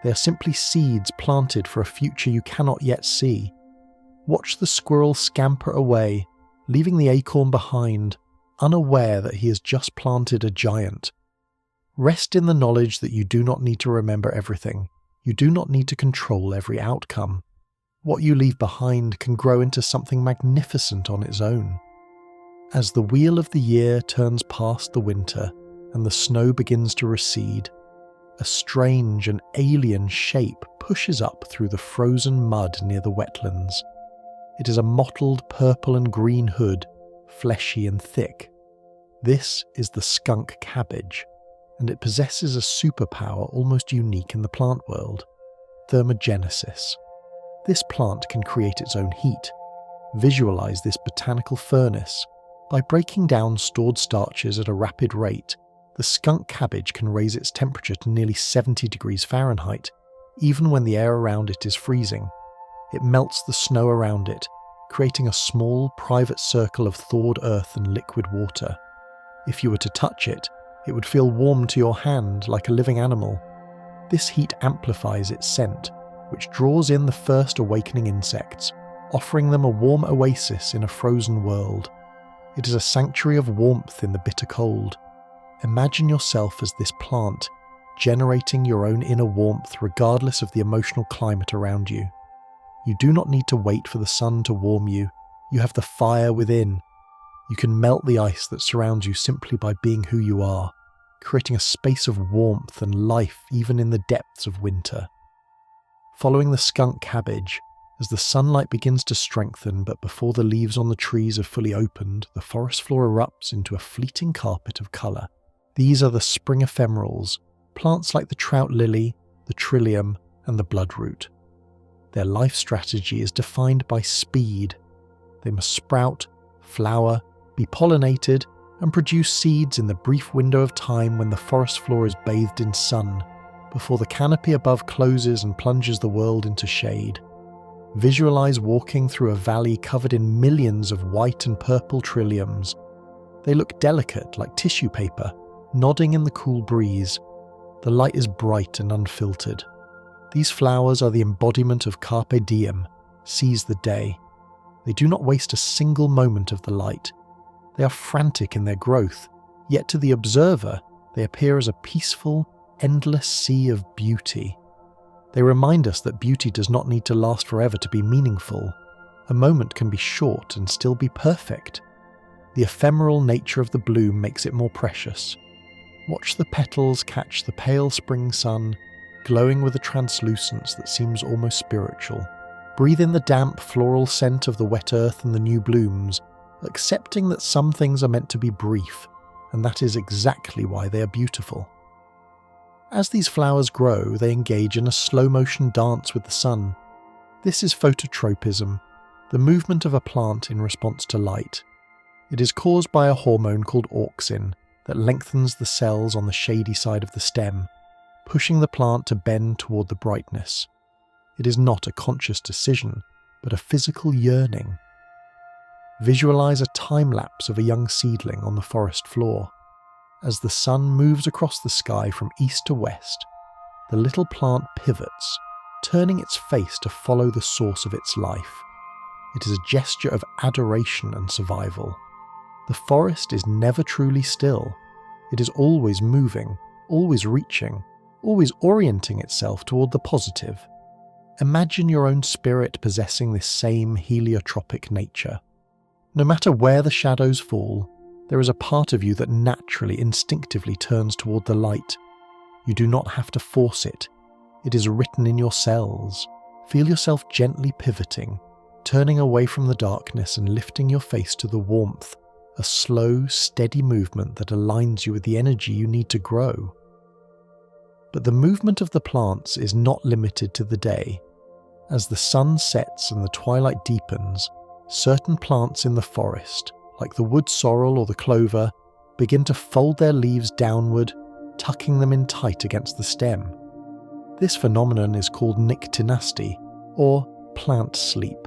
They are simply seeds planted for a future you cannot yet see. Watch the squirrel scamper away, leaving the acorn behind, unaware that he has just planted a giant. Rest in the knowledge that you do not need to remember everything. You do not need to control every outcome. What you leave behind can grow into something magnificent on its own. As the wheel of the year turns past the winter and the snow begins to recede, a strange and alien shape pushes up through the frozen mud near the wetlands. It is a mottled purple and green hood, fleshy and thick. This is the skunk cabbage, and it possesses a superpower almost unique in the plant world: thermogenesis. This plant can create its own heat. Visualize this botanical furnace. By breaking down stored starches at a rapid rate, the skunk cabbage can raise its temperature to nearly 70 degrees Fahrenheit, even when the air around it is freezing. It melts the snow around it, creating a small, private circle of thawed earth and liquid water. If you were to touch it, it would feel warm to your hand like a living animal. This heat amplifies its scent, which draws in the first awakening insects, offering them a warm oasis in a frozen world. It is a sanctuary of warmth in the bitter cold. Imagine yourself as this plant, generating your own inner warmth regardless of the emotional climate around you. You do not need to wait for the sun to warm you. You have the fire within. You can melt the ice that surrounds you simply by being who you are, creating a space of warmth and life even in the depths of winter. Following the skunk cabbage, as the sunlight begins to strengthen but before the leaves on the trees are fully opened, the forest floor erupts into a fleeting carpet of colour. These are the spring ephemerals, plants like the trout lily, the trillium, and the bloodroot. Their life strategy is defined by speed. They must sprout, flower, be pollinated, and produce seeds in the brief window of time when the forest floor is bathed in sun, before the canopy above closes and plunges the world into shade. Visualize walking through a valley covered in millions of white and purple trilliums. They look delicate like tissue paper, nodding in the cool breeze. The light is bright and unfiltered. These flowers are the embodiment of carpe diem, seize the day. They do not waste a single moment of the light. They are frantic in their growth, yet to the observer, they appear as a peaceful, endless sea of beauty. They remind us that beauty does not need to last forever to be meaningful. A moment can be short and still be perfect. The ephemeral nature of the bloom makes it more precious. Watch the petals catch the pale spring sun, glowing with a translucence that seems almost spiritual. Breathe in the damp floral scent of the wet earth and the new blooms, accepting that some things are meant to be brief, and that is exactly why they are beautiful. As these flowers grow, they engage in a slow-motion dance with the sun. This is phototropism, the movement of a plant in response to light. It is caused by a hormone called auxin that lengthens the cells on the shady side of the stem, pushing the plant to bend toward the brightness. It is not a conscious decision, but a physical yearning. Visualize a time-lapse of a young seedling on the forest floor. As the sun moves across the sky from east to west, the little plant pivots, turning its face to follow the source of its life. It is a gesture of adoration and survival. The forest is never truly still. It is always moving, always reaching, always orienting itself toward the positive. Imagine your own spirit possessing this same heliotropic nature. No matter where the shadows fall, there is a part of you that naturally, instinctively turns toward the light. You do not have to force it. It is written in your cells. Feel yourself gently pivoting, turning away from the darkness and lifting your face to the warmth, a slow, steady movement that aligns you with the energy you need to grow. But the movement of the plants is not limited to the day. As the sun sets and the twilight deepens, certain plants in the forest, like the wood sorrel or the clover, begin to fold their leaves downward, tucking them in tight against the stem. This phenomenon is called nyctinasty, or plant sleep.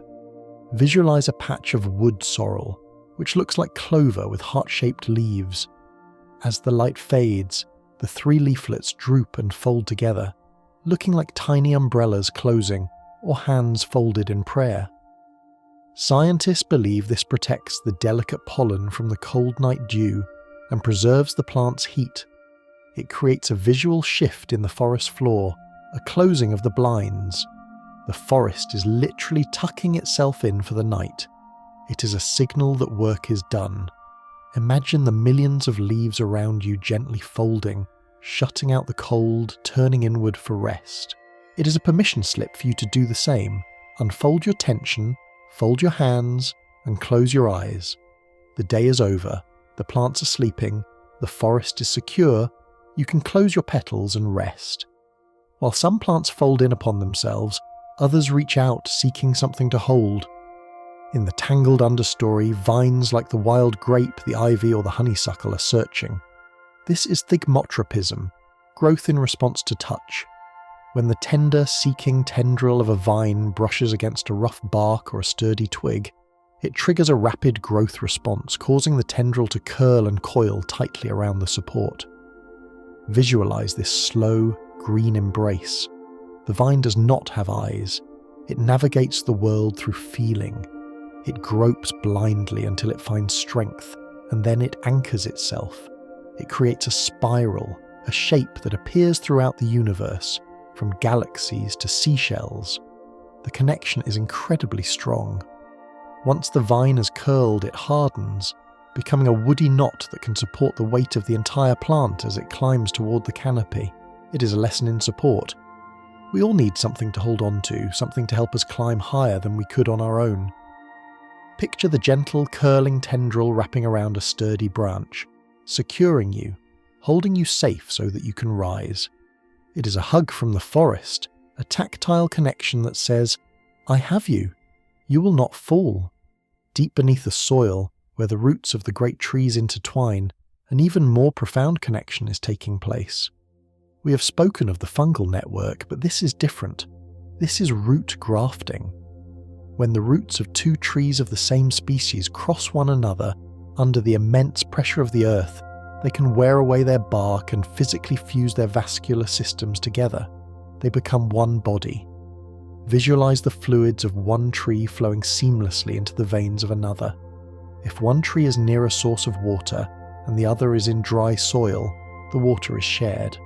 Visualize a patch of wood sorrel, which looks like clover with heart-shaped leaves. As the light fades, the 3 leaflets droop and fold together, looking like tiny umbrellas closing or hands folded in prayer. Scientists believe this protects the delicate pollen from the cold night dew and preserves the plant's heat. It creates a visual shift in the forest floor, a closing of the blinds. The forest is literally tucking itself in for the night. It is a signal that work is done. Imagine the millions of leaves around you gently folding, shutting out the cold, turning inward for rest. It is a permission slip for you to do the same. Unfold your tension, fold your hands, and close your eyes. The day is over, the plants are sleeping, the forest is secure, you can close your petals and rest. While some plants fold in upon themselves, others reach out seeking something to hold. In the tangled understory, vines like the wild grape, the ivy, or the honeysuckle are searching. This is thigmotropism, growth in response to touch. When the tender, seeking tendril of a vine brushes against a rough bark or a sturdy twig, it triggers a rapid growth response, causing the tendril to curl and coil tightly around the support. Visualize this slow, green embrace. The vine does not have eyes. It navigates the world through feeling. It gropes blindly until it finds strength, and then it anchors itself. It creates a spiral, a shape that appears throughout the universe, from galaxies to seashells. The connection is incredibly strong. Once the vine has curled, it hardens, becoming a woody knot that can support the weight of the entire plant as it climbs toward the canopy. It is a lesson in support. We all need something to hold on to, something to help us climb higher than we could on our own. Picture the gentle, curling tendril wrapping around a sturdy branch, securing you, holding you safe so that you can rise. It is a hug from the forest, a tactile connection that says, "I have you. You will not fall." Deep beneath the soil, where the roots of the great trees intertwine, an even more profound connection is taking place. We have spoken of the fungal network, but this is different. This is root grafting. When the roots of 2 trees of the same species cross one another under the immense pressure of the earth, they can wear away their bark and physically fuse their vascular systems together. They become one body. Visualize the fluids of one tree flowing seamlessly into the veins of another. If one tree is near a source of water and the other is in dry soil, the water is shared.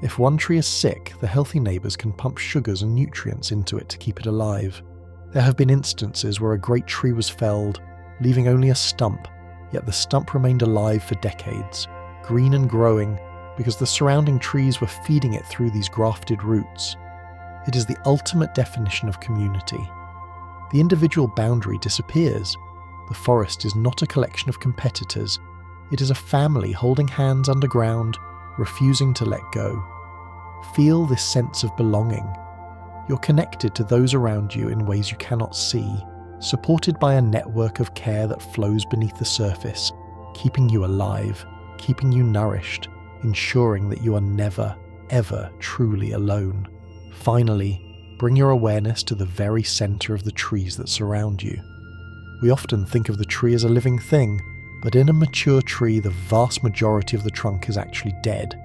If one tree is sick, the healthy neighbours can pump sugars and nutrients into it to keep it alive. There have been instances where a great tree was felled, leaving only a stump, yet the stump remained alive for decades, green and growing, because the surrounding trees were feeding it through these grafted roots. It is the ultimate definition of community. The individual boundary disappears. The forest is not a collection of competitors. It is a family holding hands underground, refusing to let go. Feel this sense of belonging. You're connected to those around you in ways you cannot see, supported by a network of care that flows beneath the surface, keeping you alive, keeping you nourished, ensuring that you are never, ever truly alone. Finally, bring your awareness to the very center of the trees that surround you. We often think of the tree as a living thing, but in a mature tree, the vast majority of the trunk is actually dead.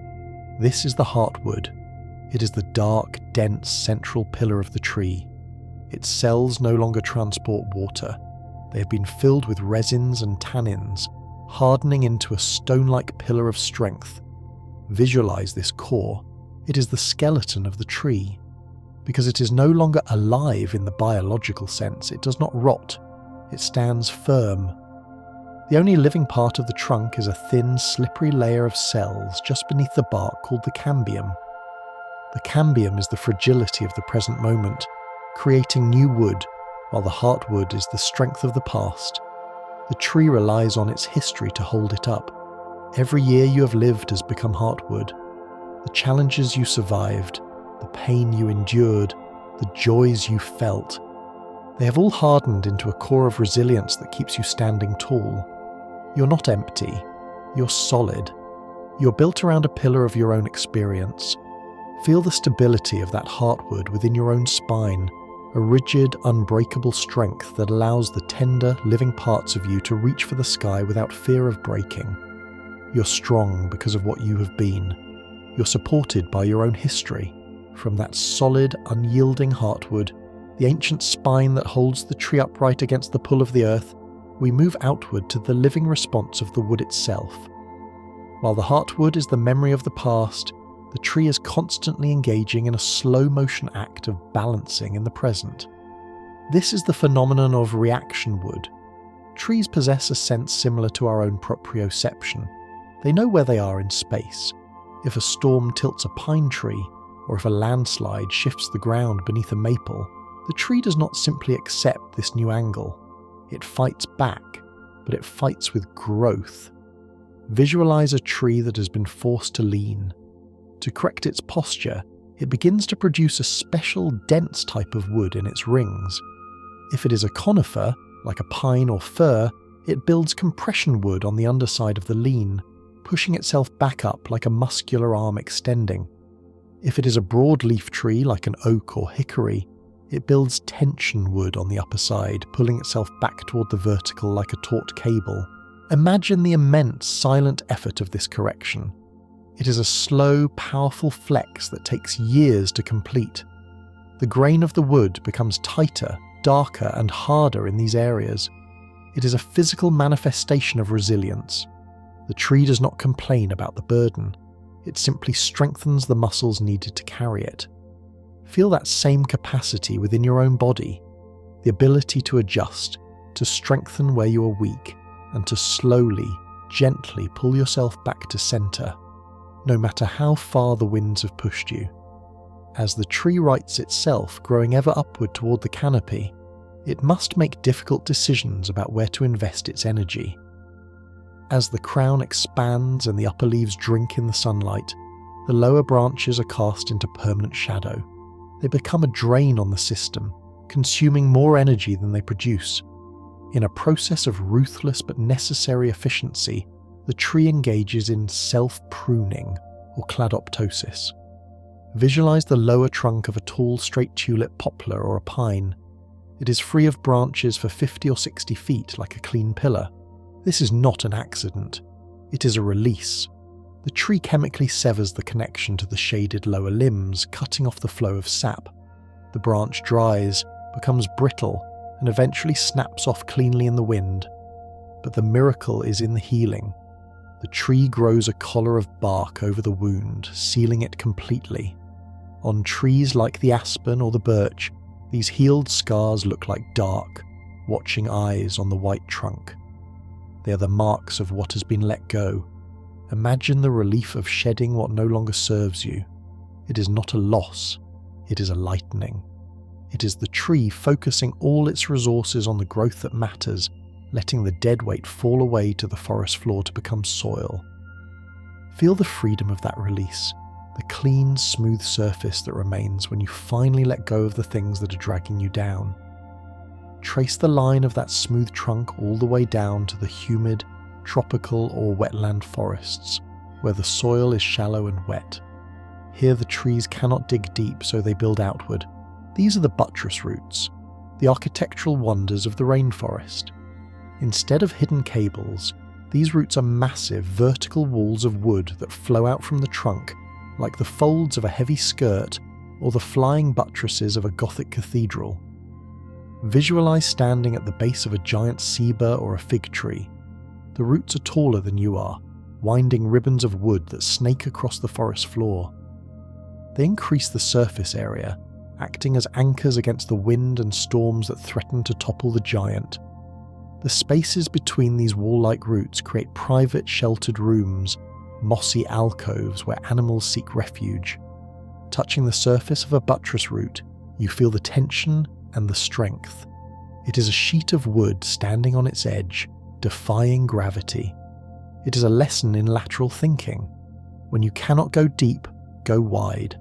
This is the heartwood. It is the dark, dense central pillar of the tree. Its cells no longer transport water. They have been filled with resins and tannins, hardening into a stone-like pillar of strength. Visualize this core. It is the skeleton of the tree. Because it is no longer alive in the biological sense, it does not rot, it stands firm. The only living part of the trunk is a thin, slippery layer of cells just beneath the bark called the cambium. The cambium is the fragility of the present moment, creating new wood, while the heartwood is the strength of the past. The tree relies on its history to hold it up. Every year you have lived has become heartwood. The challenges you survived, the pain you endured, the joys you felt, they have all hardened into a core of resilience that keeps you standing tall. You're not empty, you're solid. You're built around a pillar of your own experience. Feel the stability of that heartwood within your own spine, a rigid, unbreakable strength that allows the tender, living parts of you to reach for the sky without fear of breaking. You're strong because of what you have been. You're supported by your own history. From that solid, unyielding heartwood, the ancient spine that holds the tree upright against the pull of the earth, we move outward to the living response of the wood itself. While the heartwood is the memory of the past, the tree is constantly engaging in a slow-motion act of balancing in the present. This is the phenomenon of reaction wood. Trees possess a sense similar to our own proprioception. They know where they are in space. If a storm tilts a pine tree, or if a landslide shifts the ground beneath a maple, the tree does not simply accept this new angle. It fights back, but it fights with growth. Visualize a tree that has been forced to lean. To correct its posture, it begins to produce a special dense type of wood in its rings. If it is a conifer, like a pine or fir, it builds compression wood on the underside of the lean, pushing itself back up like a muscular arm extending. If it is a broadleaf tree like an oak or hickory, it builds tension wood on the upper side, pulling itself back toward the vertical like a taut cable. Imagine the immense, silent effort of this correction. It is a slow, powerful flex that takes years to complete. The grain of the wood becomes tighter, darker, and harder in these areas. It is a physical manifestation of resilience. The tree does not complain about the burden. It simply strengthens the muscles needed to carry it. Feel that same capacity within your own body, the ability to adjust, to strengthen where you are weak, and to slowly, gently pull yourself back to center, no matter how far the winds have pushed you. As the tree rights itself, growing ever upward toward the canopy, it must make difficult decisions about where to invest its energy. As the crown expands and the upper leaves drink in the sunlight, the lower branches are cast into permanent shadow. They become a drain on the system, consuming more energy than they produce. In a process of ruthless but necessary efficiency, the tree engages in self-pruning, or cladoptosis. Visualize the lower trunk of a tall, straight tulip poplar or a pine. It is free of branches for 50 or 60 feet like a clean pillar. This is not an accident. It is a release. The tree chemically severs the connection to the shaded lower limbs, cutting off the flow of sap. The branch dries, becomes brittle, and eventually snaps off cleanly in the wind. But the miracle is in the healing. The tree grows a collar of bark over the wound, sealing it completely. On trees like the aspen or the birch, these healed scars look like dark, watching eyes on the white trunk. They are the marks of what has been let go. Imagine the relief of shedding what no longer serves you. It is not a loss, it is a lightening. It is the tree focusing all its resources on the growth that matters, letting the dead weight fall away to the forest floor to become soil. Feel the freedom of that release, the clean, smooth surface that remains when you finally let go of the things that are dragging you down. Trace the line of that smooth trunk all the way down to the humid, tropical or wetland forests, where the soil is shallow and wet. Here the trees cannot dig deep, so they build outward. These are the buttress roots, the architectural wonders of the rainforest. Instead of hidden cables, these roots are massive vertical walls of wood that flow out from the trunk like the folds of a heavy skirt or the flying buttresses of a Gothic cathedral. Visualize standing at the base of a giant cedar or a fig tree. The roots are taller than you are, winding ribbons of wood that snake across the forest floor. They increase the surface area, acting as anchors against the wind and storms that threaten to topple the giant. The spaces between these wall-like roots create private sheltered rooms, mossy alcoves where animals seek refuge. Touching the surface of a buttress root, you feel the tension and the strength. It is a sheet of wood standing on its edge, defying gravity. It is a lesson in lateral thinking. When you cannot go deep, go wide.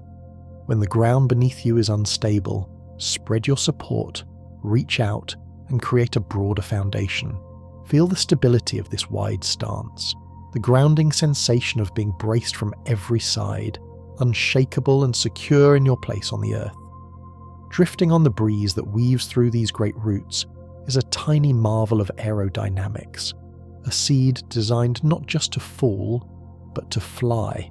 When the ground beneath you is unstable, spread your support, reach out, and create a broader foundation. Feel the stability of this wide stance, the grounding sensation of being braced from every side, unshakable and secure in your place on the earth. Drifting on the breeze that weaves through these great roots is a tiny marvel of aerodynamics, a seed designed not just to fall, but to fly.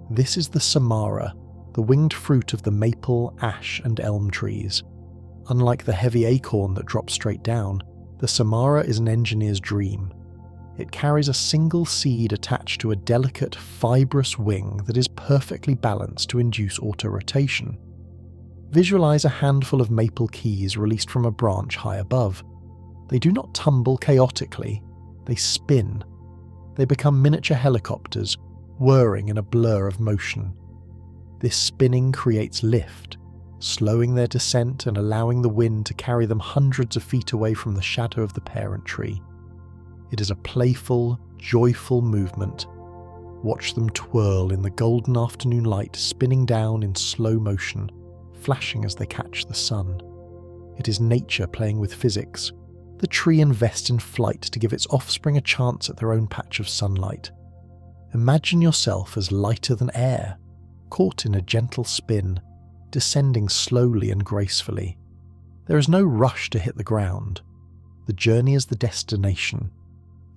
This is the samara, the winged fruit of the maple, ash and elm trees. Unlike the heavy acorn that drops straight down, the samara is an engineer's dream. It carries a single seed attached to a delicate, fibrous wing that is perfectly balanced to induce auto-rotation. Visualize a handful of maple keys released from a branch high above. They do not tumble chaotically, they spin. They become miniature helicopters, whirring in a blur of motion. This spinning creates lift, slowing their descent and allowing the wind to carry them hundreds of feet away from the shadow of the parent tree. It is a playful, joyful movement. Watch them twirl in the golden afternoon light, spinning down in slow motion, flashing as they catch the sun. It is nature playing with physics. The tree invests in flight to give its offspring a chance at their own patch of sunlight. Imagine yourself as lighter than air, caught in a gentle spin, descending slowly and gracefully. There is no rush to hit the ground. The journey is the destination.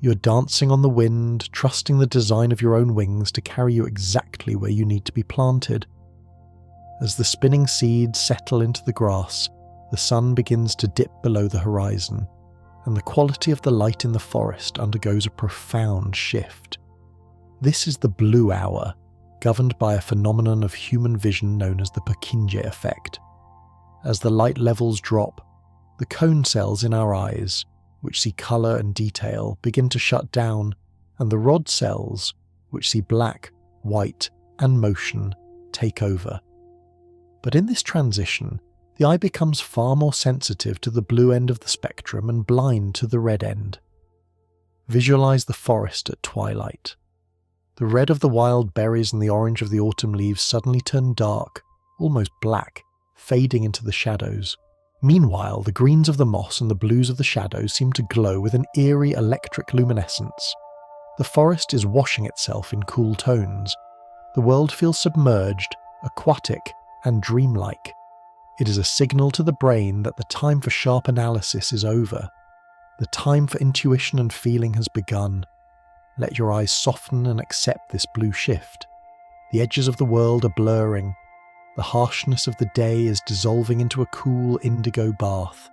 You are dancing on the wind, trusting the design of your own wings to carry you exactly where you need to be planted. As the spinning seeds settle into the grass, the sun begins to dip below the horizon, and the quality of the light in the forest undergoes a profound shift. This is the blue hour, governed by a phenomenon of human vision known as the Purkinje effect. As the light levels drop, the cone cells in our eyes, which see colour and detail, begin to shut down, and the rod cells, which see black, white, and motion, take over. But in this transition, the eye becomes far more sensitive to the blue end of the spectrum and blind to the red end. Visualize the forest at twilight. The red of the wild berries and the orange of the autumn leaves suddenly turn dark, almost black, fading into the shadows. Meanwhile, the greens of the moss and the blues of the shadows seem to glow with an eerie electric luminescence. The forest is washing itself in cool tones. The world feels submerged, aquatic, and dreamlike. It is a signal to the brain that the time for sharp analysis is over. The time for intuition and feeling has begun. Let your eyes soften and accept this blue shift. The edges of the world are blurring. The harshness of the day is dissolving into a cool indigo bath.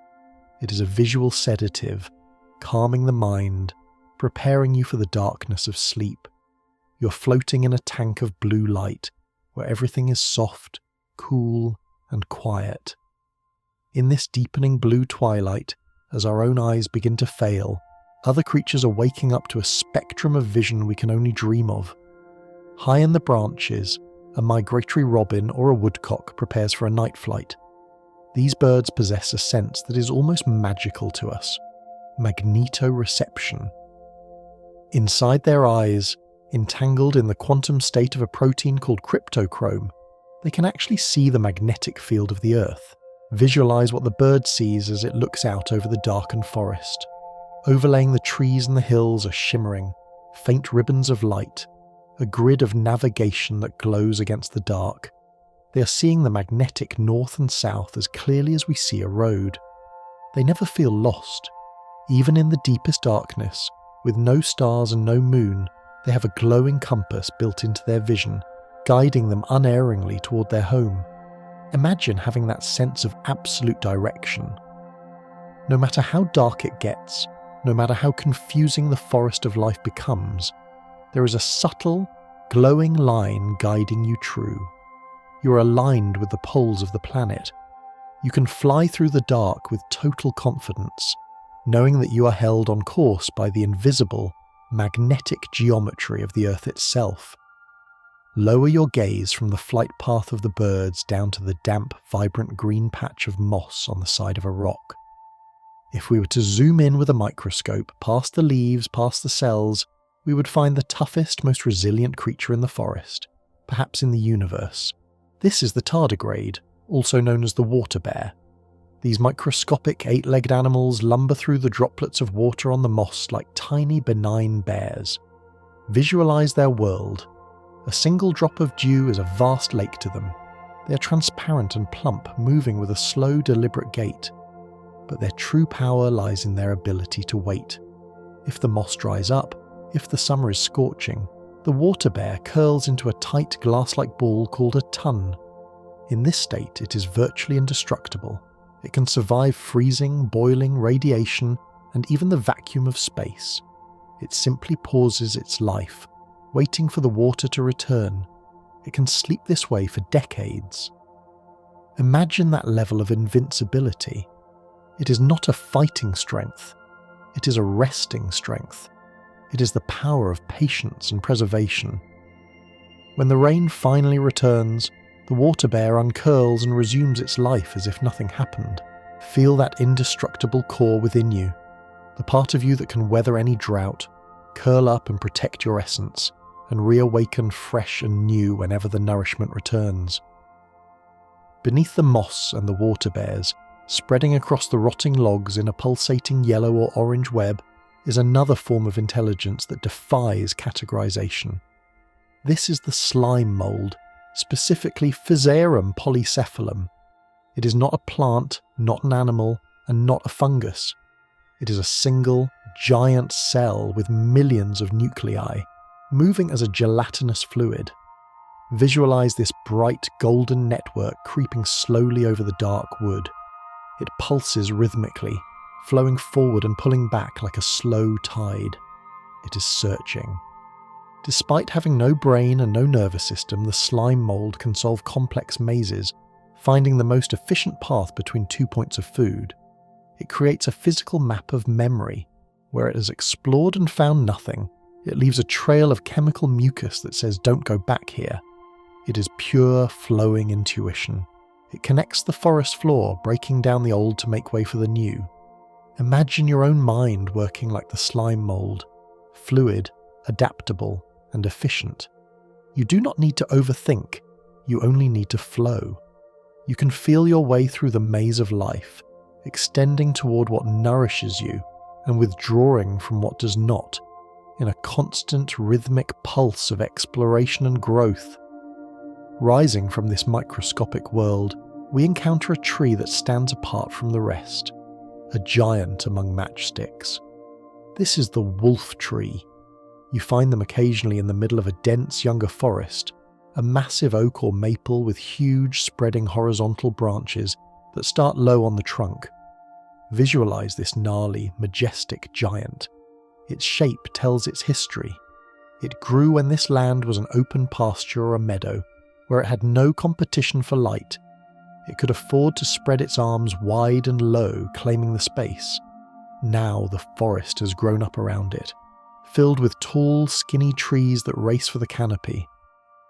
It is a visual sedative, calming the mind, preparing you for the darkness of sleep. You're floating in a tank of blue light, where everything is soft, cool, and quiet. In this deepening blue twilight, as our own eyes begin to fail, other creatures are waking up to a spectrum of vision we can only dream of. High in the branches, a migratory robin or a woodcock prepares for a night flight. These birds possess a sense that is almost magical to us, magnetoreception. Inside their eyes, entangled in the quantum state of a protein called cryptochrome, they can actually see the magnetic field of the Earth, visualize what the bird sees as it looks out over the darkened forest. Overlaying the trees and the hills are shimmering, faint ribbons of light, a grid of navigation that glows against the dark. They are seeing the magnetic north and south as clearly as we see a road. They never feel lost. Even in the deepest darkness, with no stars and no moon, they have a glowing compass built into their vision, guiding them unerringly toward their home. Imagine having that sense of absolute direction. No matter how dark it gets, no matter how confusing the forest of life becomes, there is a subtle, glowing line guiding you true. You're aligned with the poles of the planet. You can fly through the dark with total confidence, knowing that you are held on course by the invisible, magnetic geometry of the Earth itself. Lower your gaze from the flight path of the birds down to the damp, vibrant green patch of moss on the side of a rock. If we were to zoom in with a microscope, past the leaves, past the cells, we would find the toughest, most resilient creature in the forest, perhaps in the universe. This is the tardigrade, also known as the water bear. These microscopic 8-legged animals lumber through the droplets of water on the moss like tiny, benign bears. Visualize their world. A single drop of dew is a vast lake to them. They are transparent and plump, moving with a slow, deliberate gait. But their true power lies in their ability to wait. If the moss dries up, if the summer is scorching, the water bear curls into a tight glass-like ball called a tun. In this state, it is virtually indestructible. It can survive freezing, boiling, radiation, and even the vacuum of space. It simply pauses its life, waiting for the water to return. It can sleep this way for decades. Imagine that level of invincibility. It is not a fighting strength. It is a resting strength. It is the power of patience and preservation. When the rain finally returns, the water bear uncurls and resumes its life as if nothing happened. Feel that indestructible core within you, the part of you that can weather any drought, curl up and protect your essence, and reawaken fresh and new whenever the nourishment returns. Beneath the moss and the water bears, spreading across the rotting logs in a pulsating yellow or orange web, is another form of intelligence that defies categorization. This is the slime mold, specifically Physarum polycephalum. It is not a plant, not an animal, and not a fungus. It is a single, giant cell with millions of nuclei, moving as a gelatinous fluid. Visualize this bright golden network creeping slowly over the dark wood. It pulses rhythmically, flowing forward and pulling back like a slow tide. It is searching. Despite having no brain and no nervous system, the slime mold can solve complex mazes, finding the most efficient path between 2 points of food. It creates a physical map of memory. Where it has explored and found nothing, it leaves a trail of chemical mucus that says don't go back here. It is pure, flowing intuition. It connects the forest floor, breaking down the old to make way for the new. Imagine your own mind working like the slime mold, fluid, adaptable, and efficient. You do not need to overthink, you only need to flow. You can feel your way through the maze of life, extending toward what nourishes you and withdrawing from what does not, in a constant rhythmic pulse of exploration and growth. Rising from this microscopic world, we encounter a tree that stands apart from the rest, a giant among matchsticks. This is the wolf tree. You find them occasionally in the middle of a dense younger forest, a massive oak or maple with huge spreading horizontal branches that start low on the trunk. Visualize this gnarly, majestic giant. Its shape tells its history. It grew when this land was an open pasture or a meadow, where it had no competition for light. It could afford to spread its arms wide and low, claiming the space. Now the forest has grown up around it, filled with tall, skinny trees that race for the canopy.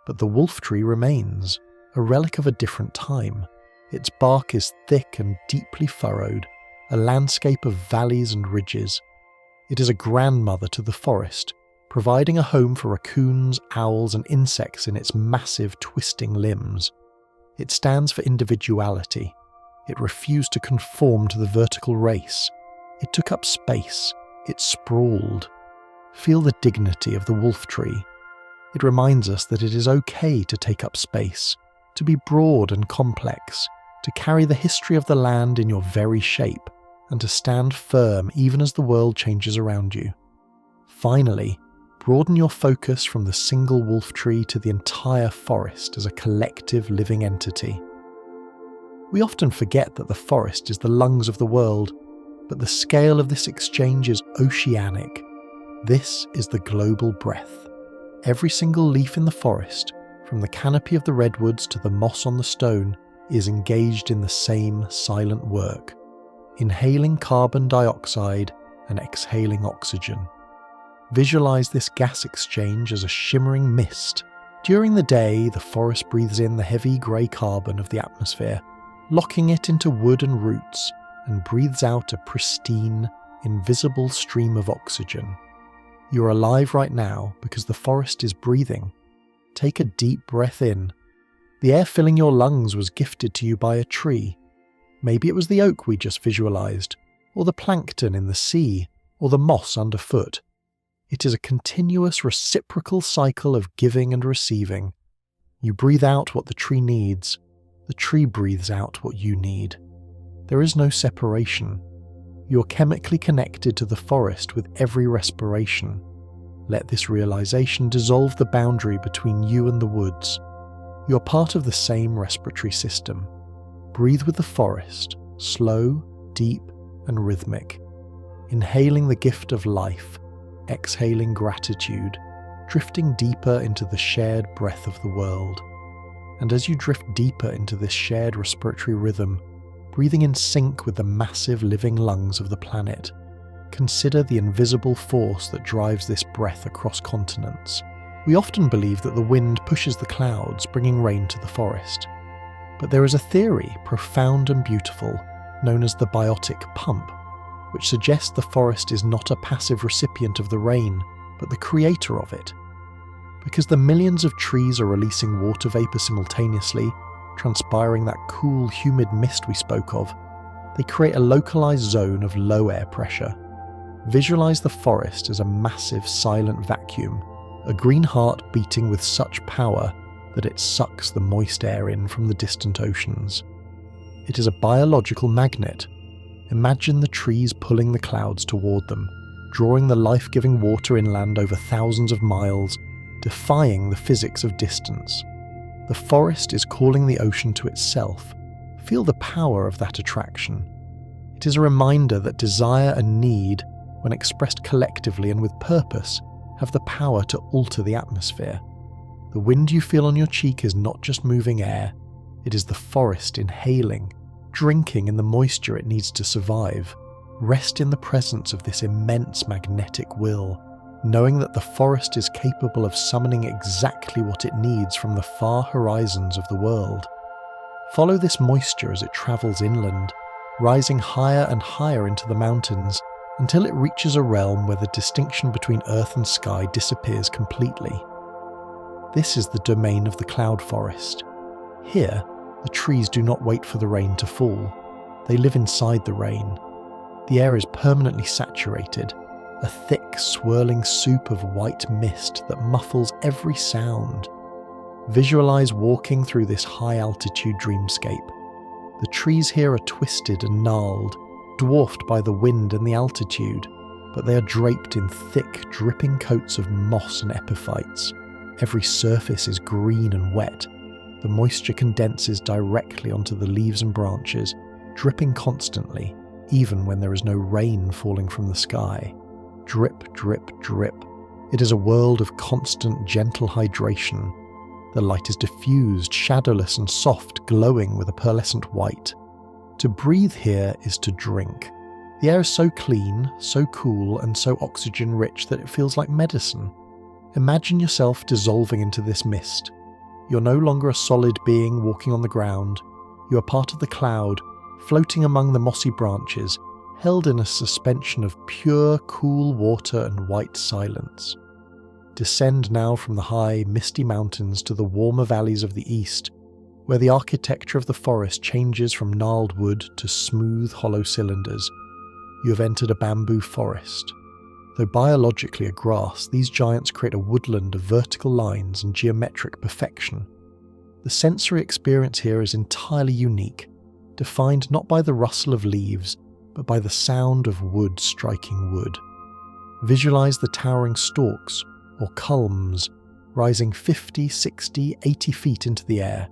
But the wolf tree remains, a relic of a different time. Its bark is thick and deeply furrowed, a landscape of valleys and ridges. It is a grandmother to the forest, providing a home for raccoons, owls, and insects in its massive, twisting limbs. It stands for individuality. It refused to conform to the vertical race. It took up space. It sprawled. Feel the dignity of the wolf tree. It reminds us that it is okay to take up space, to be broad and complex, to carry the history of the land in your very shape, and to stand firm even as the world changes around you. Finally, broaden your focus from the single wolf tree to the entire forest as a collective living entity. We often forget that the forest is the lungs of the world, but the scale of this exchange is oceanic. This is the global breath. Every single leaf in the forest, from the canopy of the redwoods to the moss on the stone, is engaged in the same silent work, inhaling carbon dioxide and exhaling oxygen. Visualize this gas exchange as a shimmering mist. During the day, the forest breathes in the heavy grey carbon of the atmosphere, locking it into wood and roots, and breathes out a pristine, invisible stream of oxygen. You're alive right now because the forest is breathing. Take a deep breath in. The air filling your lungs was gifted to you by a tree. Maybe it was the oak we just visualized, or the plankton in the sea, or the moss underfoot. It is a continuous reciprocal cycle of giving and receiving. You breathe out what the tree needs. The tree breathes out what you need. There is no separation. You're chemically connected to the forest with every respiration. Let this realization dissolve the boundary between you and the woods. You're part of the same respiratory system. Breathe with the forest, slow, deep, and rhythmic. Inhaling the gift of life, exhaling gratitude, drifting deeper into the shared breath of the world. And as you drift deeper into this shared respiratory rhythm, breathing in sync with the massive living lungs of the planet, consider the invisible force that drives this breath across continents. We often believe that the wind pushes the clouds, bringing rain to the forest. But there is a theory, profound and beautiful, known as the biotic pump, which suggests the forest is not a passive recipient of the rain, but the creator of it. Because the millions of trees are releasing water vapor simultaneously, transpiring that cool, humid mist we spoke of, they create a localized zone of low air pressure. Visualize the forest as a massive silent vacuum, a green heart beating with such power that it sucks the moist air in from the distant oceans. It is a biological magnet. Imagine the trees pulling the clouds toward them, drawing the life-giving water inland over thousands of miles, defying the physics of distance. The forest is calling the ocean to itself. Feel the power of that attraction. It is a reminder that desire and need, when expressed collectively and with purpose, have the power to alter the atmosphere. The wind you feel on your cheek is not just moving air, it is the forest inhaling, drinking in the moisture it needs to survive. Rest in the presence of this immense magnetic will, knowing that the forest is capable of summoning exactly what it needs from the far horizons of the world. Follow this moisture as it travels inland, rising higher and higher into the mountains, until it reaches a realm where the distinction between earth and sky disappears completely. This is the domain of the cloud forest. Here, the trees do not wait for the rain to fall. They live inside the rain. The air is permanently saturated, a thick, swirling soup of white mist that muffles every sound. Visualize walking through this high-altitude dreamscape. The trees here are twisted and gnarled, dwarfed by the wind and the altitude, but they are draped in thick, dripping coats of moss and epiphytes. Every surface is green and wet. The moisture condenses directly onto the leaves and branches, dripping constantly, even when there is no rain falling from the sky. Drip, drip, drip. It is a world of constant, gentle hydration. The light is diffused, shadowless and soft, glowing with a pearlescent white. To breathe here is to drink. The air is so clean, so cool, and so oxygen-rich that it feels like medicine. Imagine yourself dissolving into this mist. You're no longer a solid being walking on the ground. You are part of the cloud, floating among the mossy branches, held in a suspension of pure, cool water and white silence. Descend now from the high, misty mountains to the warmer valleys of the east, where the architecture of the forest changes from gnarled wood to smooth, hollow cylinders. You have entered a bamboo forest. Though biologically a grass, these giants create a woodland of vertical lines and geometric perfection. The sensory experience here is entirely unique, defined not by the rustle of leaves, but by the sound of wood striking wood. Visualize the towering stalks, or culms, rising 50, 60, 80 feet into the air.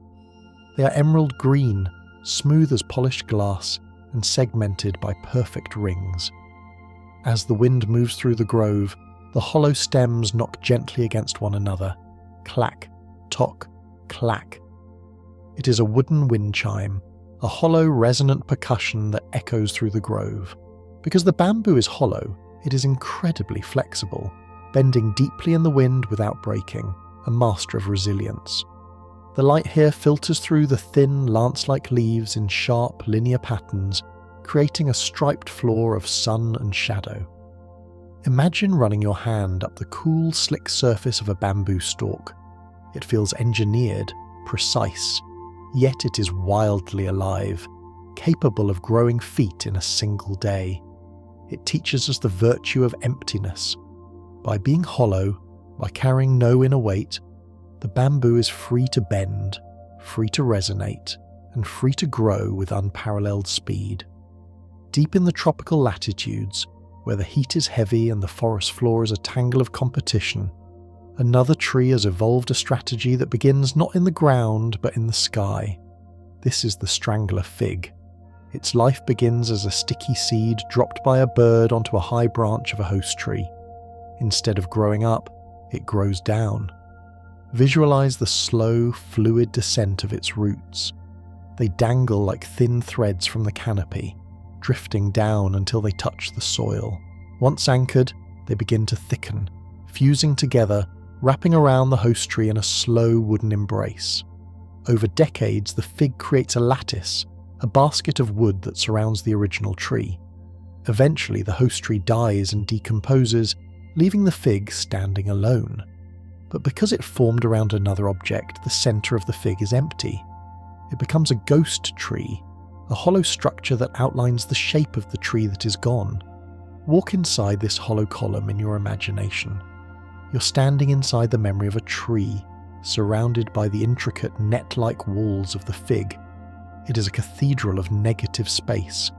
They are emerald green, smooth as polished glass, and segmented by perfect rings. As the wind moves through the grove, the hollow stems knock gently against one another. Clack, tock, clack. It is a wooden wind chime, a hollow resonant percussion that echoes through the grove. Because the bamboo is hollow, it is incredibly flexible, bending deeply in the wind without breaking, a master of resilience. The light here filters through the thin, lance-like leaves in sharp, linear patterns, creating a striped floor of sun and shadow. Imagine running your hand up the cool, slick surface of a bamboo stalk. It feels engineered, precise, yet it is wildly alive, capable of growing feet in a single day. It teaches us the virtue of emptiness. By being hollow, by carrying no inner weight, the bamboo is free to bend, free to resonate, and free to grow with unparalleled speed. Deep in the tropical latitudes, where the heat is heavy and the forest floor is a tangle of competition, another tree has evolved a strategy that begins not in the ground but in the sky. This is the strangler fig. Its life begins as a sticky seed dropped by a bird onto a high branch of a host tree. Instead of growing up, it grows down. Visualize the slow, fluid descent of its roots. They dangle like thin threads from the canopy, drifting down until they touch the soil. Once anchored, they begin to thicken, fusing together, wrapping around the host tree in a slow wooden embrace. Over decades, the fig creates a lattice, a basket of wood that surrounds the original tree. Eventually, the host tree dies and decomposes, leaving the fig standing alone. But because it formed around another object, the centre of the fig is empty. It becomes a ghost tree, a hollow structure that outlines the shape of the tree that is gone. Walk inside this hollow column in your imagination. You're standing inside the memory of a tree, surrounded by the intricate net-like walls of the fig. It is a cathedral of negative space.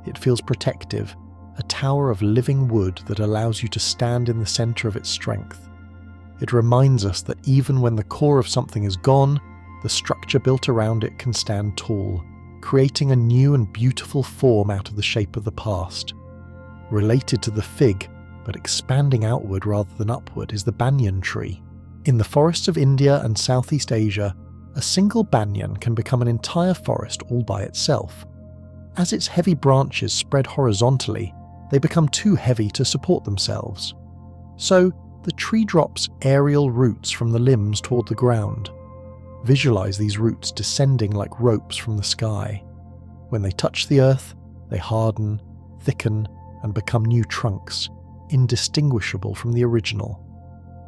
It feels protective, a tower of living wood that allows you to stand in the centre of its strength. It reminds us that even when the core of something is gone, the structure built around it can stand tall, creating a new and beautiful form out of the shape of the past. Related to the fig, but expanding outward rather than upward, is the banyan tree. In the forests of India and Southeast Asia, a single banyan can become an entire forest all by itself. As its heavy branches spread horizontally, they become too heavy to support themselves. So, the tree drops aerial roots from the limbs toward the ground. Visualize these roots descending like ropes from the sky. When they touch the earth, they harden, thicken, and become new trunks, indistinguishable from the original.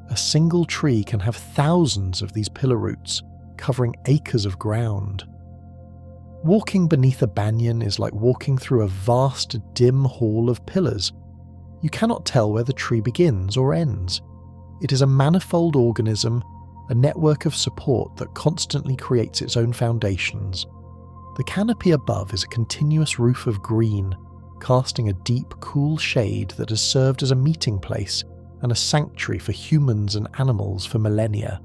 A single tree can have thousands of these pillar roots, covering acres of ground. Walking beneath a banyan is like walking through a vast, dim hall of pillars. You cannot tell where the tree begins or ends. It is a manifold organism, a network of support that constantly creates its own foundations. The canopy above is a continuous roof of green, casting a deep, cool shade that has served as a meeting place and a sanctuary for humans and animals for millennia.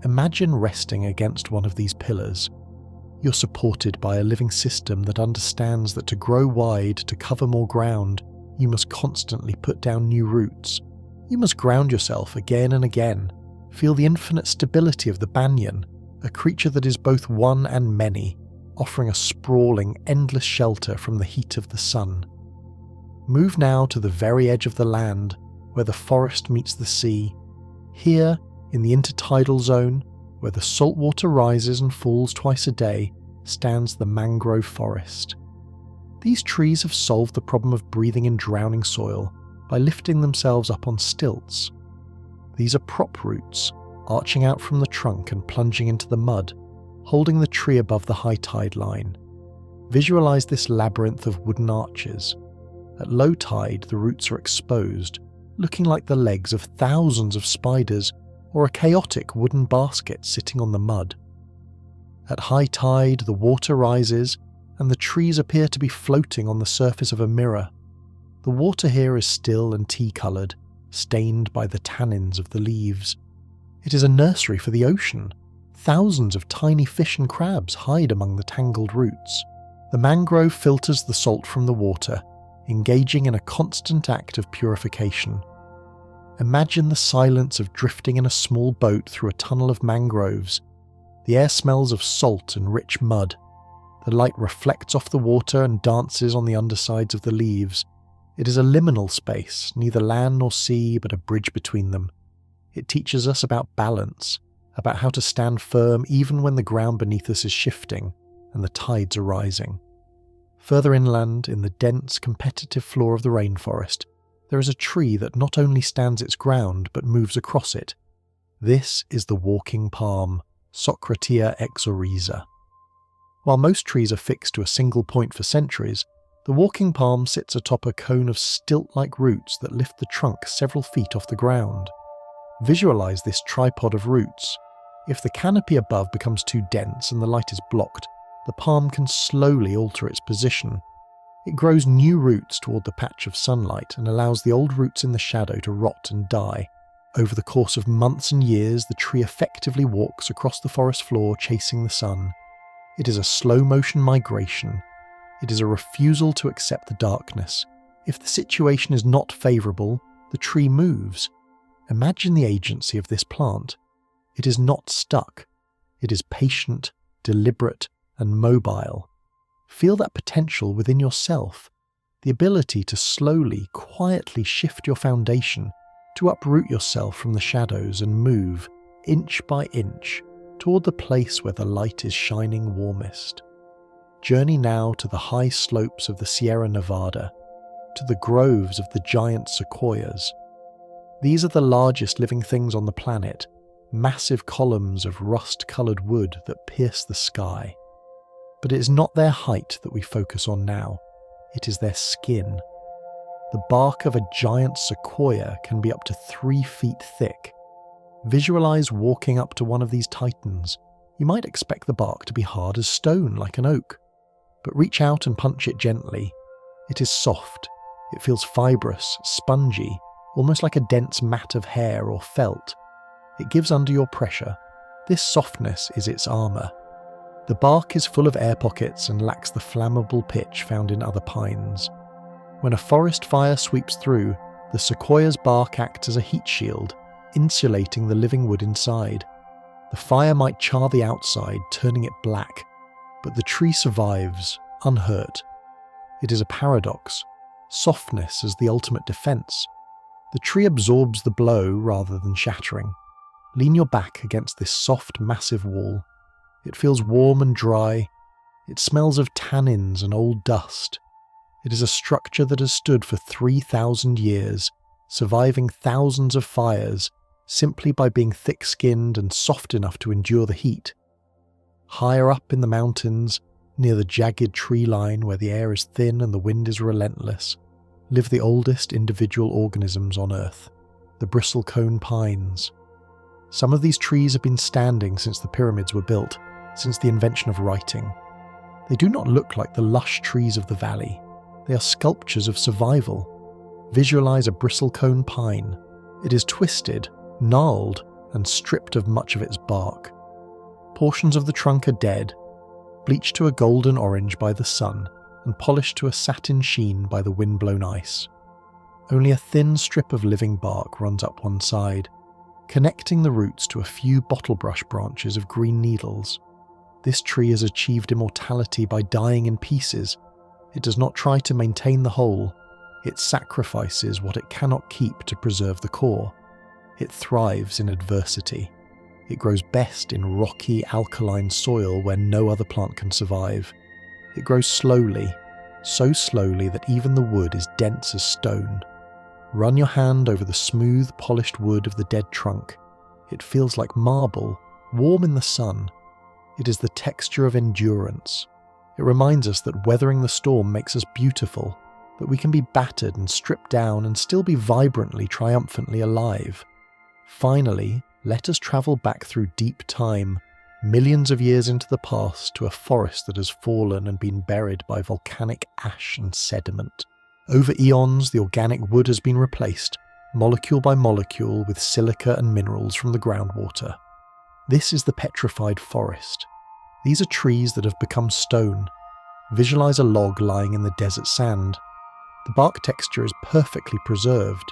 Imagine resting against one of these pillars. You're supported by a living system that understands that to grow wide, to cover more ground, you must constantly put down new roots. You must ground yourself again and again. Feel the infinite stability of the banyan, a creature that is both one and many, offering a sprawling, endless shelter from the heat of the sun. Move now to the very edge of the land, where the forest meets the sea. Here, in the intertidal zone, where the salt water rises and falls twice a day, stands the mangrove forest. These trees have solved the problem of breathing in drowning soil by lifting themselves up on stilts. These are prop roots, arching out from the trunk and plunging into the mud, holding the tree above the high tide line. Visualize this labyrinth of wooden arches. At low tide, the roots are exposed, looking like the legs of thousands of spiders or a chaotic wooden basket sitting on the mud. At high tide, the water rises, and the trees appear to be floating on the surface of a mirror. The water here is still and tea-coloured, stained by the tannins of the leaves. It is a nursery for the ocean. Thousands of tiny fish and crabs hide among the tangled roots. The mangrove filters the salt from the water, engaging in a constant act of purification. Imagine the silence of drifting in a small boat through a tunnel of mangroves, The air smells of salt and rich mud. The light reflects off the water and dances on the undersides of the leaves. It is a liminal space, neither land nor sea, but a bridge between them. It teaches us about balance, about how to stand firm even when the ground beneath us is shifting and the tides are rising. Further inland, in the dense, competitive floor of the rainforest, there is a tree that not only stands its ground but moves across it. This is the walking palm, Socratia exoryza. While most trees are fixed to a single point for centuries, the walking palm sits atop a cone of stilt-like roots that lift the trunk several feet off the ground. Visualize this tripod of roots. If the canopy above becomes too dense and the light is blocked, the palm can slowly alter its position. It grows new roots toward the patch of sunlight and allows the old roots in the shadow to rot and die. Over the course of months and years, the tree effectively walks across the forest floor chasing the sun. It is a slow-motion migration. It is a refusal to accept the darkness. If the situation is not favourable, the tree moves. Imagine the agency of this plant. It is not stuck. It is patient, deliberate, and mobile. Feel that potential within yourself, the ability to slowly, quietly shift your foundation, to uproot yourself from the shadows and move, inch by inch, toward the place where the light is shining warmest. Journey now to the high slopes of the Sierra Nevada, to the groves of the giant sequoias. These are the largest living things on the planet, massive columns of rust-coloured wood that pierce the sky. But it is not their height that we focus on now, it is their skin. The bark of a giant sequoia can be up to 3 feet thick. Visualize walking up to one of these titans. You might expect the bark to be hard as stone, like an oak. But reach out and punch it gently. It is soft. It feels fibrous, spongy, almost like a dense mat of hair or felt. It gives under your pressure. This softness is its armour. The bark is full of air pockets and lacks the flammable pitch found in other pines. When a forest fire sweeps through, the sequoia's bark acts as a heat shield, insulating the living wood inside. The fire might char the outside, turning it black, but the tree survives, unhurt. It is a paradox. Softness as the ultimate defense. The tree absorbs the blow rather than shattering. Lean your back against this soft, massive wall. It feels warm and dry. It smells of tannins and old dust. It is a structure that has stood for 3,000 years, surviving thousands of fires, simply by being thick-skinned and soft enough to endure the heat. Higher up in the mountains, near the jagged tree line where the air is thin and the wind is relentless, live the oldest individual organisms on Earth, the bristlecone pines. Some of these trees have been standing since the pyramids were built, since the invention of writing. They do not look like the lush trees of the valley. They are sculptures of survival. Visualize a bristlecone pine. It is twisted, gnarled, and stripped of much of its bark. Portions of the trunk are dead, bleached to a golden orange by the sun, and polished to a satin sheen by the wind-blown ice. Only a thin strip of living bark runs up one side, connecting the roots to a few bottlebrush branches of green needles. This tree has achieved immortality by dying in pieces. It does not try to maintain the whole. It sacrifices what it cannot keep to preserve the core. It thrives in adversity. It grows best in rocky, alkaline soil where no other plant can survive. It grows slowly, so slowly that even the wood is dense as stone. Run your hand over the smooth, polished wood of the dead trunk. It feels like marble, warm in the sun. It is the texture of endurance. It reminds us that weathering the storm makes us beautiful, that we can be battered and stripped down and still be vibrantly, triumphantly alive. Finally, let us travel back through deep time, millions of years into the past, to a forest that has fallen and been buried by volcanic ash and sediment. Over eons, the organic wood has been replaced, molecule by molecule, with silica and minerals from the groundwater. This is the petrified forest. These are trees that have become stone. Visualize a log lying in the desert sand. The bark texture is perfectly preserved.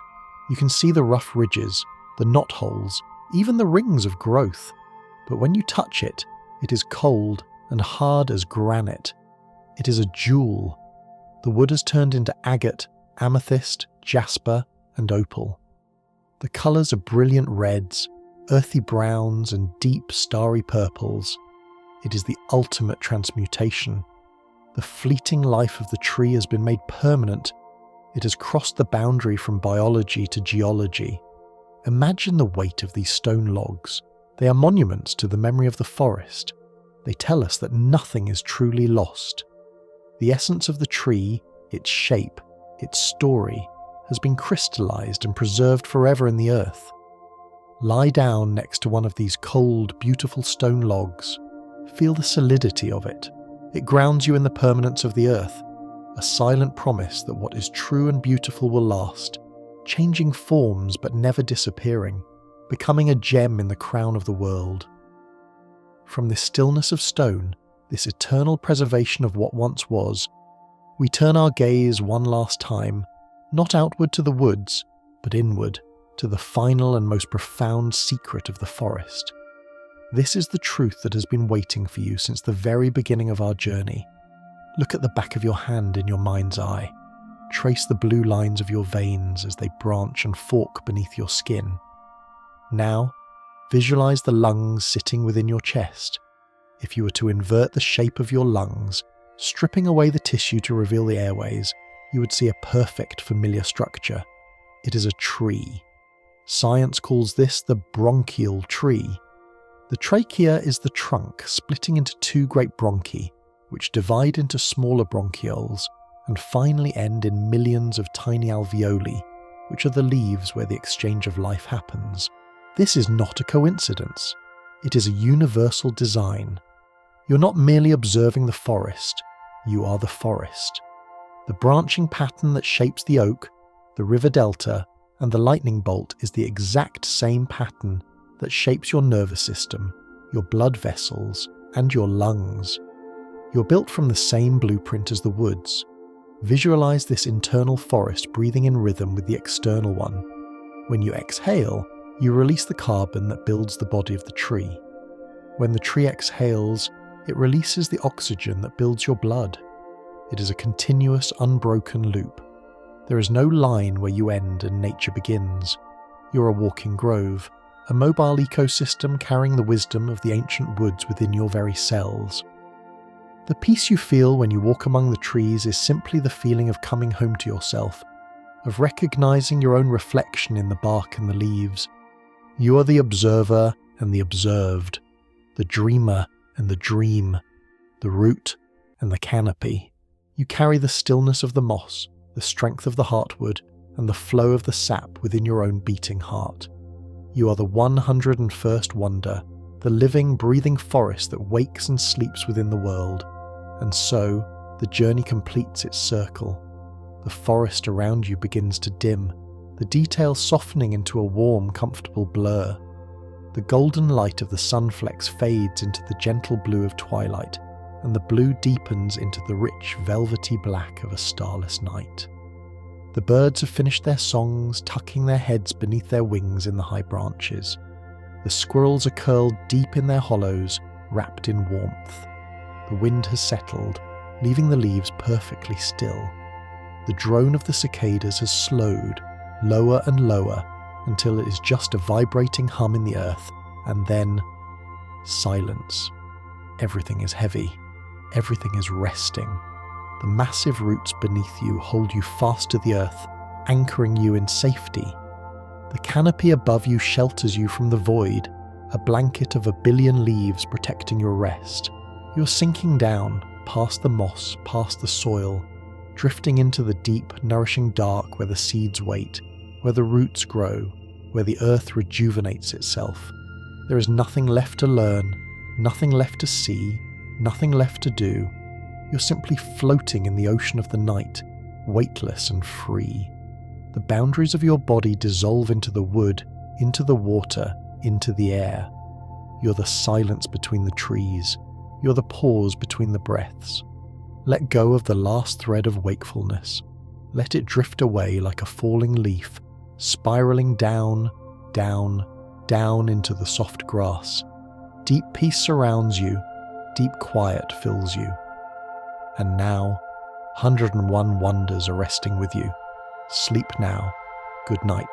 You can see the rough ridges, the knot holes, even the rings of growth. But when you touch it, It is cold and hard as granite. It is a jewel. The wood has turned into agate, amethyst, jasper, and opal. The colours are brilliant reds, earthy browns, and deep starry purples. It is the ultimate transmutation. The fleeting life of the tree has been made permanent. It has crossed the boundary from biology to geology. Imagine the weight of these stone logs. They are monuments to the memory of the forest. They tell us that nothing is truly lost. The essence of the tree, its shape, its story, has been crystallized and preserved forever in the earth. Lie down next to one of these cold, beautiful stone logs. Feel the solidity of it. It grounds you in the permanence of the earth, a silent promise that what is true and beautiful will last, changing forms but never disappearing, becoming a gem in the crown of the world. From this stillness of stone, this eternal preservation of what once was, we turn our gaze one last time, not outward to the woods, but inward, to the final and most profound secret of the forest. This is the truth that has been waiting for you since the very beginning of our journey. Look at the back of your hand in your mind's eye. Trace the blue lines of your veins as they branch and fork beneath your skin. Now, visualize the lungs sitting within your chest. If you were to invert the shape of your lungs, stripping away the tissue to reveal the airways, you would see a perfect familiar structure. It is a tree. Science calls this the bronchial tree. The trachea is the trunk splitting into two great bronchi, which divide into smaller bronchioles and finally end in millions of tiny alveoli, which are the leaves where the exchange of life happens. This is not a coincidence. It is a universal design. You're not merely observing the forest, you are the forest. The branching pattern that shapes the oak, the river delta, and the lightning bolt is the exact same pattern that shapes your nervous system, your blood vessels, and your lungs. You're built from the same blueprint as the woods. Visualize this internal forest breathing in rhythm with the external one. When you exhale, you release the carbon that builds the body of the tree. When the tree exhales, it releases the oxygen that builds your blood. It is a continuous, unbroken loop. There is no line where you end and nature begins. You're a walking grove, a mobile ecosystem carrying the wisdom of the ancient woods within your very cells. The peace you feel when you walk among the trees is simply the feeling of coming home to yourself, of recognizing your own reflection in the bark and the leaves. You are the observer and the observed, the dreamer and the dream, the root and the canopy. You carry the stillness of the moss, the strength of the heartwood, and the flow of the sap within your own beating heart. You are the 101st wonder, the living, breathing forest that wakes and sleeps within the world. And so, the journey completes its circle. The forest around you begins to dim, the details softening into a warm, comfortable blur. The golden light of the sunflecks fades into the gentle blue of twilight, and the blue deepens into the rich, velvety black of a starless night. The birds have finished their songs, tucking their heads beneath their wings in the high branches. The squirrels are curled deep in their hollows, wrapped in warmth. The wind has settled, leaving the leaves perfectly still. The drone of the cicadas has slowed, lower and lower, until it is just a vibrating hum in the earth, and then silence. Everything is heavy. Everything is resting. The massive roots beneath you hold you fast to the earth, anchoring you in safety. The canopy above you shelters you from the void, a blanket of 1 billion leaves protecting your rest. You're sinking down, past the moss, past the soil, drifting into the deep, nourishing dark where the seeds wait, where the roots grow, where the earth rejuvenates itself. There is nothing left to learn, nothing left to see, nothing left to do. You're simply floating in the ocean of the night, weightless and free. The boundaries of your body dissolve into the wood, into the water, into the air. You're the silence between the trees. You're the pause between the breaths. Let go of the last thread of wakefulness. Let it drift away like a falling leaf, spiraling down, down, down into the soft grass. Deep peace surrounds you, deep quiet fills you. And now, 101 wonders are resting with you. Sleep now. Good night.